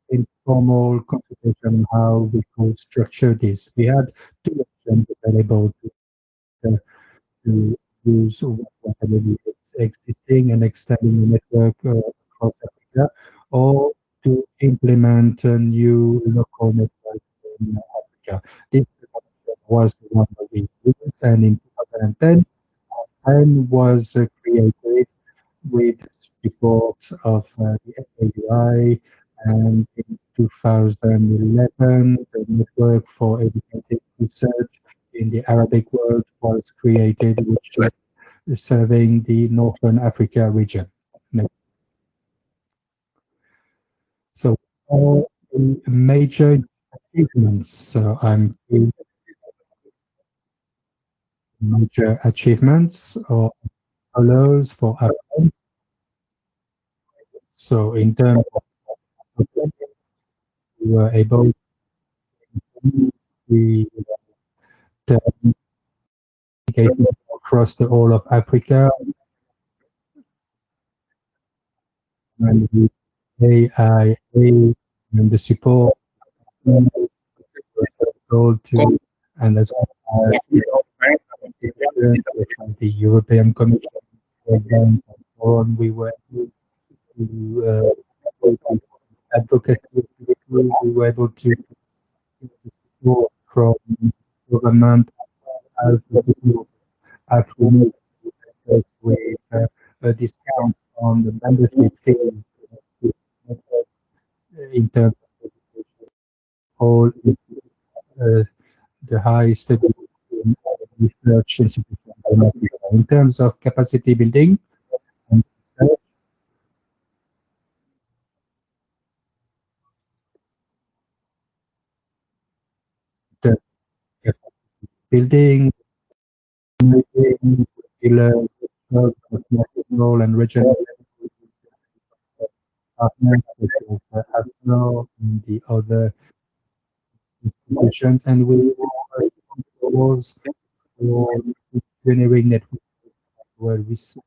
informal consultation on how we could structure this. We had two options available to use what was already existing and extending the network across Africa, or to implement a new local network in Africa. This was the one that we used, and in 2010, and was created with support of the FAUI, and in 2011, the Network for Educative Research in the Arabic world was created, which is serving the Northern Africa region. So all the major achievements, major achievements or follows for AFREN. So in terms of we were able to the engagement across the whole of Africa, and the AIA and the support to, and as well as the European Commission again, and so on, we were able to advocacy, we were able to support from government as actually with a discount on the membership fees in terms of all the high study research institutions in Africa. In terms of capacity building and research, the capacity building, national and regional partners such as ASNO and the other institutions, and we was for engineering network where research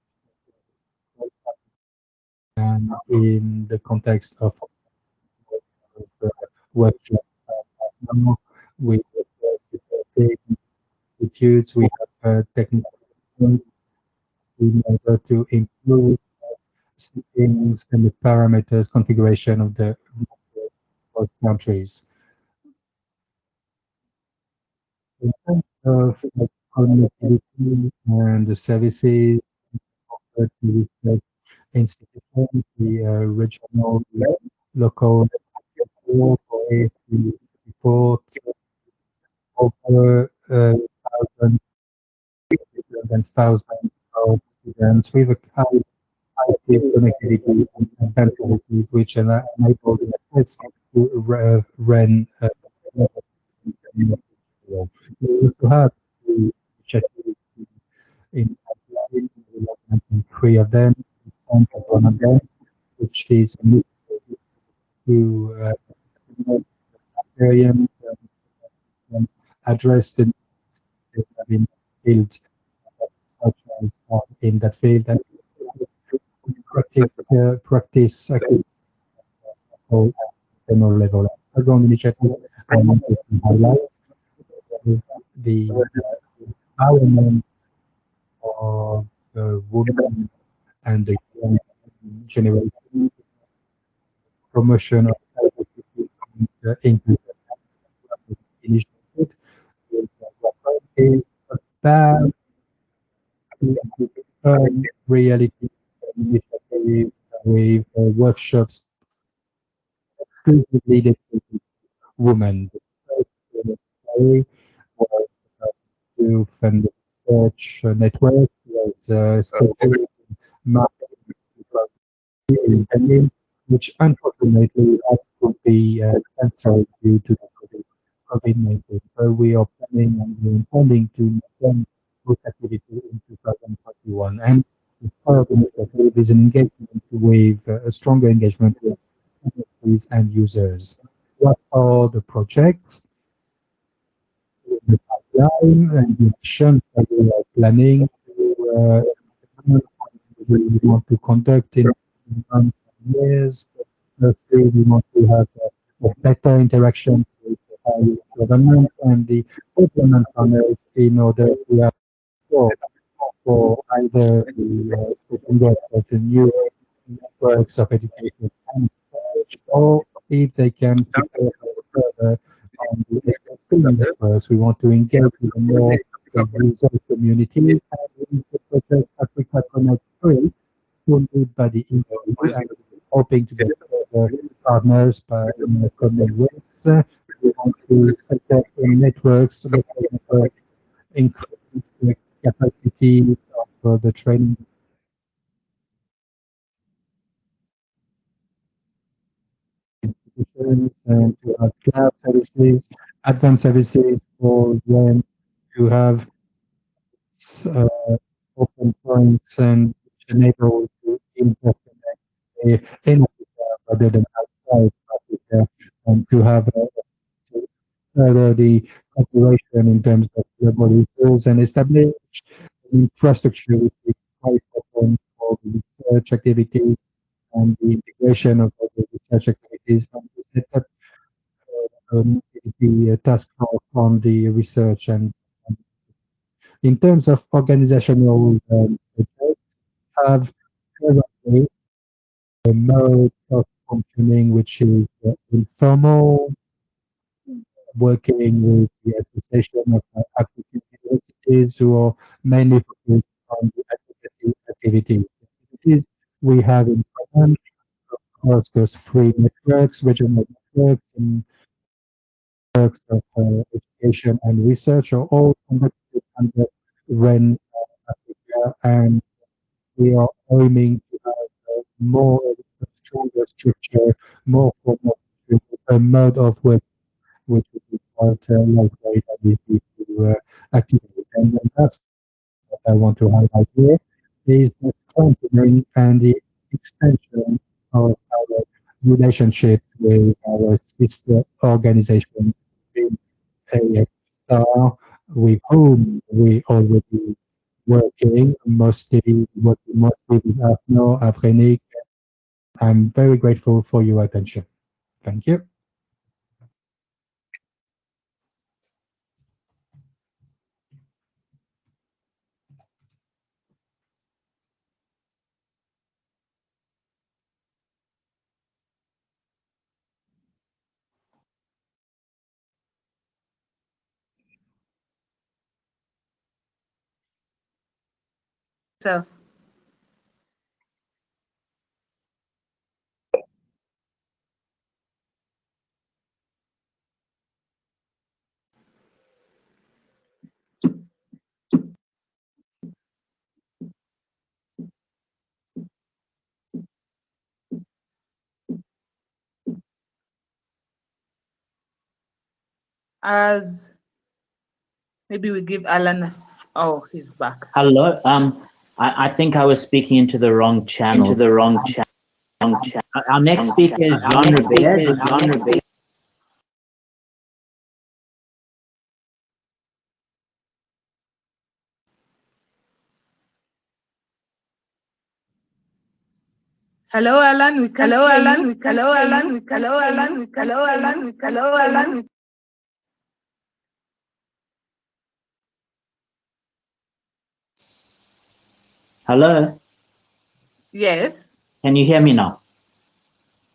and in the context of workshop with institutes, we have technical in order to improve settings and the parameters configuration of the countries. In terms of connectivity and the services offered to research institutions, the regional, local support for AFP support over thousands of students with a high connectivity and connectivity, which enable the access to run we also have the initiatives in three of them, one of them, which is to experience and address the needs that have been built such as in that field and practice at general level. Second initiative I want to highlight the empowerment of women and the young generation, promotion of inclusive initiative is about reality initiative with workshops exclusively dedicated to women. The first was to fund the research network was scheduled in Berlin, which unfortunately had to be cancelled due to the COVID-19. So we are planning and we're intending to maintain those activities in 2021. And as part of the initiative is an engagement with a stronger engagement with industries and users. What are the projects? We the pipeline and the actions that we are planning to we want to conduct in months and years. Firstly, we want to have a better interaction with the higher government and the government partners in order to have for either the setting up of the new networks of education and research, or if they can support us further on the existing networks. We want to engage with more the user community and the project Africa Connect 3 funded by the EU, and hoping to get further partners in the coming weeks. We want to set up networks, local networks, increase the capacity of the training institutions and to have cloud services, advanced services for them to have uh, open points and which enable to interconnect in Africa rather than outside Africa, and to have to further the cooperation in terms of global resources and establish infrastructure which is quite open for the research activities and the integration of all the research activities and to set up the task force on the research. And in terms of organizational projects, have currently a mode of functioning which is informal, working with the Association of African Universities who are mainly focused on the advocacy activities. Activities we have in common, of course, those three networks, regional networks, and networks of education and research are all conducted under REN Africa, and we are aiming to have more stronger structure, more formal structure, a mode of work which would be quite lightweight and easy to activate. And that's what I want to highlight here, is the strengthening and the extension of our relationships with our sister organization in AIS', with whom we already working, mostly working mostly with AFNO, Afrinic. I'm very grateful for your attention. Thank you. So, as maybe we give Alan. Oh, he's back. Hello. I think I was speaking into the wrong channel. Our next speaker is Jean Robert. Hello, Alan. We can't hear you. Hello, Alan. We can't hear you. Hello, Alan. Hello, Alan. Hello. Yes. Can you hear me now?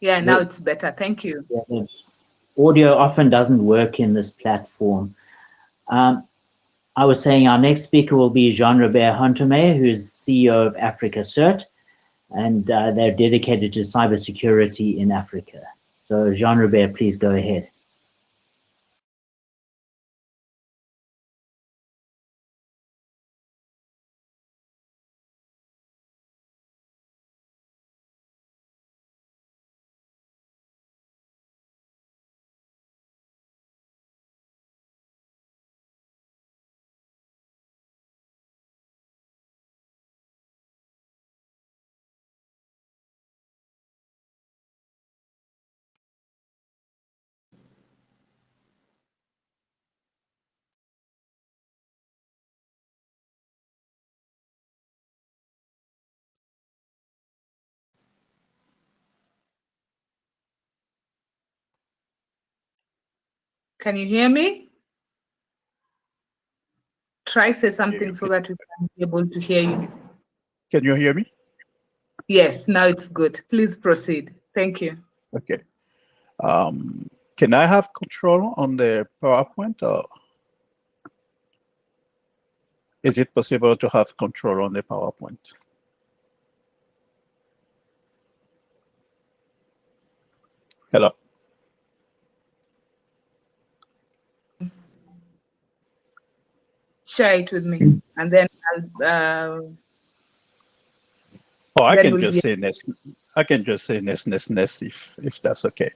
Yeah, now it's better. Thank you. The audio often doesn't work in this platform. I was saying our next speaker will be Jean Robert Huntome, who's CEO of Africa Cert, and they're dedicated to cybersecurity in Africa. So Jean Robert, please go ahead. Can you hear me? Try say something so that we can be able to hear you. Can you hear me? Yes, now it's good. Please proceed. Thank you. Okay. Can I have control on the PowerPoint, or is it possible to have control on the PowerPoint? Hello. Share it with me, and then I'll. Oh, I then can we'll just be- say nest. I can just say nest if that's okay.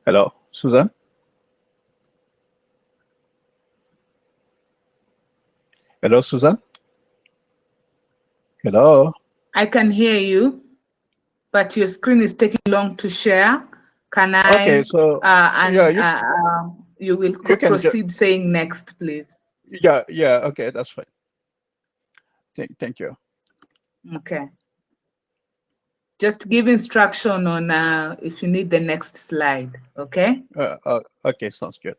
Hello, Susan? Hello, Susan? Hello? I can hear you, but your screen is taking long to share. Can I? Okay, so yeah, you will you can proceed saying next, please. yeah, okay, that's fine. Thank you. Okay. Just give instruction on if you need the next slide, okay? Okay, sounds good.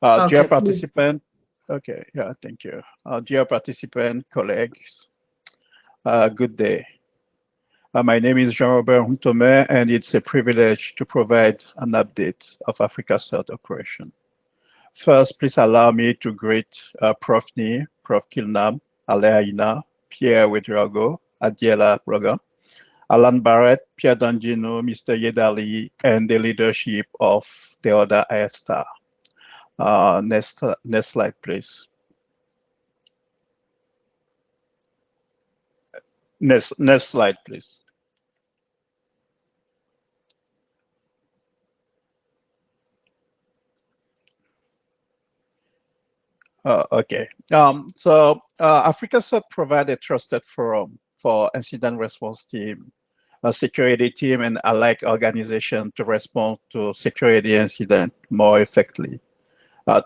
Okay, Dear please. participant, okay, yeah, thank you. Dear participant, colleagues, good day. My name is Jean-Robert Huntome, and it's a privilege to provide an update of Africa-CERT operation. First, please allow me to greet Prof. Ni, Prof. Kilnam, Aleaina, Pierre Wedrago, Adiela Roga, Alan Barrett, Pierre Dangino, Mr. Yedali, and the leadership of the other AIS'. Next slide, please. Next slide, please. Okay. So Africa-CERT provide a trusted forum for incident response team, a security team, and alike organization to respond to security incident more effectively.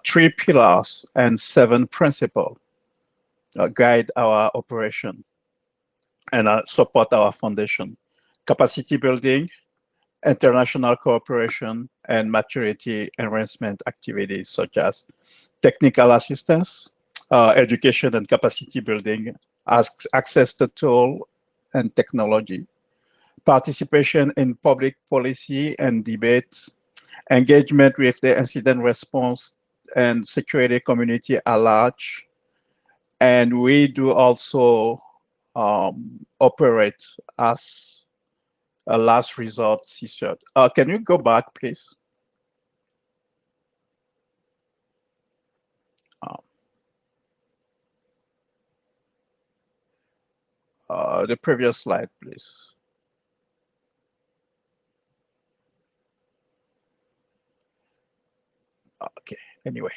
3 pillars and 7 principles guide our operation and support our foundation: capacity building, international cooperation, and maturity enhancement activities such as technical assistance, education and capacity building, access to tool and technology, participation in public policy and debate, engagement with the incident response and security community at large. And we do also operate as a last resort CSIRT. Can you go back, please? The previous slide, please. Okay, anyway.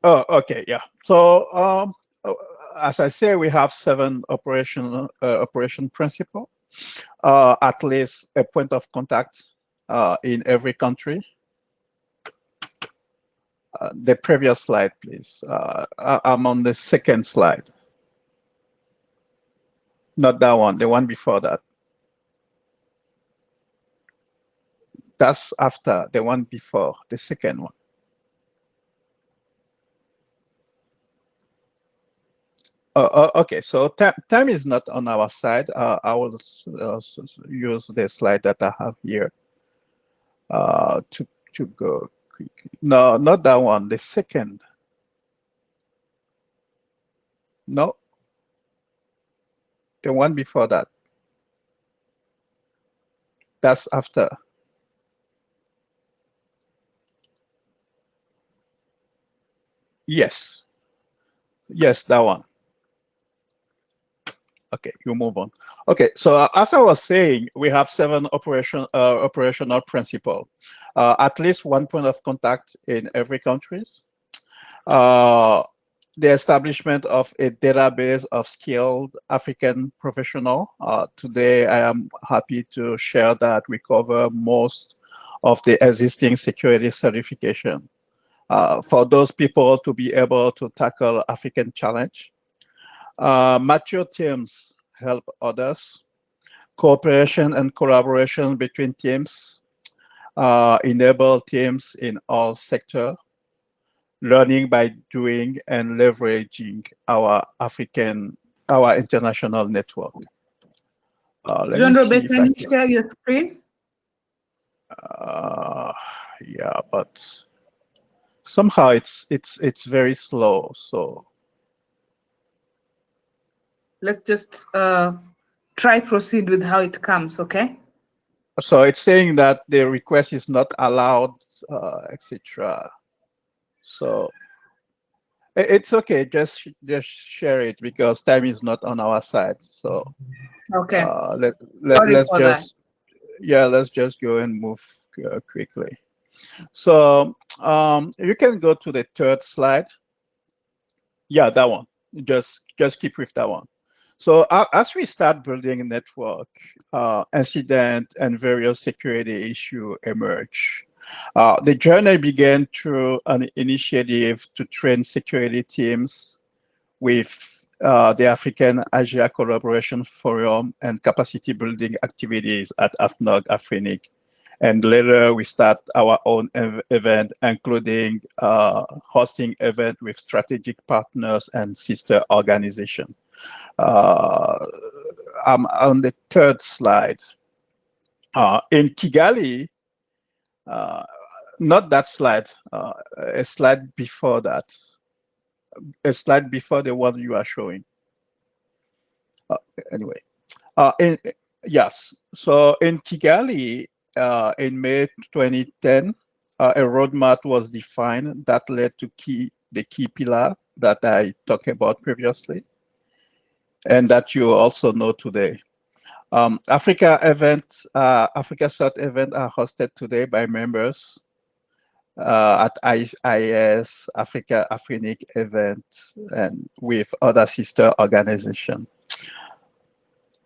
Oh, okay, yeah. So as I say, we have 7 operation principle, at least a point of contact in every country. The previous slide, please. I'm on the second slide. Not that one, the one before that. That's after the one before, the second one. Okay, so time is not on our side. I will use the slide that I have here to go quickly. No, not that one, the second. No, the one before that. That's after. Yes. Yes, that one. Okay, you move on. Okay, so as I was saying, we have 7 operational principles. At least one point of contact in every country. The establishment of a database of skilled African professionals. Today, I am happy to share that we cover most of the existing security certification for those people to be able to tackle African challenge. Mature teams help others. Cooperation and collaboration between teams enable teams in all sectors. Learning by doing and leveraging our international network. John Robert, can you share your screen? Yeah, but somehow it's very slow. So let's just try proceed with how it comes, okay? So it's saying that the request is not allowed, etc. So it's okay. Just share it because time is not on our side. So okay. Let's just let's just go and move quickly. So you can go to the 3rd slide. Yeah, that one. Just keep with that one. So as we start building a network, incident and various security issues emerge. The journey began through an initiative to train security teams with the African Asia Collaboration Forum and capacity building activities at AFNOG Afrinic. And later we start our own event, including hosting event with strategic partners and sister organizations. I'm on the 3rd slide. In Kigali, not that slide, a slide before that, a slide before the one you are showing. Anyway, yes, so in Kigali, in May 2010, a roadmap was defined that led to the key pillar that I talked about previously, and that you also know today. Africa Sept event are hosted today by members at AIS Africa Afrinic event and with other sister organizations.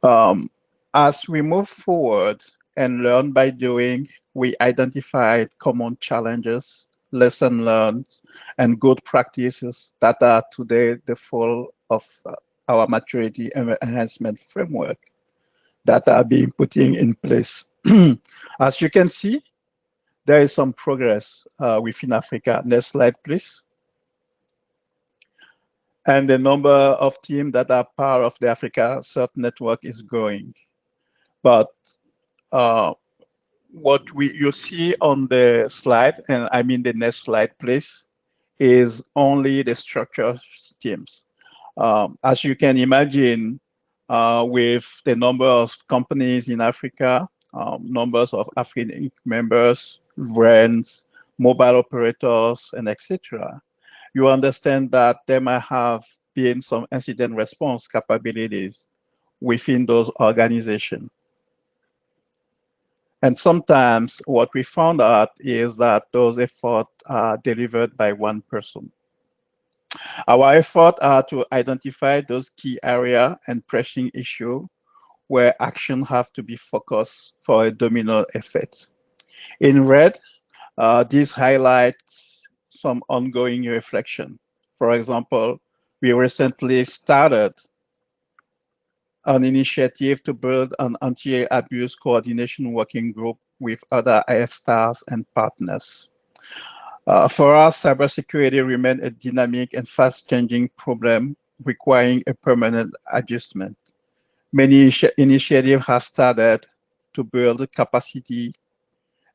As we move forward and learn by doing, we identified common challenges, lessons learned, and good practices that are today the fall of our maturity enhancement framework that are being put in place. As you can see, there is some progress within Africa. Next slide, please. And the number of teams that are part of the Africa Sept network is growing. But what you see on the slide, and I mean the next slide, please, is only the structure teams. As you can imagine, with the number of companies in Africa, numbers of African members, brands, mobile operators, and etc., you understand that there might have been some incident response capabilities within those organizations. And sometimes what we found out is that those efforts are delivered by one person. Our efforts are to identify those key areas and pressing issues where action have to be focused for a domino effect. In red, this highlights some ongoing reflection. For example, we recently started an initiative to build an anti-abuse coordination working group with other IF stars and partners. For us, cybersecurity remains a dynamic and fast-changing problem requiring a permanent adjustment. Many initiatives have started to build capacity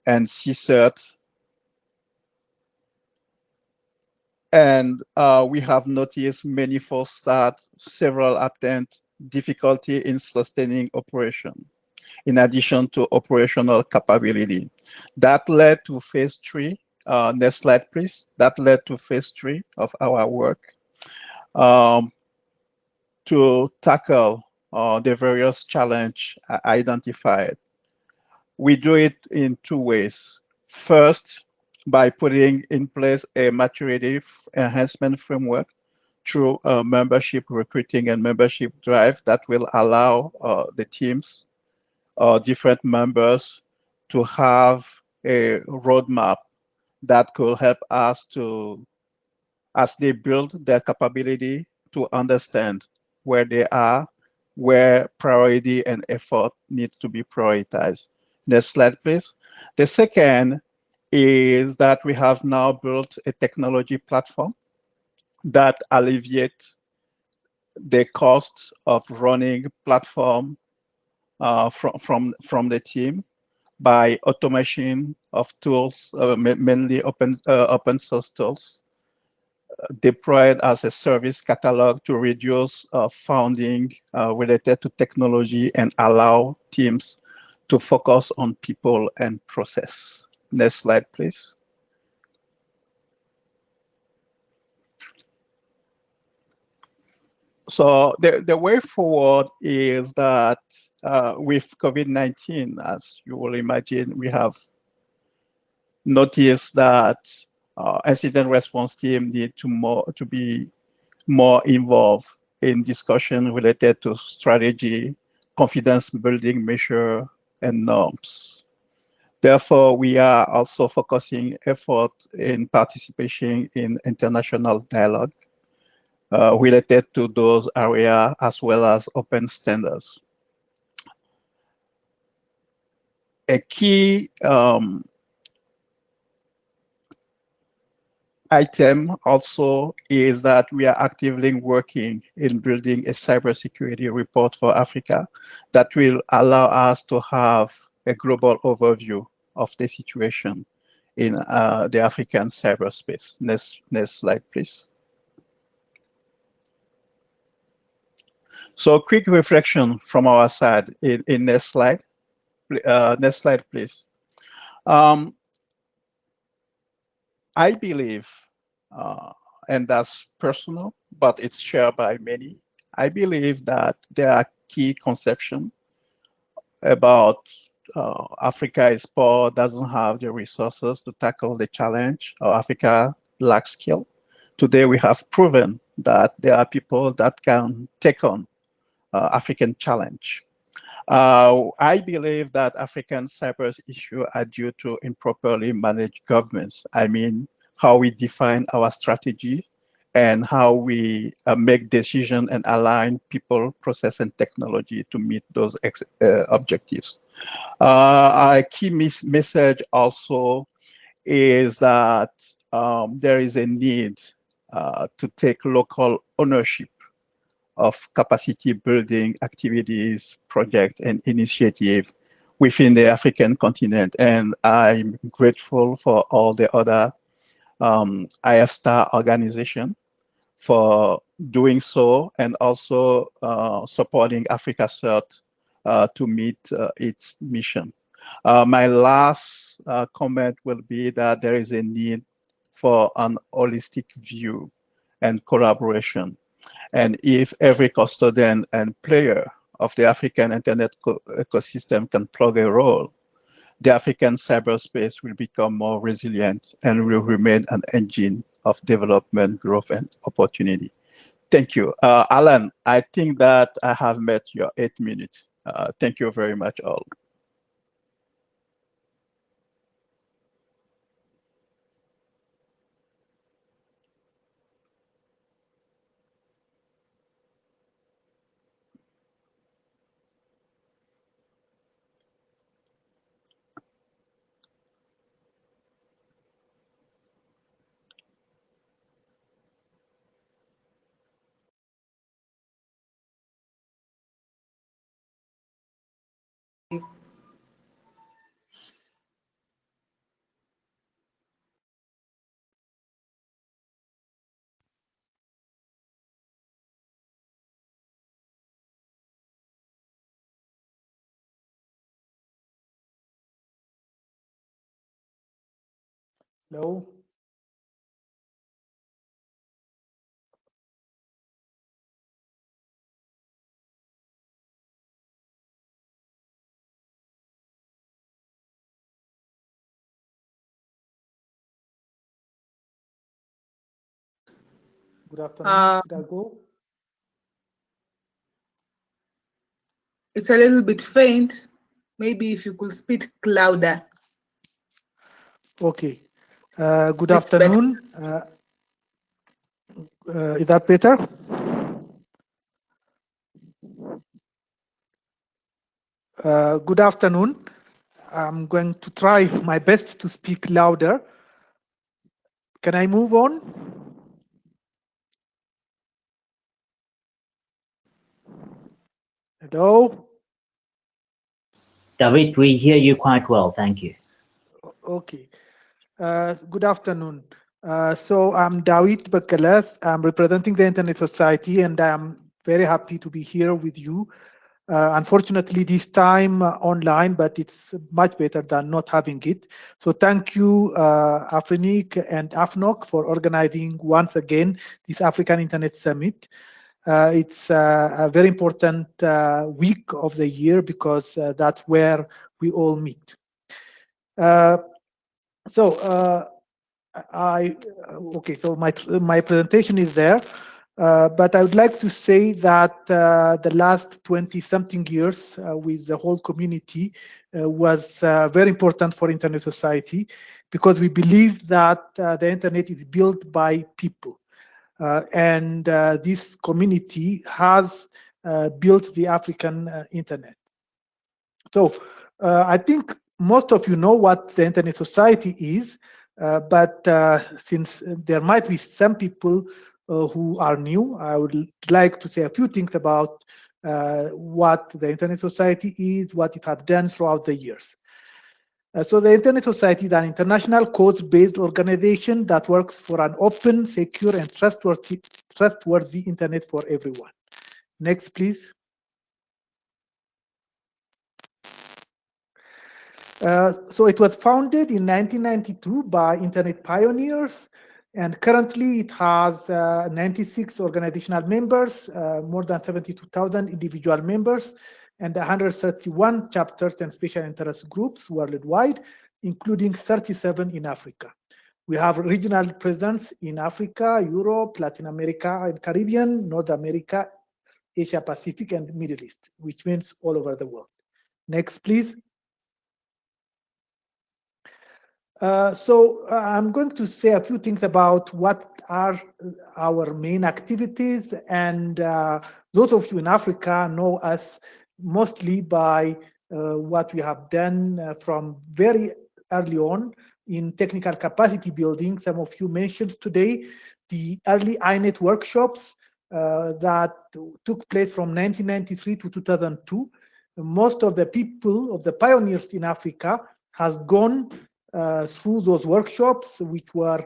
and CSERT, and we have noticed many false starts, several attempts, difficulty in sustaining operation, in addition to operational capability. That led to phase 3 Next slide, please. That led to phase 3 of our work to tackle the various challenges identified. We do it in 2 ways. First, by putting in place a maturity enhancement framework through a membership recruiting and membership drive that will allow the teams or different members to have a roadmap that could help us to, as they build their capability, to understand where they are, where priority and effort needs to be prioritized. Next slide, please. The second is that we have now built a technology platform that alleviates the cost of running platform from the team by automation of tools, mainly open source tools, deployed as a service catalog to reduce funding related to technology and allow teams to focus on people and process. Next slide, please. So the way forward is that with COVID-19, as you will imagine, we have noticed that incident response team need to be more involved in discussion related to strategy, confidence building measure, and norms. Therefore, we are also focusing effort in participation in international dialogue related to those areas as well as open standards. A key item also is that we are actively working in building a cybersecurity report for Africa that will allow us to have a global overview of the situation in the African cyberspace. Next slide, please. So quick reflection from our side in next slide. Next slide, please. I believe, and that's personal, but it's shared by many, I believe that there are key conceptions about Africa is poor, doesn't have the resources to tackle the challenge, or Africa lacks skill. Today we have proven that there are people that can take on African challenge. I believe that African cyber issues are due to improperly managed governments. I mean, how we define our strategy and how we make decisions and align people, process, and technology to meet those objectives. A key message also is that there is a need to take local ownership of capacity building activities, projects, and initiatives within the African continent. And I'm grateful for all the other AIS' organization for doing so, and also supporting Africa Cert to meet its mission. My last comment will be that there is a need for an holistic view and collaboration. And if every custodian and player of the African internet ecosystem can plug a role, the African cyberspace will become more resilient and will remain an engine of development, growth, and opportunity. Thank you. Alan, I think that I have met your 8 minutes. Thank you very much, all. Hello. Good afternoon. Should I go? It's a little bit faint. Maybe if you could speak louder. Okay. Good afternoon. Is that better? Good afternoon. I'm going to try my best to speak louder. Can I move on? Hello? David, we hear you quite well. Thank you. Okay. Good afternoon. So I'm David Bakalas. I'm representing the Internet Society, and I'm very happy to be here with you. Unfortunately, this time online, but it's much better than not having it. So thank you, Afrinic and AFNOC, for organizing once again this African Internet Summit. It's a very important week of the year because that's where we all meet. Okay, so my presentation is there, but I would like to say that the last 20-something years with the whole community was very important for Internet Society because we believe that the Internet is built by people, and this community has built the African Internet. So I think most of you know what the Internet Society is, but since there might be some people who are new, I would like to say a few things about what the Internet Society is, what it has done throughout the years. So the Internet Society is an international cause-based organization that works for an open, secure, and trustworthy Internet for everyone. Next, please. So it was founded in 1992 by Internet pioneers, and currently it has 96 organizational members, more than 72,000 individual members, and 131 chapters and special interest groups worldwide, including 37 in Africa. We have regional presence in Africa, Europe, Latin America, and Caribbean, North America, Asia Pacific, and Middle East, which means all over the world. Next, please. So I'm going to say a few things about what are our main activities, and those of you in Africa know us mostly by what we have done from very early on in technical capacity building. Some of you mentioned today the early INET workshops that took place from 1993 to 2002. Most of the people, of the pioneers in Africa, has gone through those workshops, which were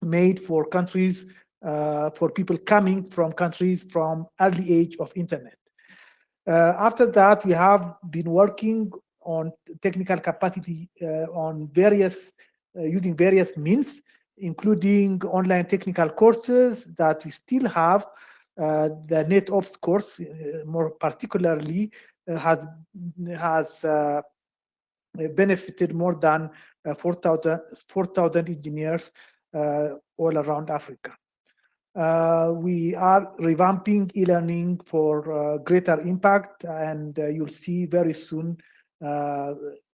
made for countries, for people coming from countries from early age of internet. After that, we have been working on technical capacity on various, using various means, including online technical courses that we still have. The NetOps course, more particularly, has benefited more than 4,000 engineers all around Africa. We are revamping e-learning for greater impact, and you'll see very soon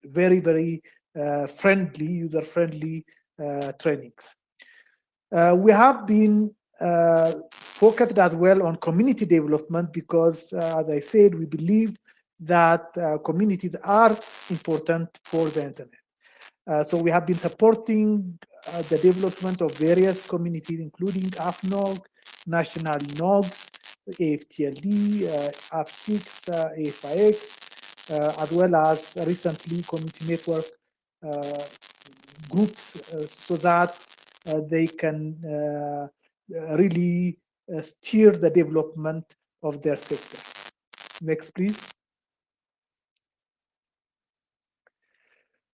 very, very friendly, user-friendly trainings. We have been focused as well on community development because, as I said, we believe that communities are important for the internet. So we have been supporting the development of various communities, including AFNOG, National NOGs, AFTLD, AF6, AFIX, as well as recently community network groups, so that they can really steer the development of their sector. Next, please.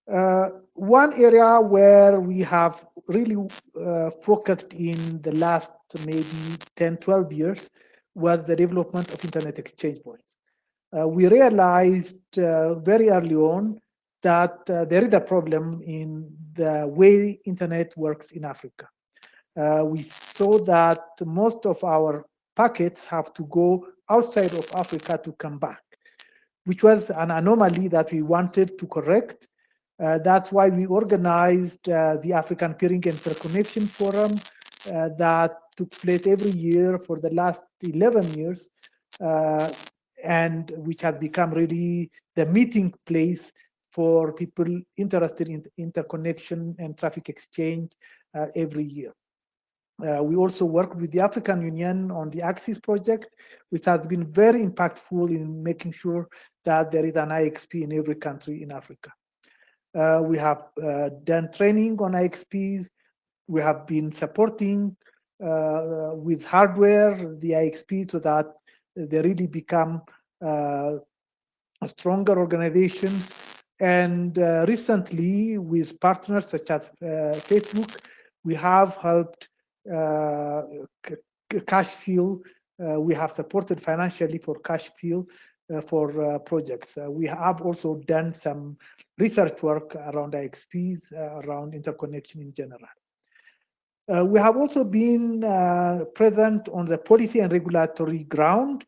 One area where we have really focused in the last maybe 10, 12 years was the development of internet exchange points. We realized very early on that there is a problem in the way internet works in Africa. We saw that most of our packets have to go outside of Africa to come back, which was an anomaly that we wanted to correct. That's why we organized the African Peering and Interconnection Forum that took place every year for the last 11 years, and which has become really the meeting place for people interested in interconnection and traffic exchange every year. We also work with the African Union on the AXIS project, which has been very impactful in making sure that there is an IXP in every country in Africa. We have done training on IXPs. We have been supporting with hardware the IXP so that they really become stronger organizations. And recently, with partners such as Facebook, we have helped cash fill. We have supported financially for cash fill for projects. We have also done some research work around IXPs, around interconnection in general. We have also been present on the policy and regulatory ground.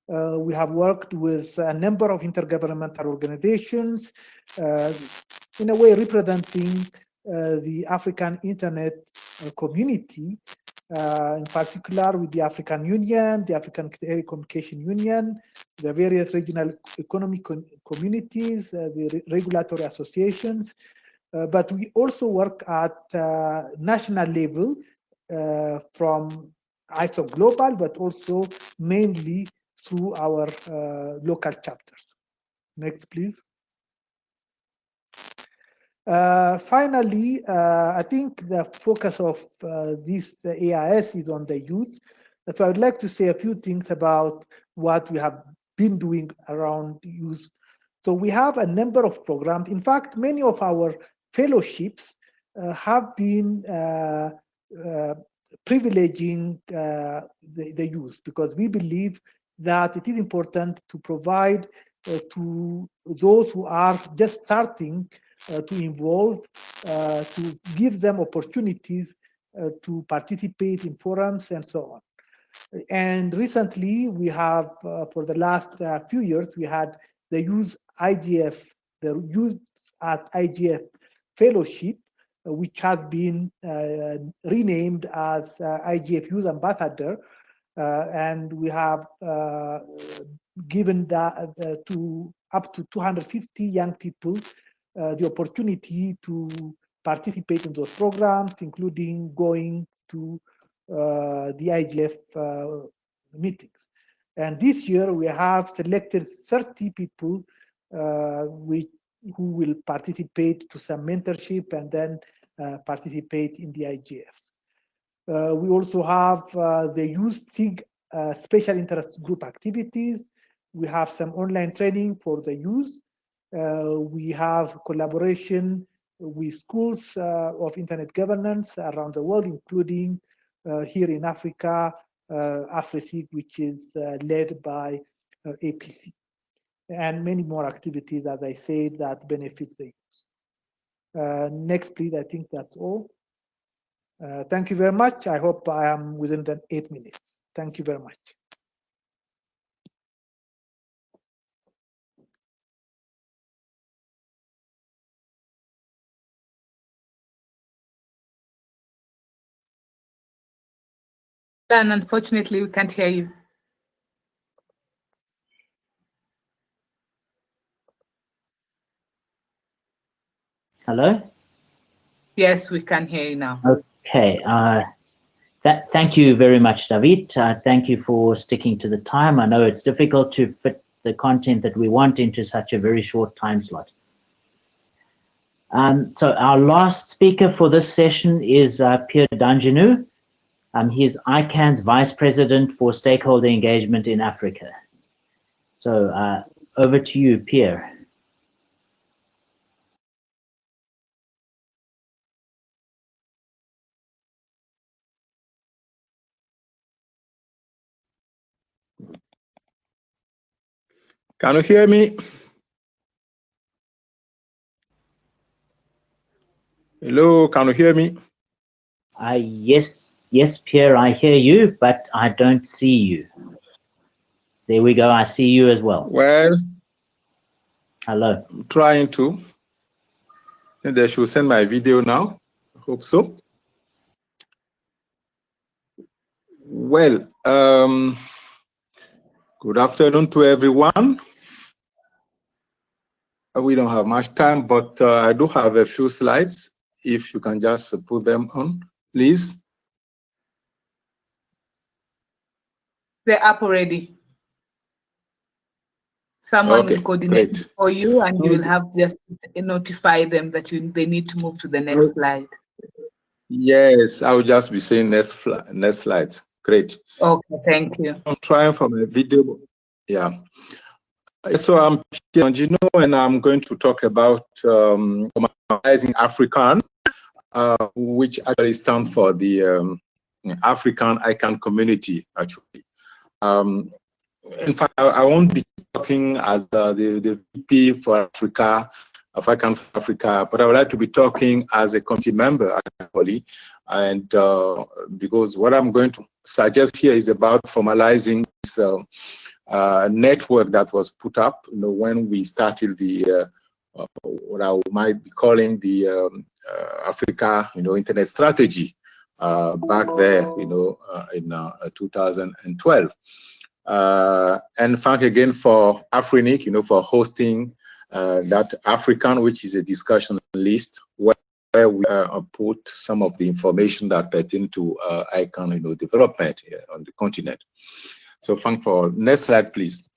We have worked with a number of intergovernmental organizations, in a way representing the African Internet community, in particular with the African Union, the African Telecommunication Union, the various regional economic communities, the regulatory associations. But we also work at national level from ISO Global, but also mainly through our local chapters. Next, please. Finally, I think the focus of this AIS is on the youth. So I would like to say a few things about what we have been doing around youth. So we have a number of programs. In fact, many of our fellowships have been privileging the youth, because we believe that it is important to provide to those who are just starting to involve, to give them opportunities to participate in forums and so on. And recently, we have, for the last few years, we had the Youth IGF, the Youth at IGF Fellowship, which has been renamed as IGF Youth Ambassador, and we have given that to up to 250 young people the opportunity to participate in those programs, including going to the IGF meetings. And this year we have selected 30 people who will participate to some mentorship and then participate in the IGFs. We also have the Youth SIG special interest group activities. We have some online training for the youth. We have collaboration with schools of internet governance around the world, including here in Africa, AfriSIG, which is led by APC, and many more activities, as I said, that benefits the youth. Next, please. I think that's all. Thank you very much. I hope I am within the 8 minutes. Thank you very much. Dan, unfortunately, we can't hear you. Hello? Yes, we can hear you now. Okay. Thank you very much, David. Thank you for sticking to the time. I know it's difficult to fit the content that we want into such a very short time slot. So our last speaker for this session is Pierre Danjanu. He is ICANN's Vice President for Stakeholder Engagement in Africa. So over to you, Pierre. Can you hear me? Hello, can you hear me? Yes, Pierre, I hear you, but I don't see you. There we go. I see you as well. Well, hello. I'm trying to. Maybe I should send my video now. I hope so. Well, good afternoon to everyone. We don't have much time, but I do have a few slides. If you can just put them on, please. They're up already. Someone Okay, will coordinate great. for you, and you will have just notify them that they need to move to the next slide. Yes, I will just be saying next slide. Great. Okay, thank you. I'm trying for my video. Yeah. So I'm Pierre Gino, and I'm going to talk about Formalizing African, which actually stands for the African ICANN community, actually. In fact, I won't be talking as the VP for Africa, of ICANN for Africa, but I would like to be talking as a committee member, actually. And because what I'm going to suggest here is about formalizing this network that was put up, when we started the what I might be calling the Africa, Internet strategy back there, in 2012. And thank again for Afrinic, for hosting that African, which is a discussion list where we put some of the information that pertain to ICANN, development on the continent. So thank for next slide, please.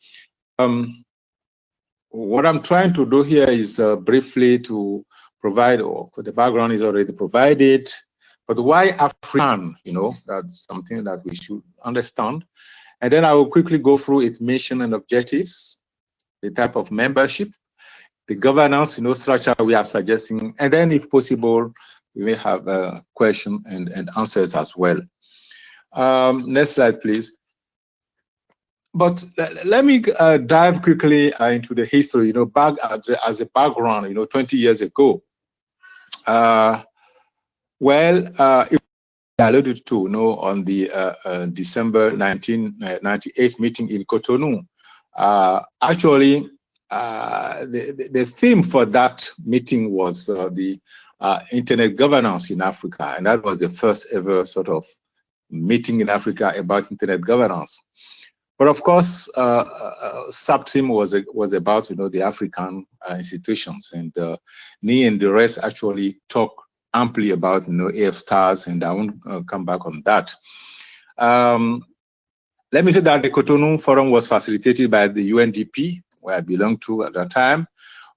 What I'm trying to do here is briefly to provide, or the background is already provided, but why African? That's something that we should understand. And then I will quickly go through its mission and objectives, the type of membership, the governance, structure we are suggesting, and then if possible, we may have a question and answers as well. Next slide, please. But let me dive quickly into the history, back as a background, 20 years ago. It alluded to, on the December 1998 meeting in Cotonou. Actually, the theme for that meeting was the internet governance in Africa, and that was the first ever sort of meeting in Africa about internet governance. But of course, sub-theme was about the African institutions, and me and the rest actually talk amply about AF stars, and I won't come back on that. Let me say that the Cotonou Forum was facilitated by the UNDP, where I belonged to at that time,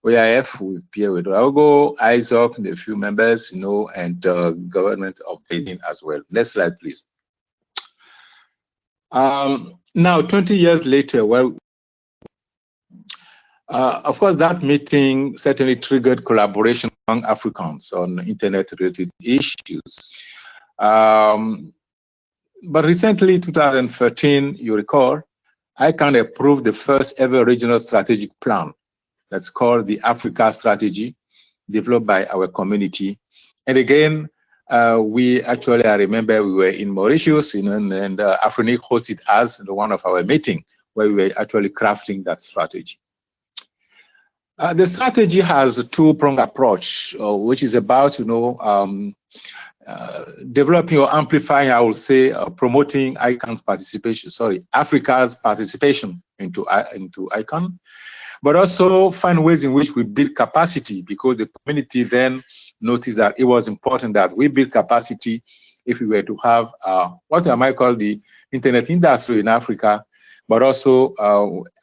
OIF with Pierre Ouedraogo, ISOC, and a few members, and government of Benin as well. Next slide, please. Now, 20 years later, of course, that meeting certainly triggered collaboration among Africans on internet-related issues. But recently, 2013, you recall, ICANN approved the first ever regional strategic plan that's called the Africa Strategy, developed by our community. And again, we actually, I remember we were in Mauritius, and Afrinic hosted us in one of our meetings where we were actually crafting that strategy. The strategy has a two-pronged approach, which is about, developing or amplifying, I will say, promoting ICANN's participation, Africa's participation into ICANN, but also find ways in which we build capacity, because the community then noticed that it was important that we build capacity if we were to have what I might call the internet industry in Africa, but also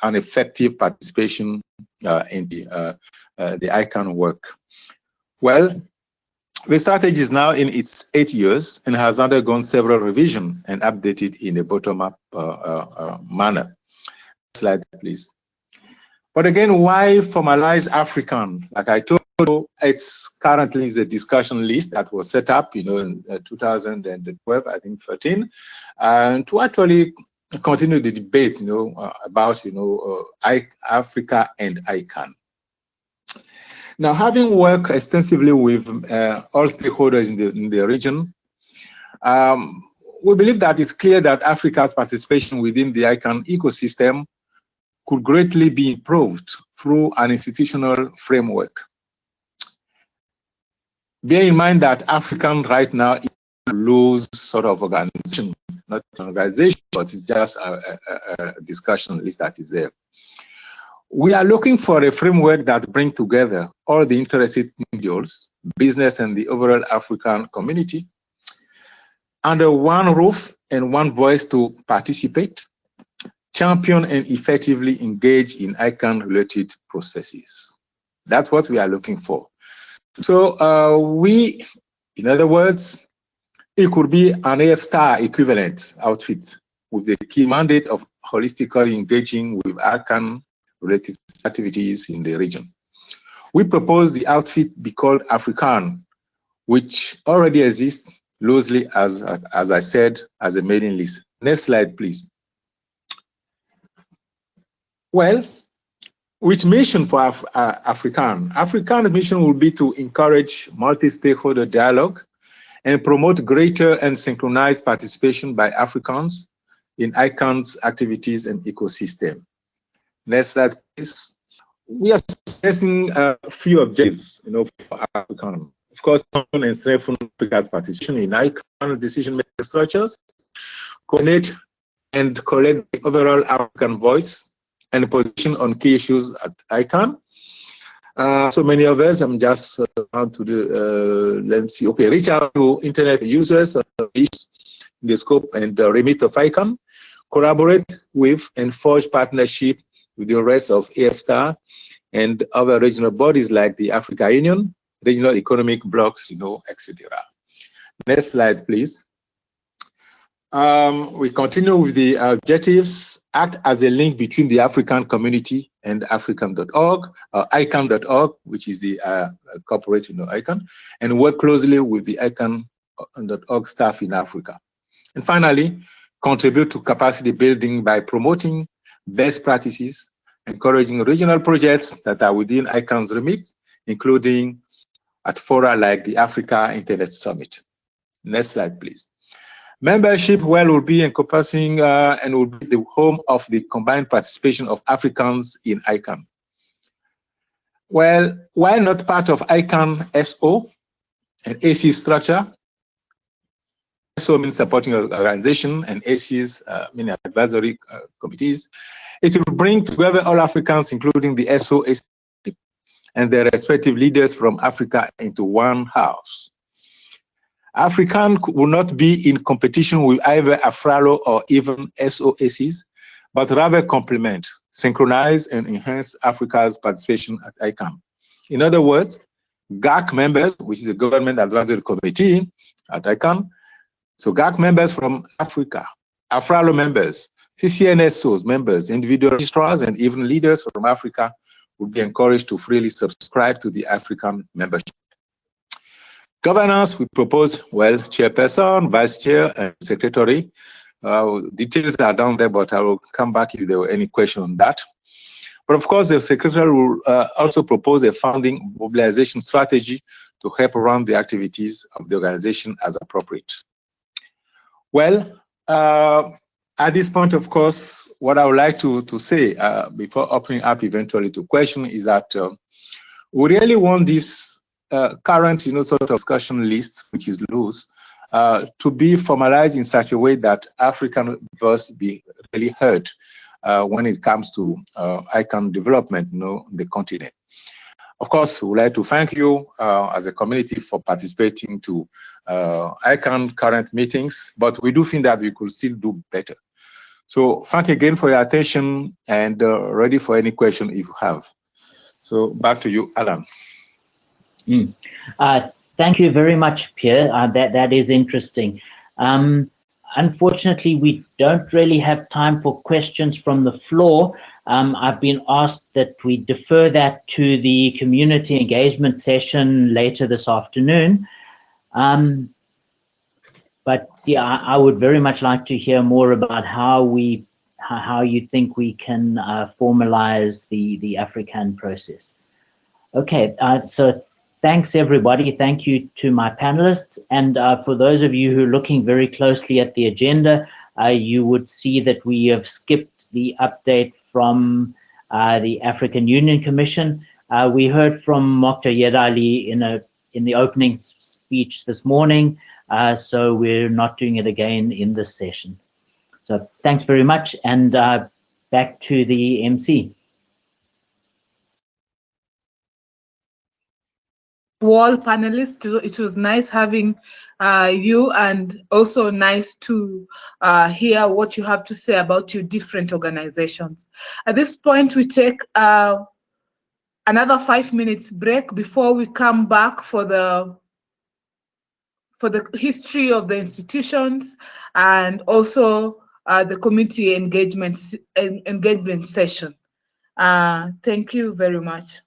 an effective participation in the ICANN work. Well, the strategy is now in its 8 years and has undergone several revisions and updated in a bottom-up manner. Slide, please. But again, why formalize African? Like I told you, it's currently the discussion list that was set up, in 2012, I think 13, and to actually continue the debate, about, Africa and ICANN. Now, having worked extensively with all stakeholders in the region, we believe that it's clear that Africa's participation within the ICANN ecosystem could greatly be improved through an institutional framework. Bear in mind that African right now is a loose sort of organization, not an organization, but it's just a discussion list that is there. We are looking for a framework that brings together all the interested individuals, business, and the overall African community under one roof and one voice to participate, champion, and effectively engage in ICANN-related processes. That's what we are looking for. So in other words, it could be an AF-Star equivalent outfit with the key mandate of holistically engaging with ICANN-related activities in the region. We propose the outfit be called African, which already exists loosely, as I said, as a mailing list. Next slide, please. Well, which mission for African? African's mission will be to encourage multi-stakeholder dialogue and promote greater and synchronized participation by Africans in ICANN's activities and ecosystem. Next slide, please. We are assessing a few objectives, for African. Of course, and strengthen Africa's participation in ICANN decision-making structures, coordinate and collect the overall African voice and position on key issues at ICANN. So many of us, I'm just on to the, let's see, okay, reach out to internet users in the scope and remit of ICANN, collaborate with and forge partnership with the rest of AF-Star and other regional bodies like the Africa Union, regional economic blocs, etc. Next slide, please. We continue with the objectives. Act as a link between the African community and African.org, ICANN.org, which is the corporate, ICANN, and work closely with the ICANN.org staff in Africa. And finally, contribute to capacity building by promoting best practices, encouraging regional projects that are within ICANN's remit, including at fora like the Africa Internet Summit. Next slide, please. Membership will be encompassing and will be the home of the combined participation of Africans in ICANN. Well, while not part of ICANN SO and AC structure, SO means supporting organization and ACs meaning advisory committees, it will bring together all Africans, including the SO, AC, and their respective leaders from Africa into one house. African will not be in competition with either AFRALO or even SOACs, but rather complement, synchronize, and enhance Africa's participation at ICANN. In other words, GAC members, which is a Government Advisory Committee at ICANN, so GAC members from Africa, AFRALO members, CCNSOs members, individual registrars, and even leaders from Africa would be encouraged to freely subscribe to the African membership. Governance, we propose, chairperson, vice chair, and secretary. Details are down there, but I will come back if there were any question on that. But of course, the secretary will also propose a funding mobilization strategy to help run the activities of the organization as appropriate. Well, at this point, of course, what I would like to say before opening up eventually to question is that we really want this current, sort of discussion list, which is loose, to be formalized in such a way that African voice be really heard when it comes to ICANN development, in the continent. Of course, we would like to thank you as a community for participating to ICANN current meetings, but we do think that we could still do better. So thank you again for your attention and ready for any question if you have. So back to you, Alan. Thank you very much, Pierre. That is interesting. Unfortunately, we don't really have time for questions from the floor. I've been asked that we defer that to the community engagement session later this afternoon. But Yeah, I would very much like to hear more about how you think we can formalize the African process. Okay, so thanks everybody. Thank you to my panelists. And for those of you who are looking very closely at the agenda, you would see that we have skipped the update from the African Union Commission. We heard from Mokhtar Yedali in the opening speech this morning, so we're not doing it again in this session. So thanks very much, and back to the MC. To all panelists, it was nice having you, and also nice to hear what you have to say about your different organizations. At this point, we take another 5 minutes break before we come back for the history of the institutions and also the community engagement session. Thank you very much.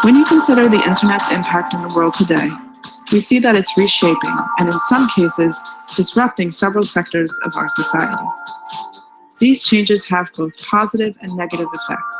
When you consider the internet's impact in the world today, we see that it's reshaping and in some cases, disrupting several sectors of our society. These changes have both positive and negative effects.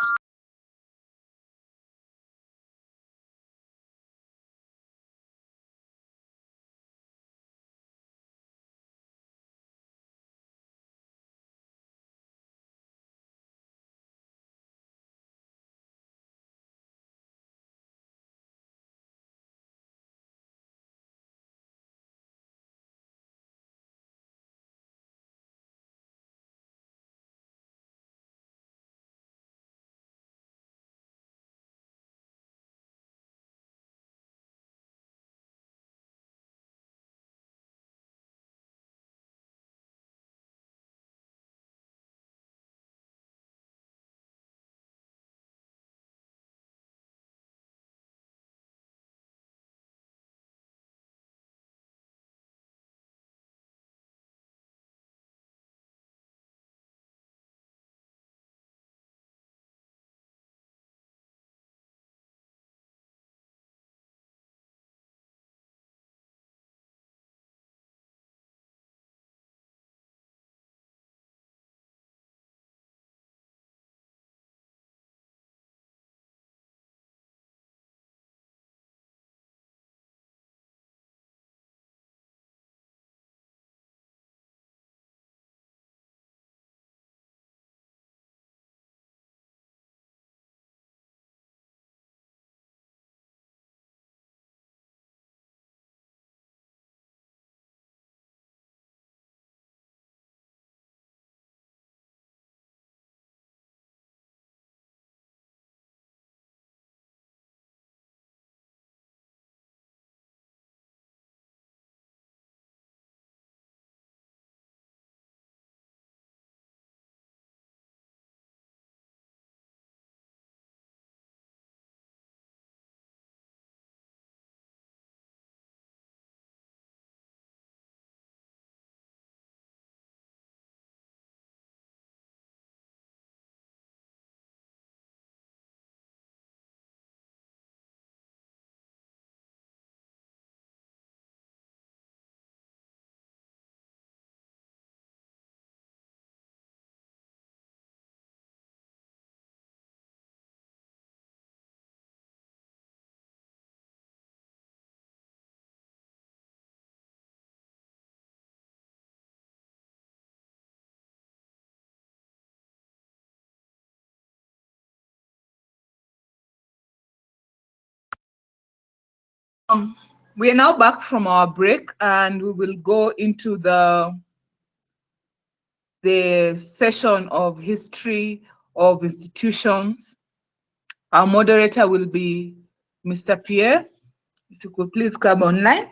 We are now back from our break, and we will go into the session of history of institutions. Our moderator will be Mr. Pierre. If you could please come online.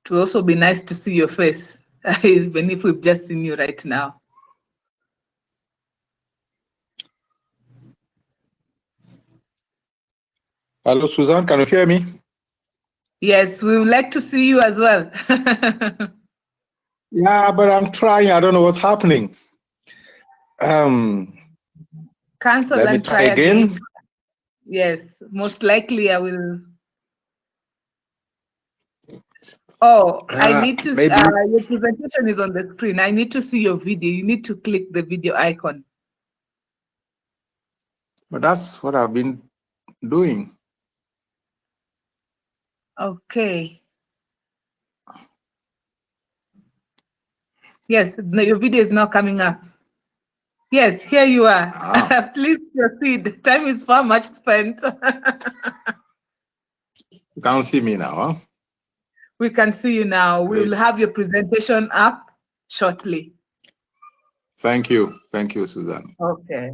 It will also be nice to see your face, even if we've just seen you right now. Hello, Susan, can you hear me? Yes, we would like to see you as well. Yeah, but I'm trying. I don't know what's happening. Cancel and try again. Yes, most likely I will. Oh, I need to. Your presentation is on the screen. I need to see your video. You need to click the video icon. But that's what I've been doing. Okay. Yes, no, your video is now coming up. Yes, here you are. Please proceed. Time is far much spent. You can't see me now, huh? We can see you now. We will have your presentation up shortly. Thank you. Thank you, Susan. Okay.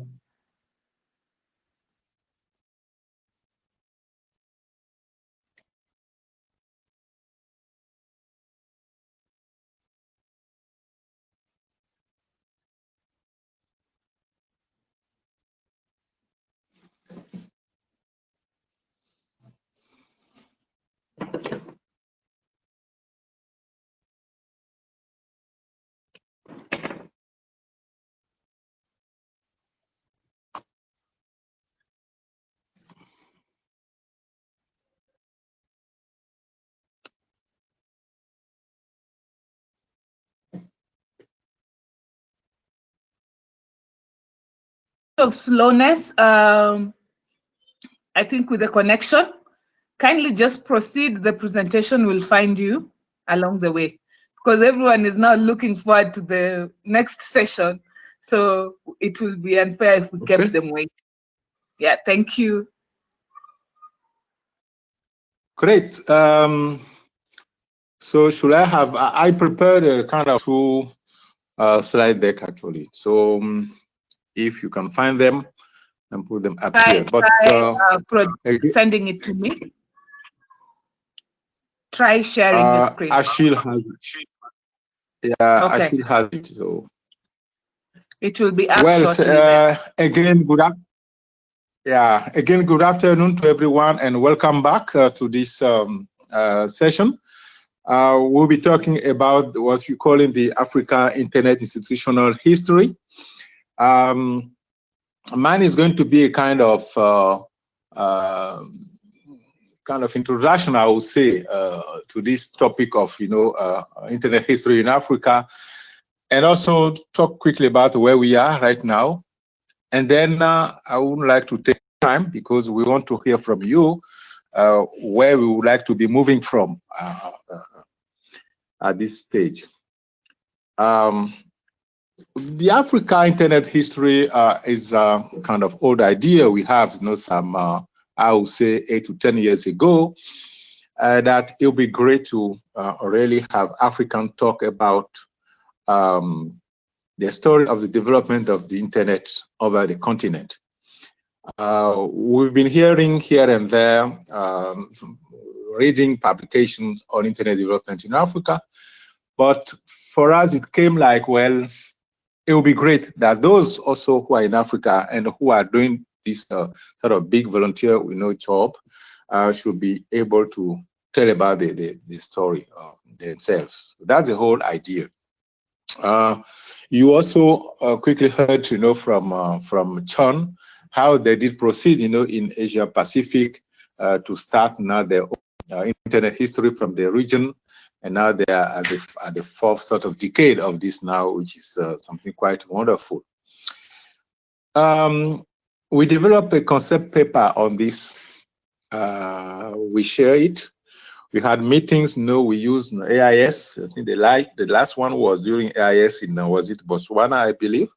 Of slowness, I think with the connection, kindly just proceed. The presentation will find you along the way, because everyone is now looking forward to the next session. So it will be unfair if we kept them waiting. Yeah, thank you. Great. So should I have, I prepared a kind of two slide deck actually. So if you can find them and put them up here. But sending it to me. Try sharing the screen. Ashil has it. Yeah, okay. Ashil has it. So it will be up shortly. Again, good afternoon to everyone, and welcome back to this session. We'll be talking about what we call in the Africa Internet Institutional History. Mine is going to be a kind of introduction, I would say, to this topic of internet history in Africa, and also talk quickly about where we are right now. And then I would like to take time, because we want to hear from you where we would like to be moving from at this stage. The Africa Internet history is a kind of old idea. We have some, I would say, 8 to 10 years ago, that it would be great to really have African talk about the story of the development of the internet over the continent. We've been hearing here and there, some reading publications on internet development in Africa, but for us it came like, well, it would be great that those also who are in Africa and who are doing this sort of big volunteer job should be able to tell about the story themselves. That's the whole idea. You also quickly heard, from Chun how they did proceed, in Asia Pacific to start now their own internet history from the region, and now they are at the fourth sort of decade of this now, which is something quite wonderful. We developed a concept paper on this. We share it We had meetings, we used AIS. I think the last one was during AIS in, was it Botswana, I believe?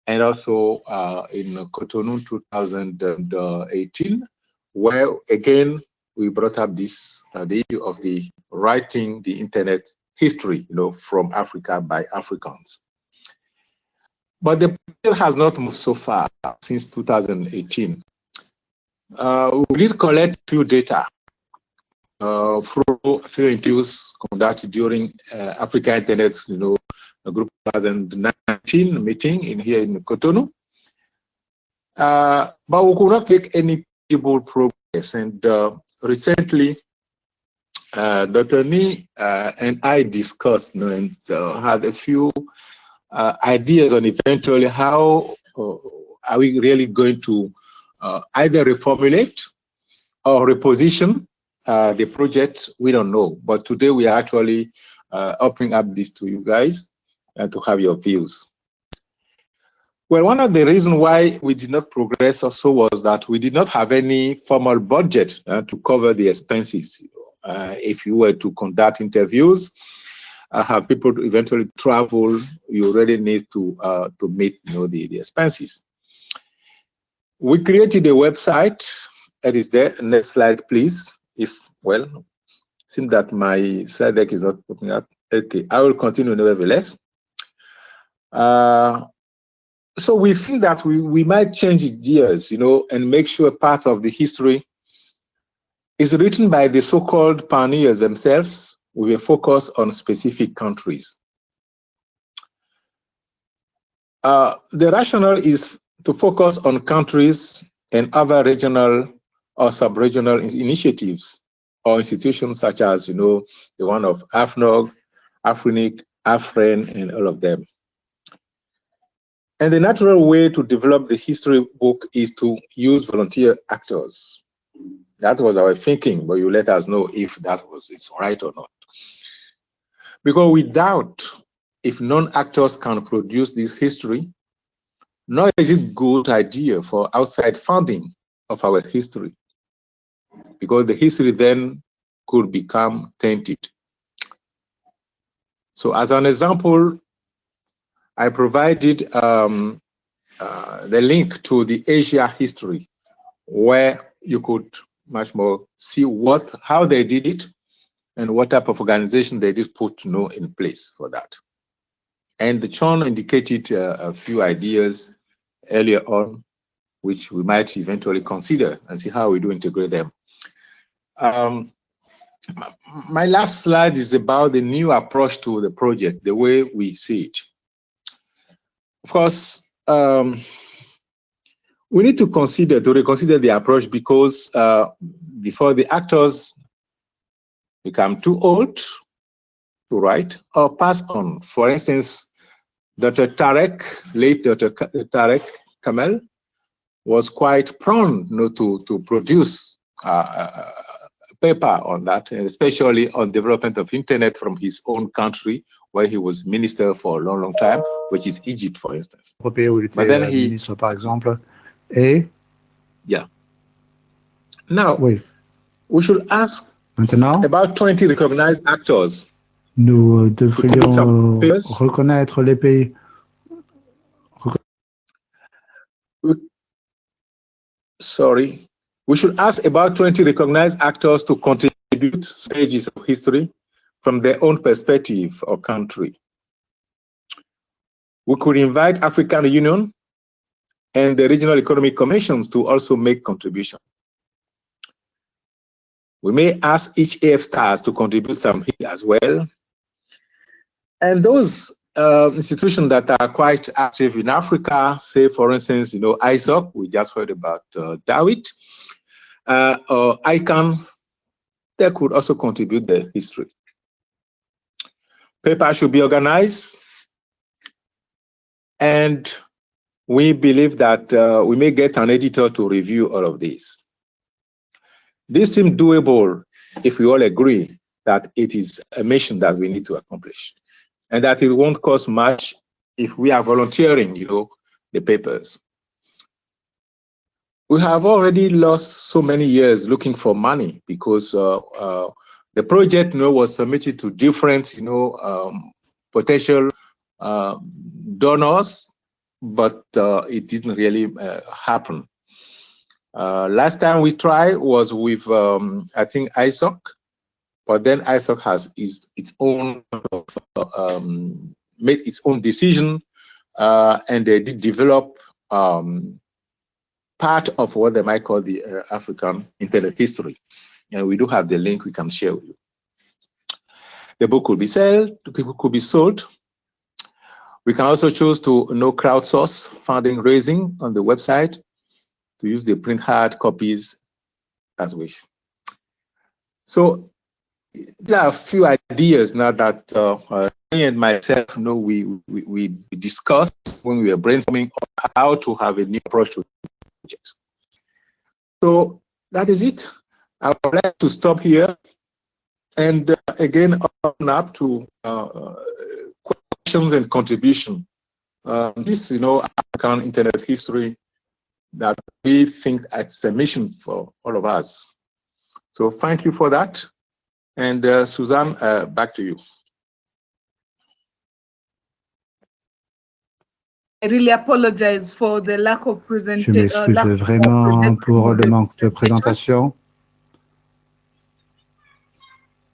And also in Cotonou 2018, where again, we brought up this, the issue of the writing the internet history, from Africa by Africans. But the project has not moved so far since 2018. We did collect few data through few interviews conducted during Africa Internet's, Group 2019 meeting here in Cotonou. But we could not make any visible progress. And recently, Dr. Ni and I discussed and had a few ideas on eventually how are we really going to either reformulate or reposition the project. We don't know. But today we are actually opening up this to you guys to have your views. Well, one of the reasons why we did not progress also was that we did not have any formal budget to cover the expenses. If you were to conduct interviews, have people to eventually travel, you already need to meet the expenses. We created a website that is there. Next slide, please. Seems that my slide deck is not popping up. Okay, I will continue nevertheless. So we think that we might change gears, and make sure part of the history is written by the so-called pioneers themselves with a focus on specific countries. The rationale is to focus on countries and other regional or sub-regional initiatives or institutions such as, the one of AFNOG, AFRINIC, AFREN, and all of them. And the natural way to develop the history book is to use volunteer actors. That was our thinking, but you let us know if that was right or not. Because we doubt if non-actors can produce this history, nor is it a good idea for outside funding of our history, because the history then could become tainted. So as an example, I provided the link to the Asia history, where you could much more see how they did it and what type of organization they did put in place for that. And Sean indicated a few ideas earlier on, which we might eventually consider and see how we do integrate them. My last slide is about the new approach to the project, the way we see it. Of course, we need to reconsider the approach, because before the actors become too old to write or pass on. For instance, Dr. Tarek, late Dr. Tarek Kamel, was quite prone to produce a paper on that, and especially on development of internet from his own country, where he was minister for a long, long time, which is Egypt, for instance. But then he ministre, par exemple, et yeah. Now, we should ask about 20 recognized actors. Nous devrions reconnaître les pays. Sorry. We should ask about 20 recognized actors to contribute stages of history from their own perspective or country. We could invite African Union and the regional economic commissions to also make contribution. We may ask each AF stars to contribute some as well. And those institutions that are quite active in Africa, say for instance, ISOC, we just heard about David, or ICANN, they could also contribute the history. Paper should be organized, and we believe that we may get an editor to review all of this. This seems doable if we all agree that it is a mission that we need to accomplish, and that it won't cost much if we are volunteering, the papers. We have already lost so many years looking for money because The project, was submitted to different, potential donors, but it didn't really happen. Last time we tried was with, I think, ISOC, but then ISOC has its own, made its own decision, and they did develop part of what they might call the African Internet history. And we do have the link we can share with you. The book could be sold. We can also choose to crowdsource funding raising on the website, to use the print hard copies as wish. So there are a few ideas now that me and myself we discussed when we were brainstorming on how to have a new approach to the project. So that is it. I would like to stop here and again open up to questions and contribution. This, African Internet history that we think it's a mission for all of us. So thank you for that. And Suzanne, back to you. I really apologize for the lack of Je m'excuse vraiment pour le manque de présentation.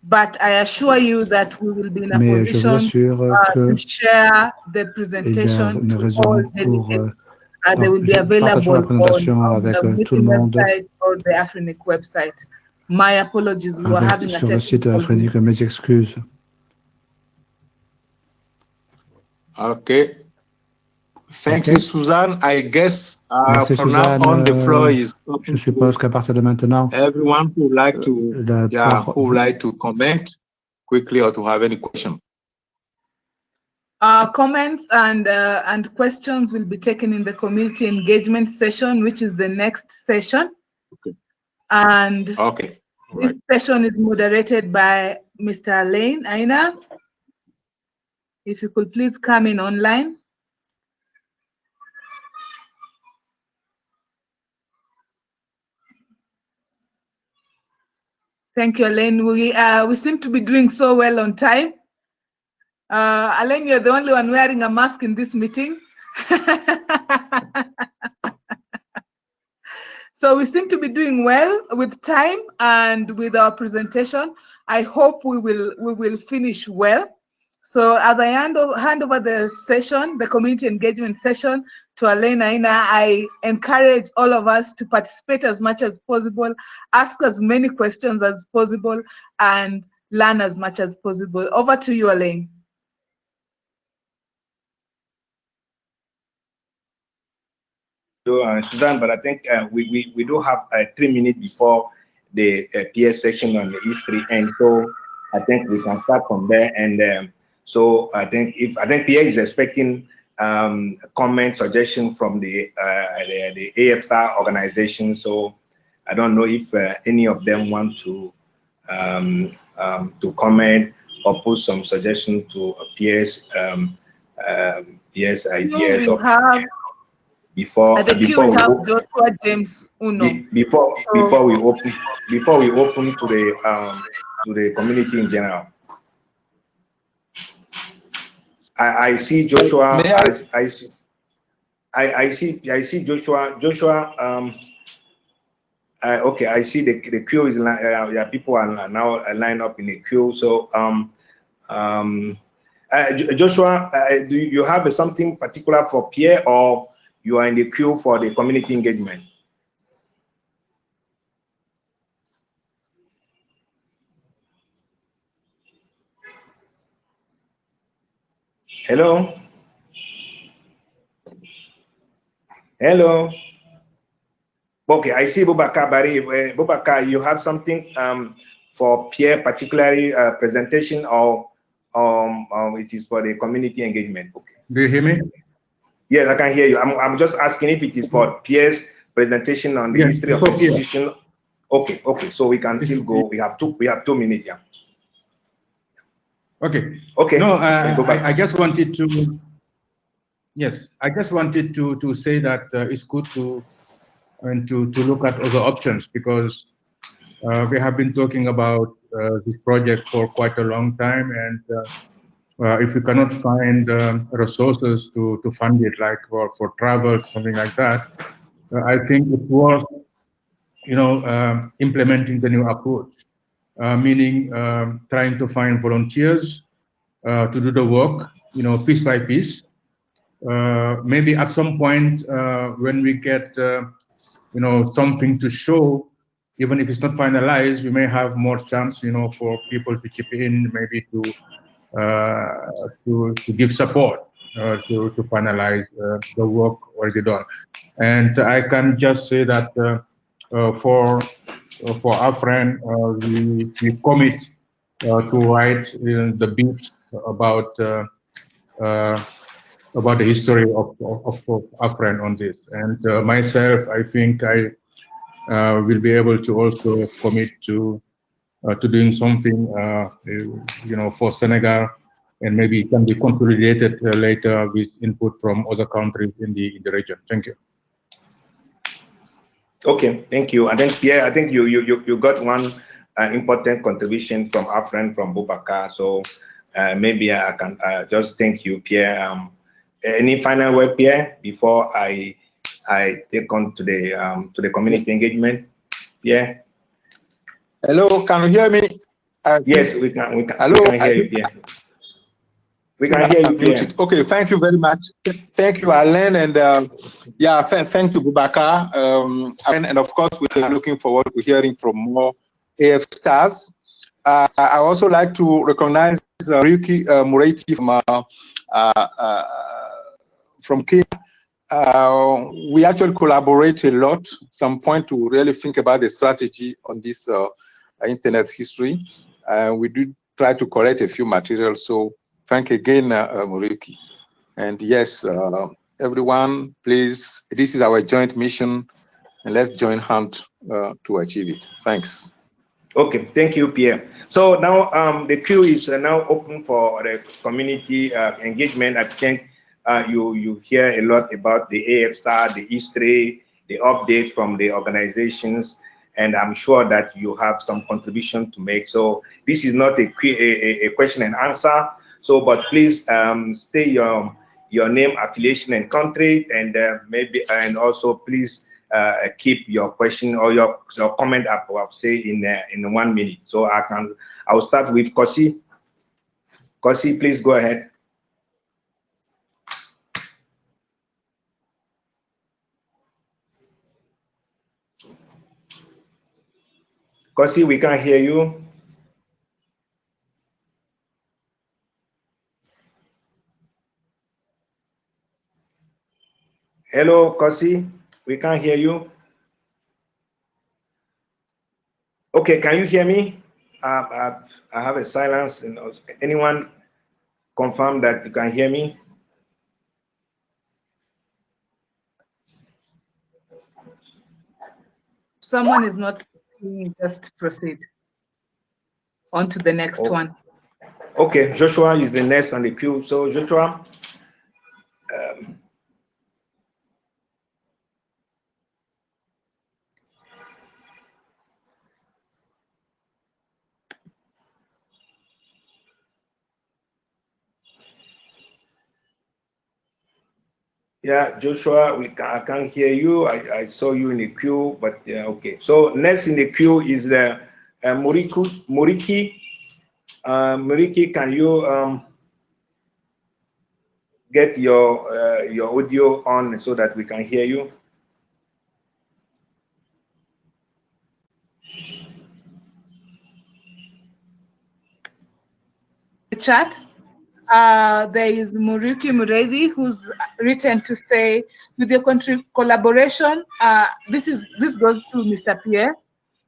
But I assure you that we will be in a Mais je vous position assure to que share the il y a presentation une to raison all pour delegates. They will be partageons la available présentation on avec the tout le meeting monde website or the Afrinic website. My apologies. We were having a sur le site de technical Afrinic. Mes excuses. Okay. Thank you, Suzanne. I guess Merci, from now Suzanne. on, the floor is open. Je suppose qu'à partir de maintenant, Everyone who would like to comment quickly or to have any question. Comments and questions will be taken in the community engagement session, which is the next session. Okay. And this session is moderated by Mr. Alain Aina. If you could please come in online. Thank you, Alain. We seem to be doing so well on time. Alain, you're the only one wearing a mask in this meeting. So we seem to be doing well with time and with our presentation. I hope we will finish well. So as I hand over the session, the community engagement session, to Alain Aina, I encourage all of us to participate as much as possible, ask as many questions as possible, and learn as much as possible. Over to you, Alain. Suzanne, but I think we do have 3 minutes before the PS section on the history, and so I think we can start from there. And so I think Pierre is expecting comment, suggestion from the AIS' organization. So I don't know if any of them want to comment or put some suggestion to Pierre's ideas. Before we open to the community in general. I see Joshua. I see Joshua. Okay, I see the queue is people are now lined up in the queue. So Joshua, do you have something particular for Pierre, or you are in the queue for the community engagement? Hello? Hello? Okay, I see Boubacar Bari. Boubacar, you have something for Pierre, particularly presentation, or it is for the community engagement? Okay. Do you hear me? Yes, I can hear you. I'm just asking if it is for Pierre's presentation on the history of the institution. Okay, okay. So we can still go. We have 2 minutes. Yeah. Okay. Okay. No, I just wanted to. Yes, I just wanted to say that it's good to look at other options, because we have been talking about this project for quite a long time, and if we cannot find resources to fund it, like for travel, something like that, I think it was, implementing the new approach, meaning trying to find volunteers to do the work, piece by piece. Maybe at some point when we get, something to show, even if it's not finalized, we may have more chance, for people to chip in, maybe to give support to finalize the work already done. And I can just say that for our friend, we commit to write the beat about the history of our friend on this. And myself, I think I will be able to also commit to doing something, for Senegal, and maybe it can be consolidated later with input from other countries in the region. Thank you. Okay, thank you. And then Pierre, I think you got one important contribution from our friend from Boubacar. So maybe I can just thank you, Pierre. Any final word, Pierre, before I take on to the community engagement? Pierre. Hello, can you hear me? Yes, we can. Hello, we can hear you, Pierre. We can hear you, Pierre. Okay, thank you very much. Thank you, Alain, and thank you, Boubacar. And of course, we are looking forward to hearing from more AF stars. I also like to recognize Ryuki Murati from Kenya. We actually collaborate a lot. Some point to really think about the strategy on this internet history. We do try to collect a few materials. So thank again, Muriki. And yes, everyone, please, this is our joint mission, and let's join hands to achieve it. Thanks. Okay, thank you, Pierre. So now the queue is now open for the community engagement. I think you hear a lot about the AF Star, the history, the update from the organizations, and I'm sure that you have some contribution to make. So this is not a question and answer. So, but please state your name, affiliation, and country, and and also please keep your question or your comment up, say in 1 minute. So I'll start with Kosi. Kosi, please go ahead. Kosi, we can't hear you. Hello, Kosi, we can't hear you. Okay, can you hear me? I have a silence. Anyone confirm that you can hear me? Someone is not speaking, just proceed on to the next one. Okay, Joshua is the next on the queue. So Joshua, yeah, Joshua, I can't hear you. I saw you in the queue, but okay. So next in the queue is the Muriki. Muriki, can you get your audio on so that we can hear you? The chat. There is Muriki Muredi, who's written to say, with your collaboration, this goes to Mr. Pierre.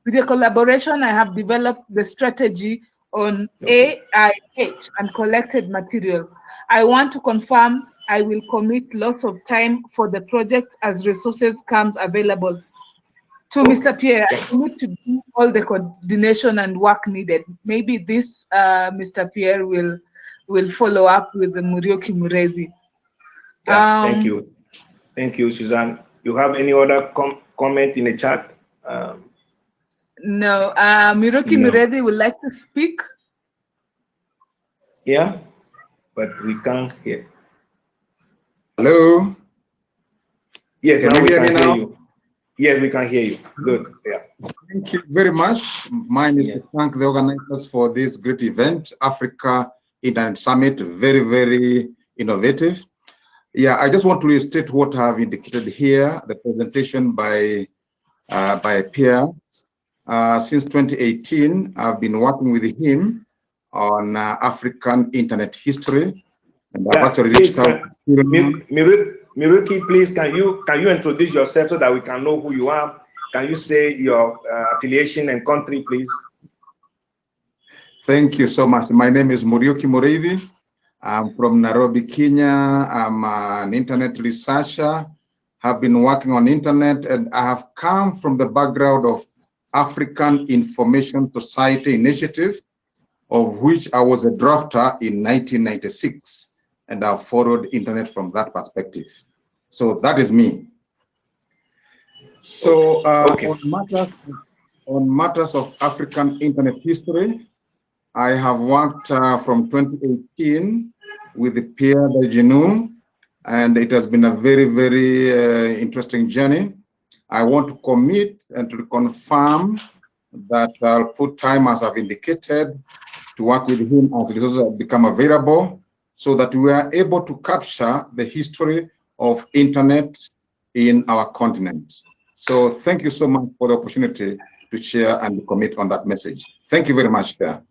With your collaboration, I have developed the strategy on AIH and collected material. I want to confirm I will commit lots of time for the project as resources comes available. To Mr. Pierre, I need to do all the coordination and work needed. Maybe this Mr. Pierre will follow up with the Murioki Murezi. Yeah, thank you, Suzanne. You have any other comment in the chat? No, Miroki No. Mirezi would like to speak. Yeah, but we can't hear. Hello. Yes, Can now you we hear me can hear now? you. Yes, we can hear you. Good. Yeah. Thank you very much. Mine is to thank the organizers for this great event, Africa Internet Summit. Very, very innovative. Yeah, I just want to restate what I have indicated here, the presentation by Pierre. Since 2018, I've been working with him on African internet history, and I've actually reached out. Miruki, please, can you introduce yourself so that we can know who you are? Can you say your affiliation and country, please? Thank you so much. My name is Muriuki Mureithi. I'm from Nairobi, Kenya. I'm an internet researcher, have been working on internet, and I have come from the background of African Information Society Initiative, of which I was a drafter in 1996, and I've followed internet from that perspective. So that is me. So on matters of African internet history, I have worked from 2018 with Pierre Delgenou, and it has been a very, very interesting journey. I want to commit and to confirm that I'll put time, as I've indicated, to work with him as resources become available, so that we are able to capture the history of internet in our continent. So thank you so much for the opportunity to share and commit on that message. Thank you very much, sir.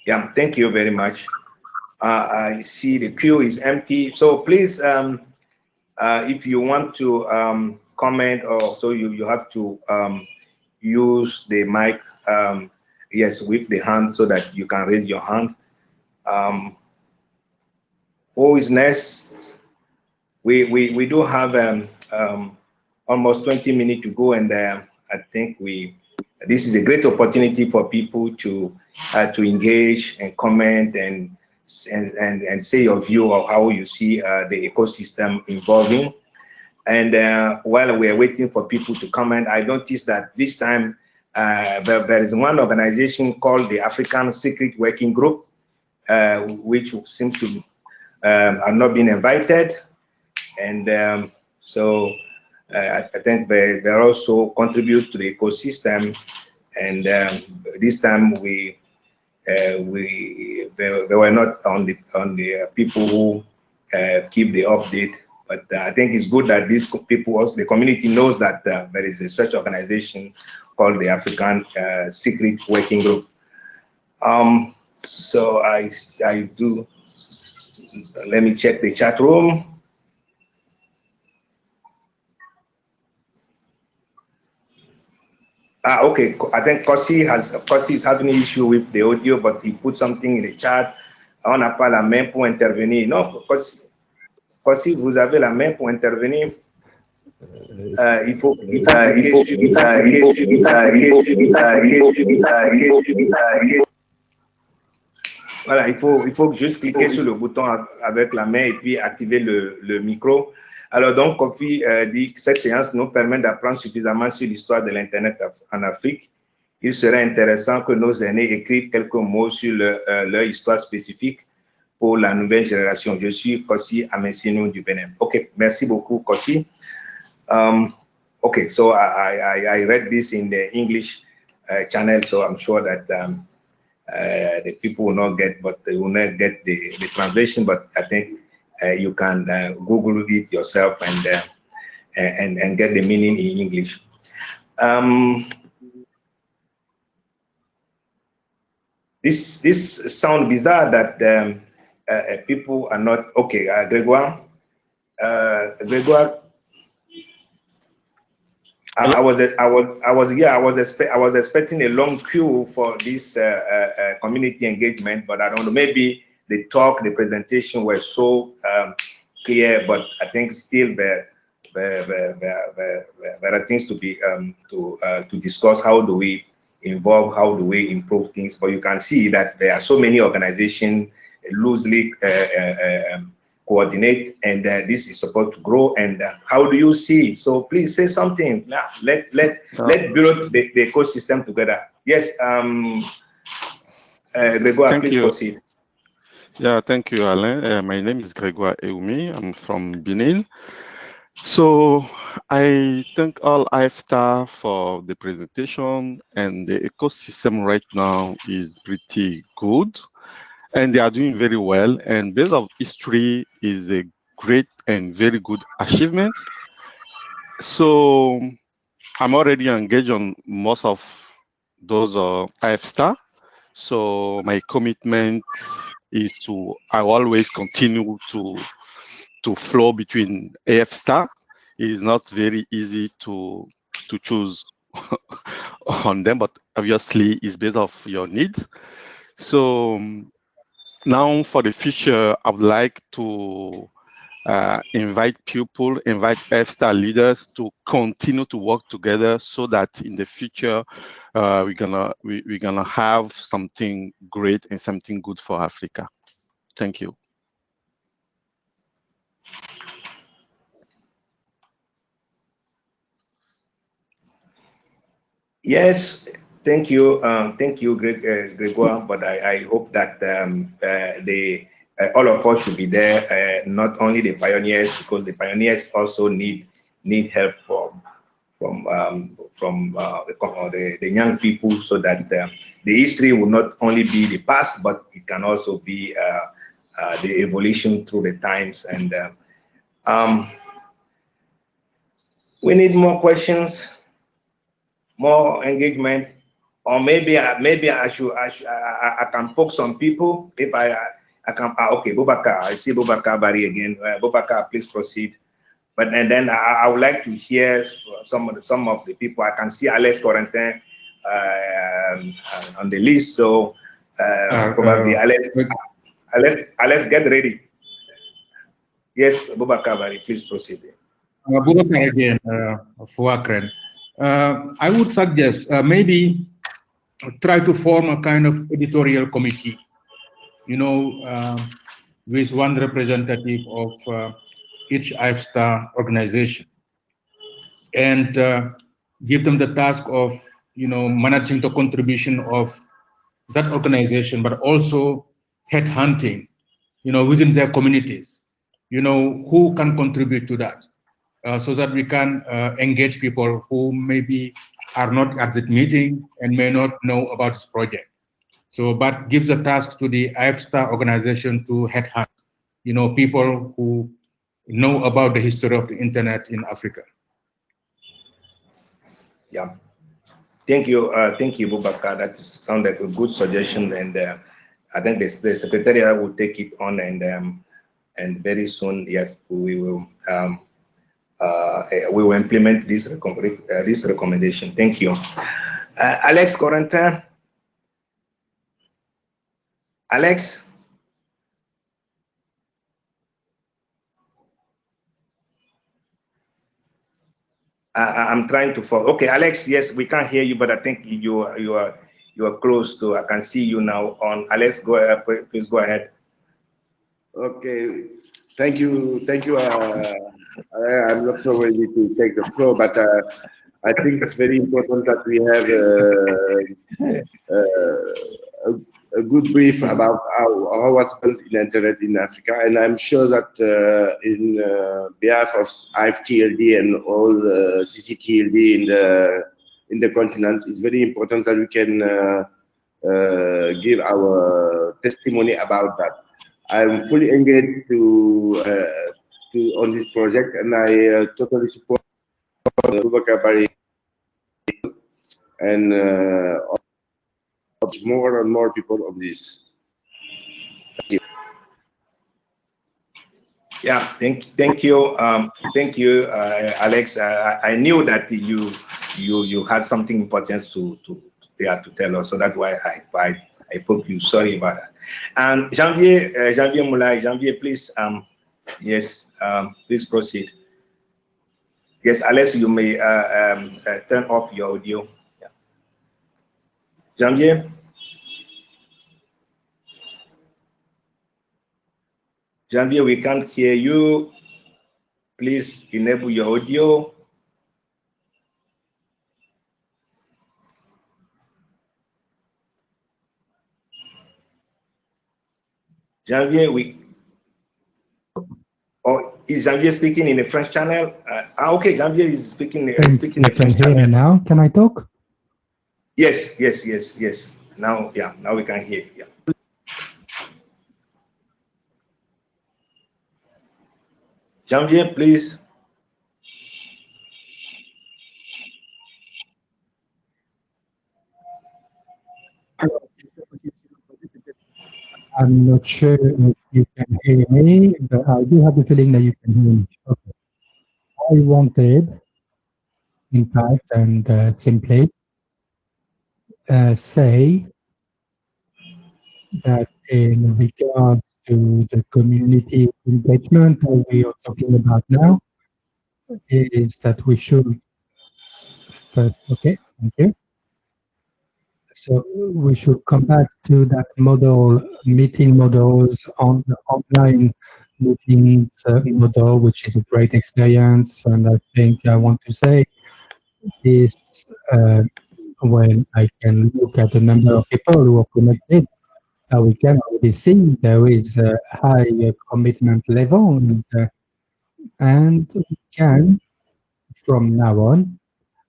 Yeah, thank you very much. I see the queue is empty. So please, if you want to comment, or so you have to use the mic, yes, with the hand, so that you can raise your hand. Who is next? We do have almost 20 minutes to go, and I think this is a great opportunity for people to engage and comment and say your view of how you see the ecosystem evolving. And while we are waiting for people to comment, I noticed that this time there is one organization called the African Secret Working Group, which seems to have not been invited. And so I think they also contribute to the ecosystem. And this time they were not on the people who keep the update. But I think it's good that these people, also, the community, knows that there is a such organization called the African Secret Working Group. So I do. Let me check the chat room. Okay, I think Kosi is having an issue with the audio, but he put something in the chat. On n'a pas la main pour intervenir. Non, Kosi, vous avez la main pour intervenir. Il faut voilà, il faut juste cliquer sur le bouton avec la main et puis activer le micro. Alors donc, Kofi dit que cette séance nous permet d'apprendre suffisamment sur l'histoire de l'Internet en Afrique. Il serait intéressant que nos aînés écrivent quelques mots sur leur histoire spécifique pour la nouvelle génération. Je suis Kosi Amesinou du Bénin. OK, merci beaucoup, Kosi. OK, so I read this in the English channel, so I'm sure that the people will not get, but they will not get the translation. But I think you can Google it yourself and get the meaning in English. This sounds bizarre that people are not okay. Grégoire, I was expecting a long queue for this community engagement, but I don't know. Maybe the presentation were so clear, but I think still there are things to be to discuss. How do we involve? How do we improve things? But you can see that there are so many organizations loosely coordinate, and this is supposed to grow. And how do you see? So please say something. Let build the ecosystem together. Yes, Grégoire, please proceed. Yeah, thank you, Alain. My name is Grégoire Eoumi. I'm from Benin. So I thank all IF staff for the presentation, and the ecosystem right now is pretty good, and they are doing very well. And based on history is a great and very good achievement. So I'm already engaged on most of those IF staff. So my commitment is I always continue to flow between AF star. It is not very easy to choose on them, but obviously it's based off your needs. So now for the future, I would like to invite AF star leaders to continue to work together so that in the future we're gonna have something great and something good for Africa. Thank you. Yes, thank you, Grégoire. But I hope that all of us should be there. Not only the pioneers, because the pioneers also need help from the young people, so that the history will not only be the past, but it can also be the evolution through the times. And we need more questions, more engagement, or maybe I can poke some people if I can. Okay, Boubacar, I see Boubacar Barry again. Boubacar, please proceed. But then I would like to hear some of the people. I can see Alex Corentin on the list, so probably Alex, get ready. Yes, Boubacar Barry, please proceed. Boubacar again, Fouakren. I would suggest maybe try to form a kind of editorial committee, with one representative of each IF-STAR organization, and give them the task of, managing the contribution of that organization, but also headhunting, within their communities, who can contribute to that. So that we can engage people who maybe are not at that meeting and may not know about this project. So, but give the task to the IF-STAR organization to headhunt, people who know about the history of the internet in Africa. Yeah, thank you, Boubacar. That sounds like a good suggestion, and I think the secretariat will take it on, and very soon, yes, we will implement this recommendation. Thank you. Alex Corentin. Alex? I'm trying to follow. Okay, Alex, yes, we can't hear you, but I think you are close to, I can see you now on. Alex, go ahead, please go ahead. Okay, thank you. I'm not so ready to take the floor, but I think it's very important that we have a good brief about how what happens in the internet in Africa, and I'm sure that in behalf of IFTLD and all CCTLD in the continent, it's very important that we can give our testimony about that. I'm fully engaged on this project, and I totally support Boubacar Barry and more and more people on this. Thank you. Yeah, thank you, Alex. I knew that you had something important to tell us, so that's why I poked you. Sorry about that. And Janvier Moulay, Janvier, please, yes, please proceed. Yes, Alex, you may turn off your audio. Yeah. Janvier. Janvier, we can't hear you. Please enable your audio. Janvier, is Janvier speaking in the French channel? Okay, Janvier is speaking speaking the French channel. Now, can I talk? Yes. Now, now we can hear. Yeah. Janvier, please. I'm not sure if you can hear me, but I do have the feeling that you can hear me. Okay. I wanted, in fact, and simply say that in regards to the community engagement that we are talking about now, is that we should first, okay, thank you. So we should come back to that model, meeting models on the online meetings model, which is a great experience. And I think I want to say is when I can look at the number of people who are connected, we can already see there is a high commitment level, and we can, from now on,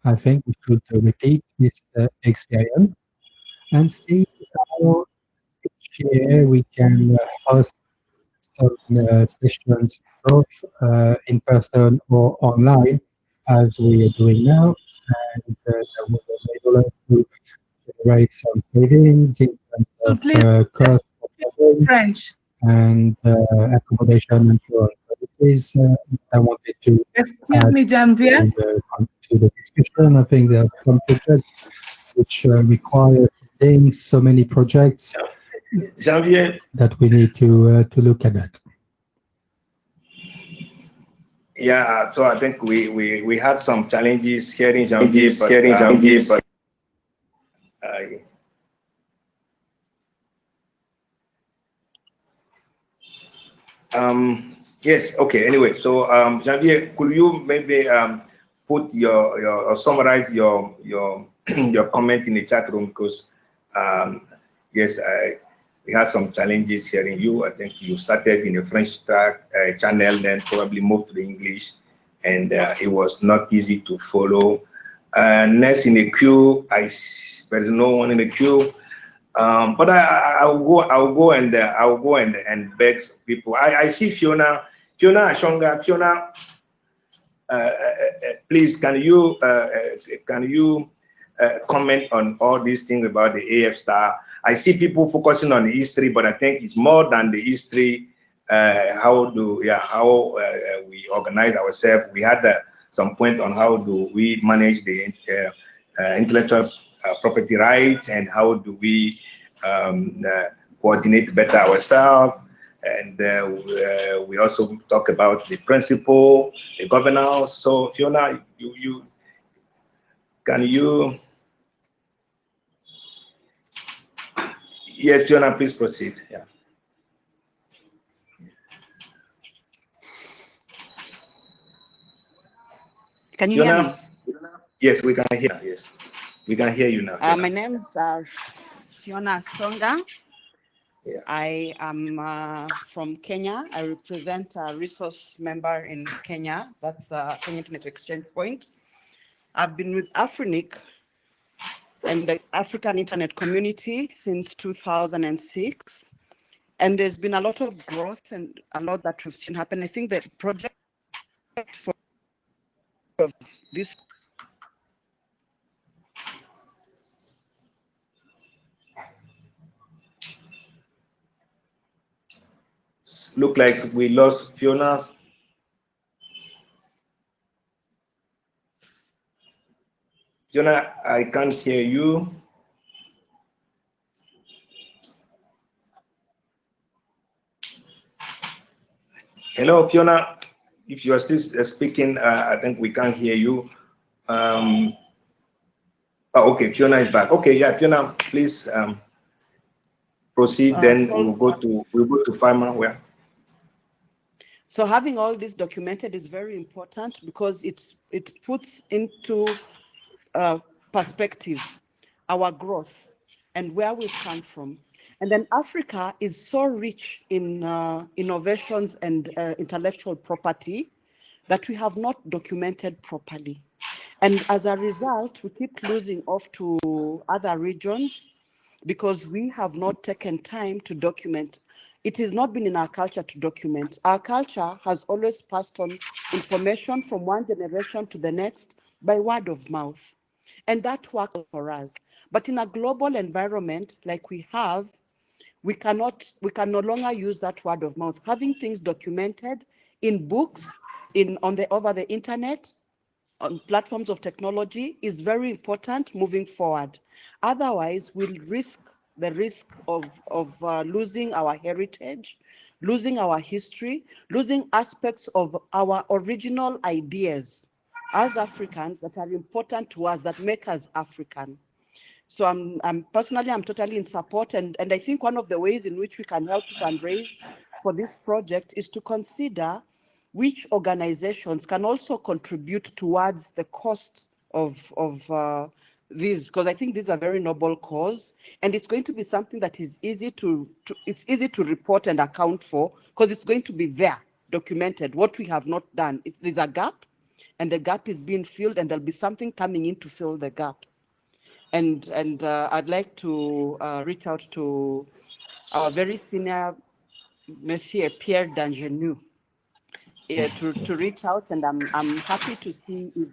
I think we should repeat this experience and see how each year we can host some sessions both in person or online as we are doing now, and that will enable us to generate some savings in terms of cost of living French and accommodation and so on. So this is I wanted to excuse me, Janvier. to the discussion. I think there are some projects which require things, so many projects Janvier, that we need to look at that. Yeah, so I think we had some challenges hearing Janvier, but yes, okay. Anyway, so Janvier, could you maybe put your summarize your your comment in the chat room, because yes, we had some challenges hearing you. I think you started in the French channel, then probably moved to the English, and it was not easy to follow. Next in the queue, there's no one in the queue. But I'll go and beg people. I see Fiona Ashonga. Fiona, please, can you comment on all these things about the AF Star? I see people focusing on the history, but I think it's more than the history. How we organize ourselves. We had some point on how do we manage the intellectual property rights, and how do we coordinate better ourselves. And we also talk about the principle, the governance. So Fiona, can you? Yes, Fiona, please proceed. Yeah. Can you hear me? Yes, we can hear. Yes, we can hear you now. My name is Fiona Songa. Yeah. I am from Kenya. I represent a resource member in Kenya. That's the Kenya Internet Exchange Point. I've been with Afrinic and the African Internet community since 2006. And there's been a lot of growth and a lot that we've seen happen. I think the project for this look like we lost Fiona. Fiona, I can't hear you. Hello, Fiona. If you are still speaking, I think we can't hear you. Oh, okay, Fiona is back. Okay, yeah, Fiona, please proceed. Then we'll go to Farmer. Where? So having all this documented is very important because it puts into perspective our growth and where we've come from. And then Africa is so rich in innovations and intellectual property that we have not documented properly. And as a result, we keep losing off to other regions because we have not taken time to document. It has not been in our culture to document. Our culture has always passed on information from one generation to the next by word of mouth. And that worked for us. But in a global environment like we have, we can no longer use that word of mouth. Having things documented in books, over the internet, on platforms of technology is very important moving forward. Otherwise, we'll risk of losing our heritage, losing our history, losing aspects of our original ideas as Africans that are important to us, that make us African. So I'm personally totally in support, and I think one of the ways in which we can help to fundraise for this project is to consider which organizations can also contribute towards the cost of these, because I think these are very noble cause, and it's going to be something that is easy to report and account for, because it's going to be there documented what we have not done. There's a gap, and the gap is being filled, and there'll be something coming in to fill the gap. And I'd like to reach out to our very senior Monsieur Pierre Dangenou to reach out, and I'm happy to see if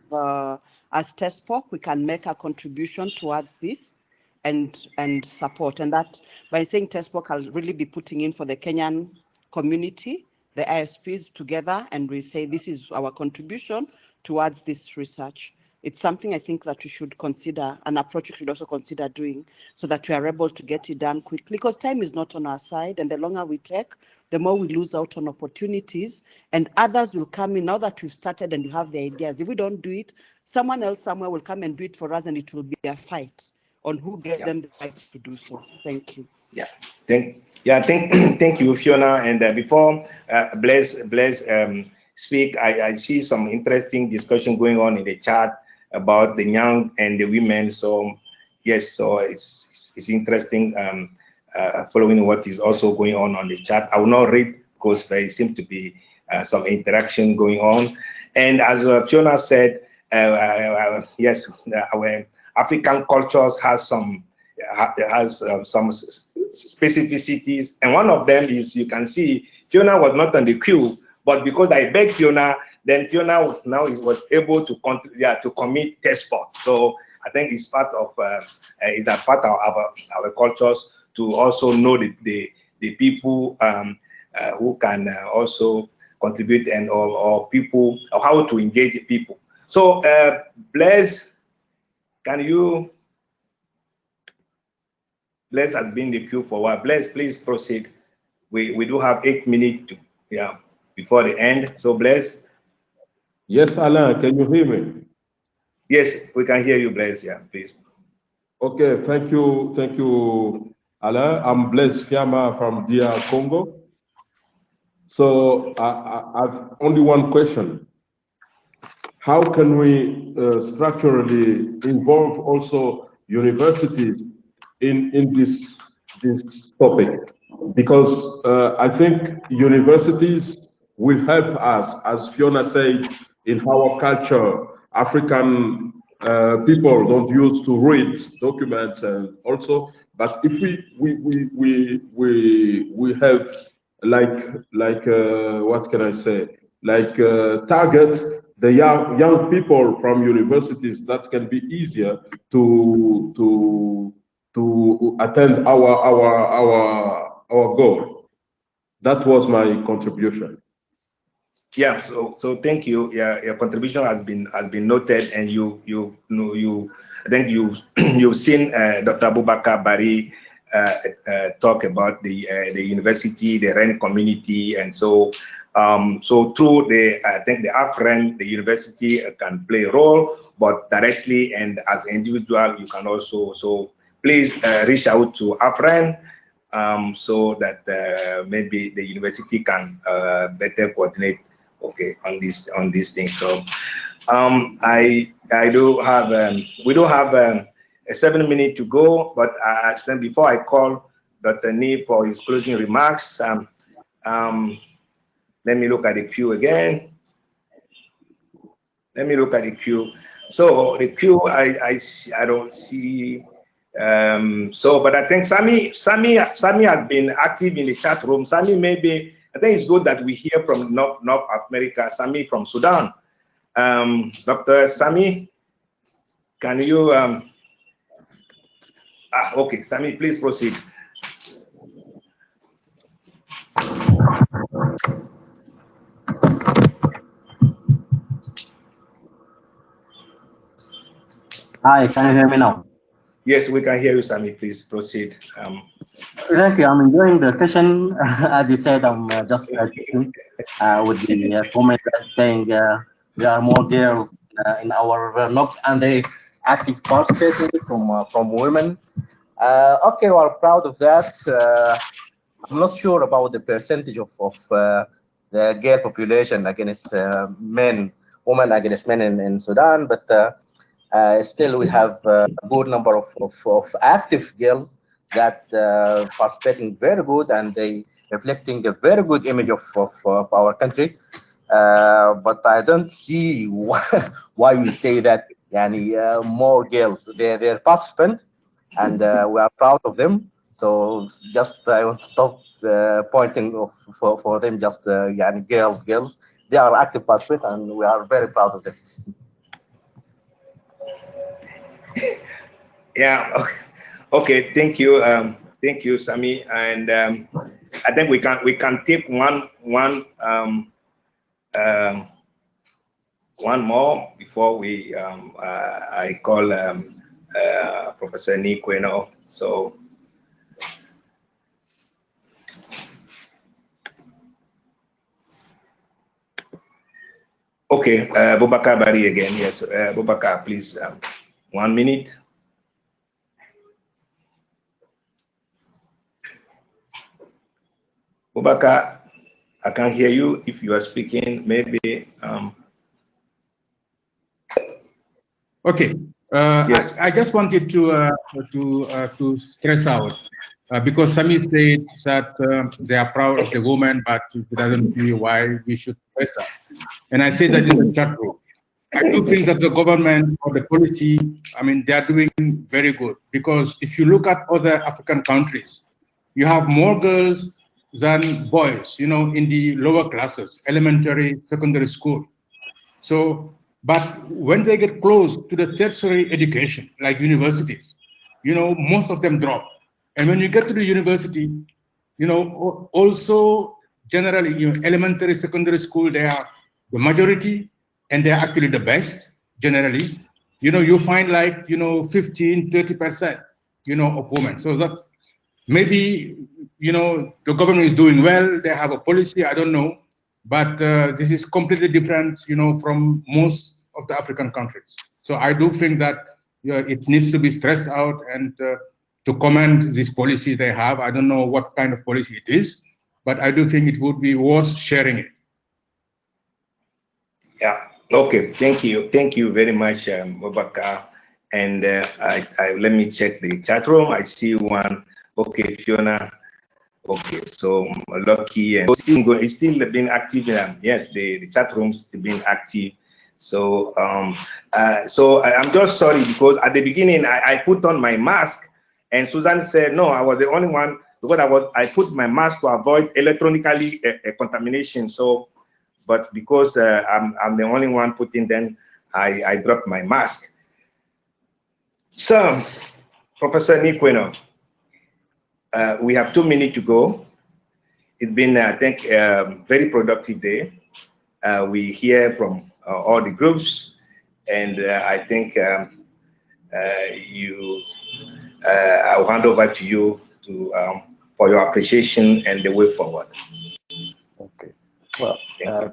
as TESPOC we can make a contribution towards this and support. And that by saying TESPOC, I'll really be putting in for the Kenyan community, the ISPs together, and we say this is our contribution towards this research. It's something I think that we should consider, an approach we should also consider doing, so that we are able to get it done quickly, because time is not on our side, and the longer we take, the more we lose out on opportunities, and others will come in now that we've started and we have the ideas. If we don't do it, someone else somewhere will come and do it for us, and it will be a fight on who gets them the rights to do so. Thank you. Thank you, Fiona. And before Blaise speak, I see some interesting discussion going on in the chat about the young and the women. So yes, so it's interesting following what is also going on the chat. I will not read because there seems to be some interaction going on. And as Fiona said, yes, our African cultures has some specificities, and one of them is, you can see Fiona was not on the queue, but because I begged Fiona, then Fiona now was able to commit TESPOC. So I think it's part of it's a part of our cultures to also know the people who can also contribute, and or people, or how to engage people. So Blaise, Blaise has been in the queue for a while. Blaise, please proceed. We do have 8 minutes before the end. So Blaise. Yes, Alain, can you hear me? Yes, we can hear you, Blaise. Yeah, please. Okay, thank you, Alain. I'm Blaise Fiamma from DR Congo. So I've only one question. How can we structurally involve also universities in this topic? Because I think universities will help us, as Fiona said, in our culture. African people don't use to read documents, and also, but if we have like what can I say, like target the young people from universities, that can be easier to attend our goal. That was my contribution. Yeah, so thank you. Yeah, your contribution has been noted, and I think you've seen Dr. Abubakar Bari talk about the university, the REN community, and so through I think the AFREN, the university can play a role, but directly and as an individual you can also. So please reach out to AFREN so that maybe the university can better coordinate, okay, on these things. So I do have we do have a 7 minutes to go, but before I call Dr. Nee for his closing remarks, let me look at the queue again. Let me look at the queue. So the queue, I don't see. But I think Sami has been active in the chat room. Sami, maybe I think it's good that we hear from North America. Sami from Sudan. Dr. Sami, can you? Okay, Sami, please proceed. Hi, can you hear me now? Yes, we can hear you, Sami. Please proceed. Thank you. I'm enjoying the session. As you said, I'm just listening with the comment saying there are more girls in our NOC and they active participating from women. Okay, we're proud of that. I'm not sure about the percentage of the girl population against women against men in Sudan, but still we have a good number of active girls that participating very good, and they reflecting a very good image of our country. But I don't see why we say that more girls, they're participant, and we are proud of them. So just I want to stop pointing for them just girls. They are active participants, and we are very proud of them. Yeah. Okay. Thank you, Sami. And I think we can take one more before we I call Professor Nikweno. So. Okay, Boubacar Bari again. Yes, Boubacar, please, 1 minute. Boubacar, I can't hear you if you are speaking. Maybe. Okay. Yes. I just wanted to stress out because Sami said that they are proud of the woman, but it doesn't see why we should press that. And I say that in the chat room. I do think that the government or the policy, I mean, they are doing very good, because if you look at other African countries, you have more girls than boys, in the lower classes, elementary, secondary school. So, but when they get close to the tertiary education, like universities, most of them drop. And when you get to the university, also generally, elementary, secondary school, they are the majority, and they're actually the best, generally. You find like, 15, 30%, of women. So that maybe, the government is doing well, they have a policy, I don't know. But this is completely different, from most of the African countries. So I do think that it needs to be stressed out and to commend this policy they have. I don't know what kind of policy it is, but I do think it would be worth sharing it. Yeah. Okay. Thank you very much, Boubacar. And let me check the chat room. I see one. Okay, Fiona. Okay, so Lucky and it's still being active. Yes, the chat room's been active. So I'm just sorry because at the beginning I put on my mask, and Susan said no, I was the only one because I put my mask to avoid electronically contamination. So, but because I'm the only one putting, then I dropped my mask. So, Professor Nikweno, we have 2 minutes to go. It's been, I think, a very productive day. We hear from all the groups, and I think I'll hand over to you for your appreciation and the way forward. Okay. Well,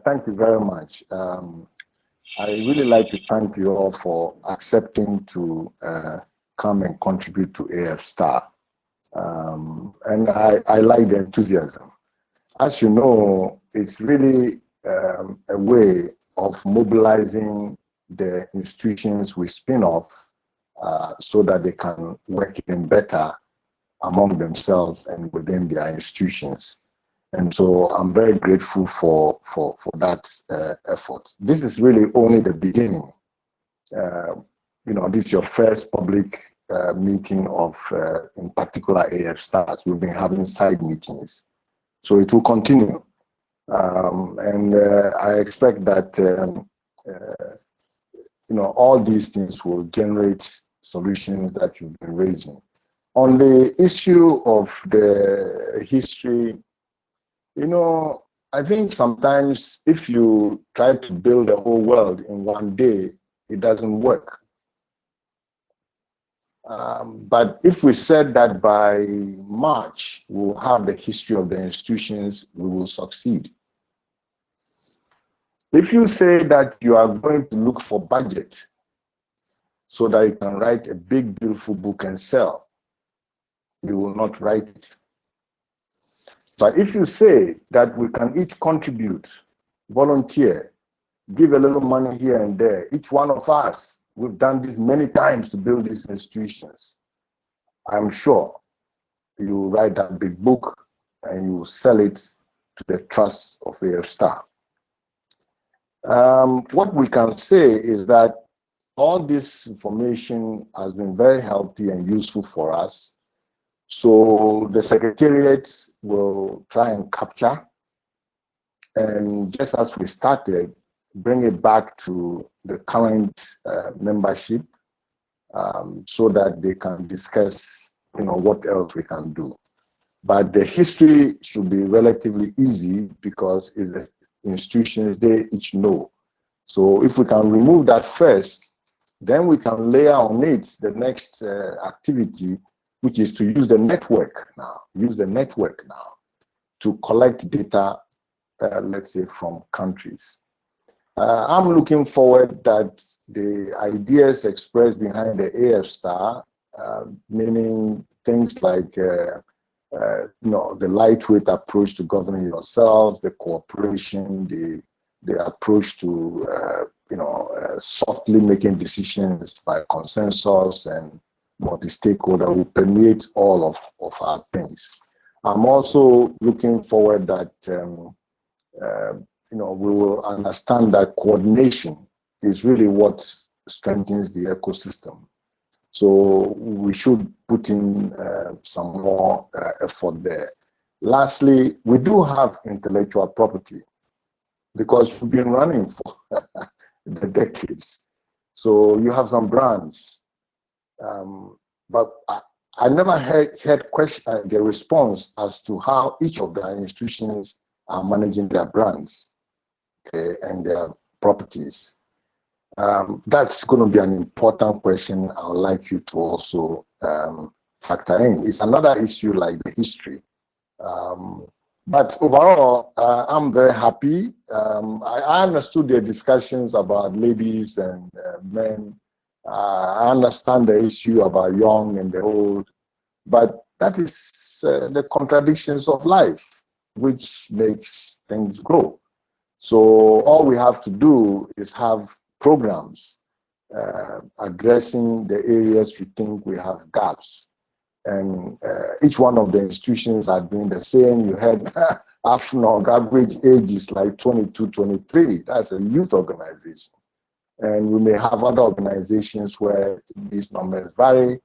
thank you very much. I really like to thank you all for accepting to come and contribute to AF Star. And I like the enthusiasm. As you know, it's really a way of mobilizing the institutions we spin off so that they can work even better among themselves and within their institutions. And so I'm very grateful for that effort. This is really only the beginning. You know, this is your first public meeting of, in particular, AF Stars. We've been having side meetings. So it will continue. And I expect that, you know, all these things will generate solutions that you've been raising. On the issue of the history, you know, I think sometimes if you try to build the whole world in one day, it doesn't work. But if we said that by March we'll have the history of the institutions, we will succeed. If you say that you are going to look for budget so that you can write a big, beautiful book and sell, you will not write it. But if you say that we can each contribute, volunteer, give a little money here and there, each one of us, we've done this many times to build these institutions, I'm sure you will write that big book and you will sell it to the trust of AF Star. What we can say is that all this information has been very healthy and useful for us. So the Secretariat will try and capture, and just as we started, bring it back to the current membership so that they can discuss, you know, what else we can do. But the history should be relatively easy because it's the institutions they each know. So if we can remove that first, then we can layer on it the next activity, which is to use the network now, to collect data, let's say, from countries. I'm looking forward that the ideas expressed behind the AF Star, meaning things like you know, the lightweight approach to governing yourself, the cooperation, the approach to you know, softly making decisions by consensus and multi-stakeholder will permeate all of our things. I'm also looking forward that you know, we will understand that coordination is really what strengthens the ecosystem. So we should put in some more effort there. Lastly, we do have intellectual property because we've been running for the decades. So you have some brands, but I never heard the response as to how each of the institutions are managing their brands, okay, and their properties. That's going to be an important question I would like you to also factor in. It's another issue like the history. But overall, I'm very happy. I understood the discussions about ladies and men. I understand the issue about young and the old, but that is the contradictions of life, which makes things grow. So all we have to do is have programs addressing the areas we think we have gaps. And each one of the institutions are doing the same. You had AFNOG, average age is like 22, 23. That's a youth organization. And we may have other organizations where these numbers vary.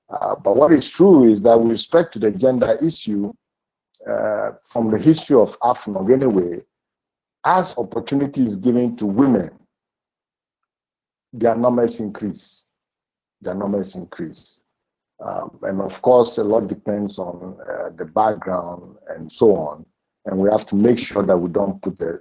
But what is true is that with respect to the gender issue, from the history of AFNOG anyway, as opportunity is given to women, their numbers increase. And of course, a lot depends on the background and so on. And we have to make sure that we don't put the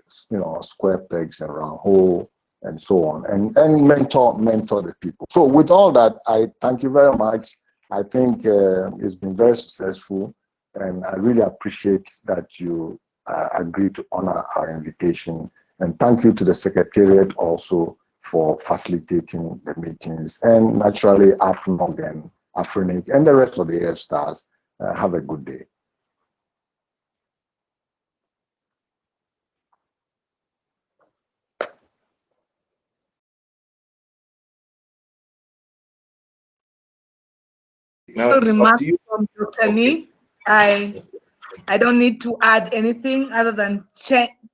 square pegs in round hole and so on. And mentor the people. So with all that, I thank you very much. I think it's been very successful, and I really appreciate that you agreed to honor our invitation. And thank you to the Secretariat also for facilitating the meetings, and naturally AFNOG and AFRINIC and the rest of the AF Stars Have a good day. Now it's up Remark to you. from Dr. Nee. I don't need to add anything other than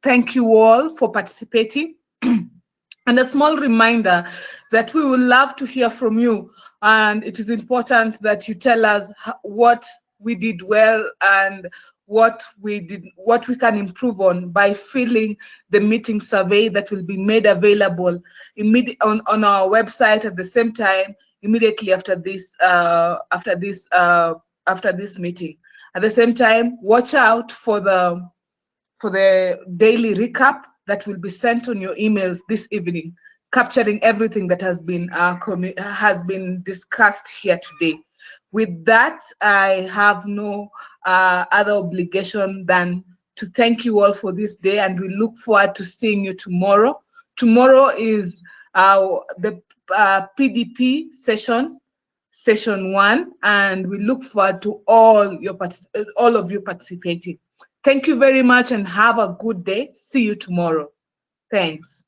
thank you all for participating. And a small reminder that we would love to hear from you. And it is important that you tell us what we did well and what we can improve on by filling the meeting survey that will be made available on our website at the same time immediately after this meeting. At the same time, watch out for the daily recap that will be sent on your emails this evening, capturing everything that has been discussed here today. With that, I have no other obligation than to thank you all for this day, and we look forward to seeing you tomorrow. Tomorrow is the PDP session 1, and we look forward to all of you participating. Thank you very much and have a good day. See you tomorrow. Thanks.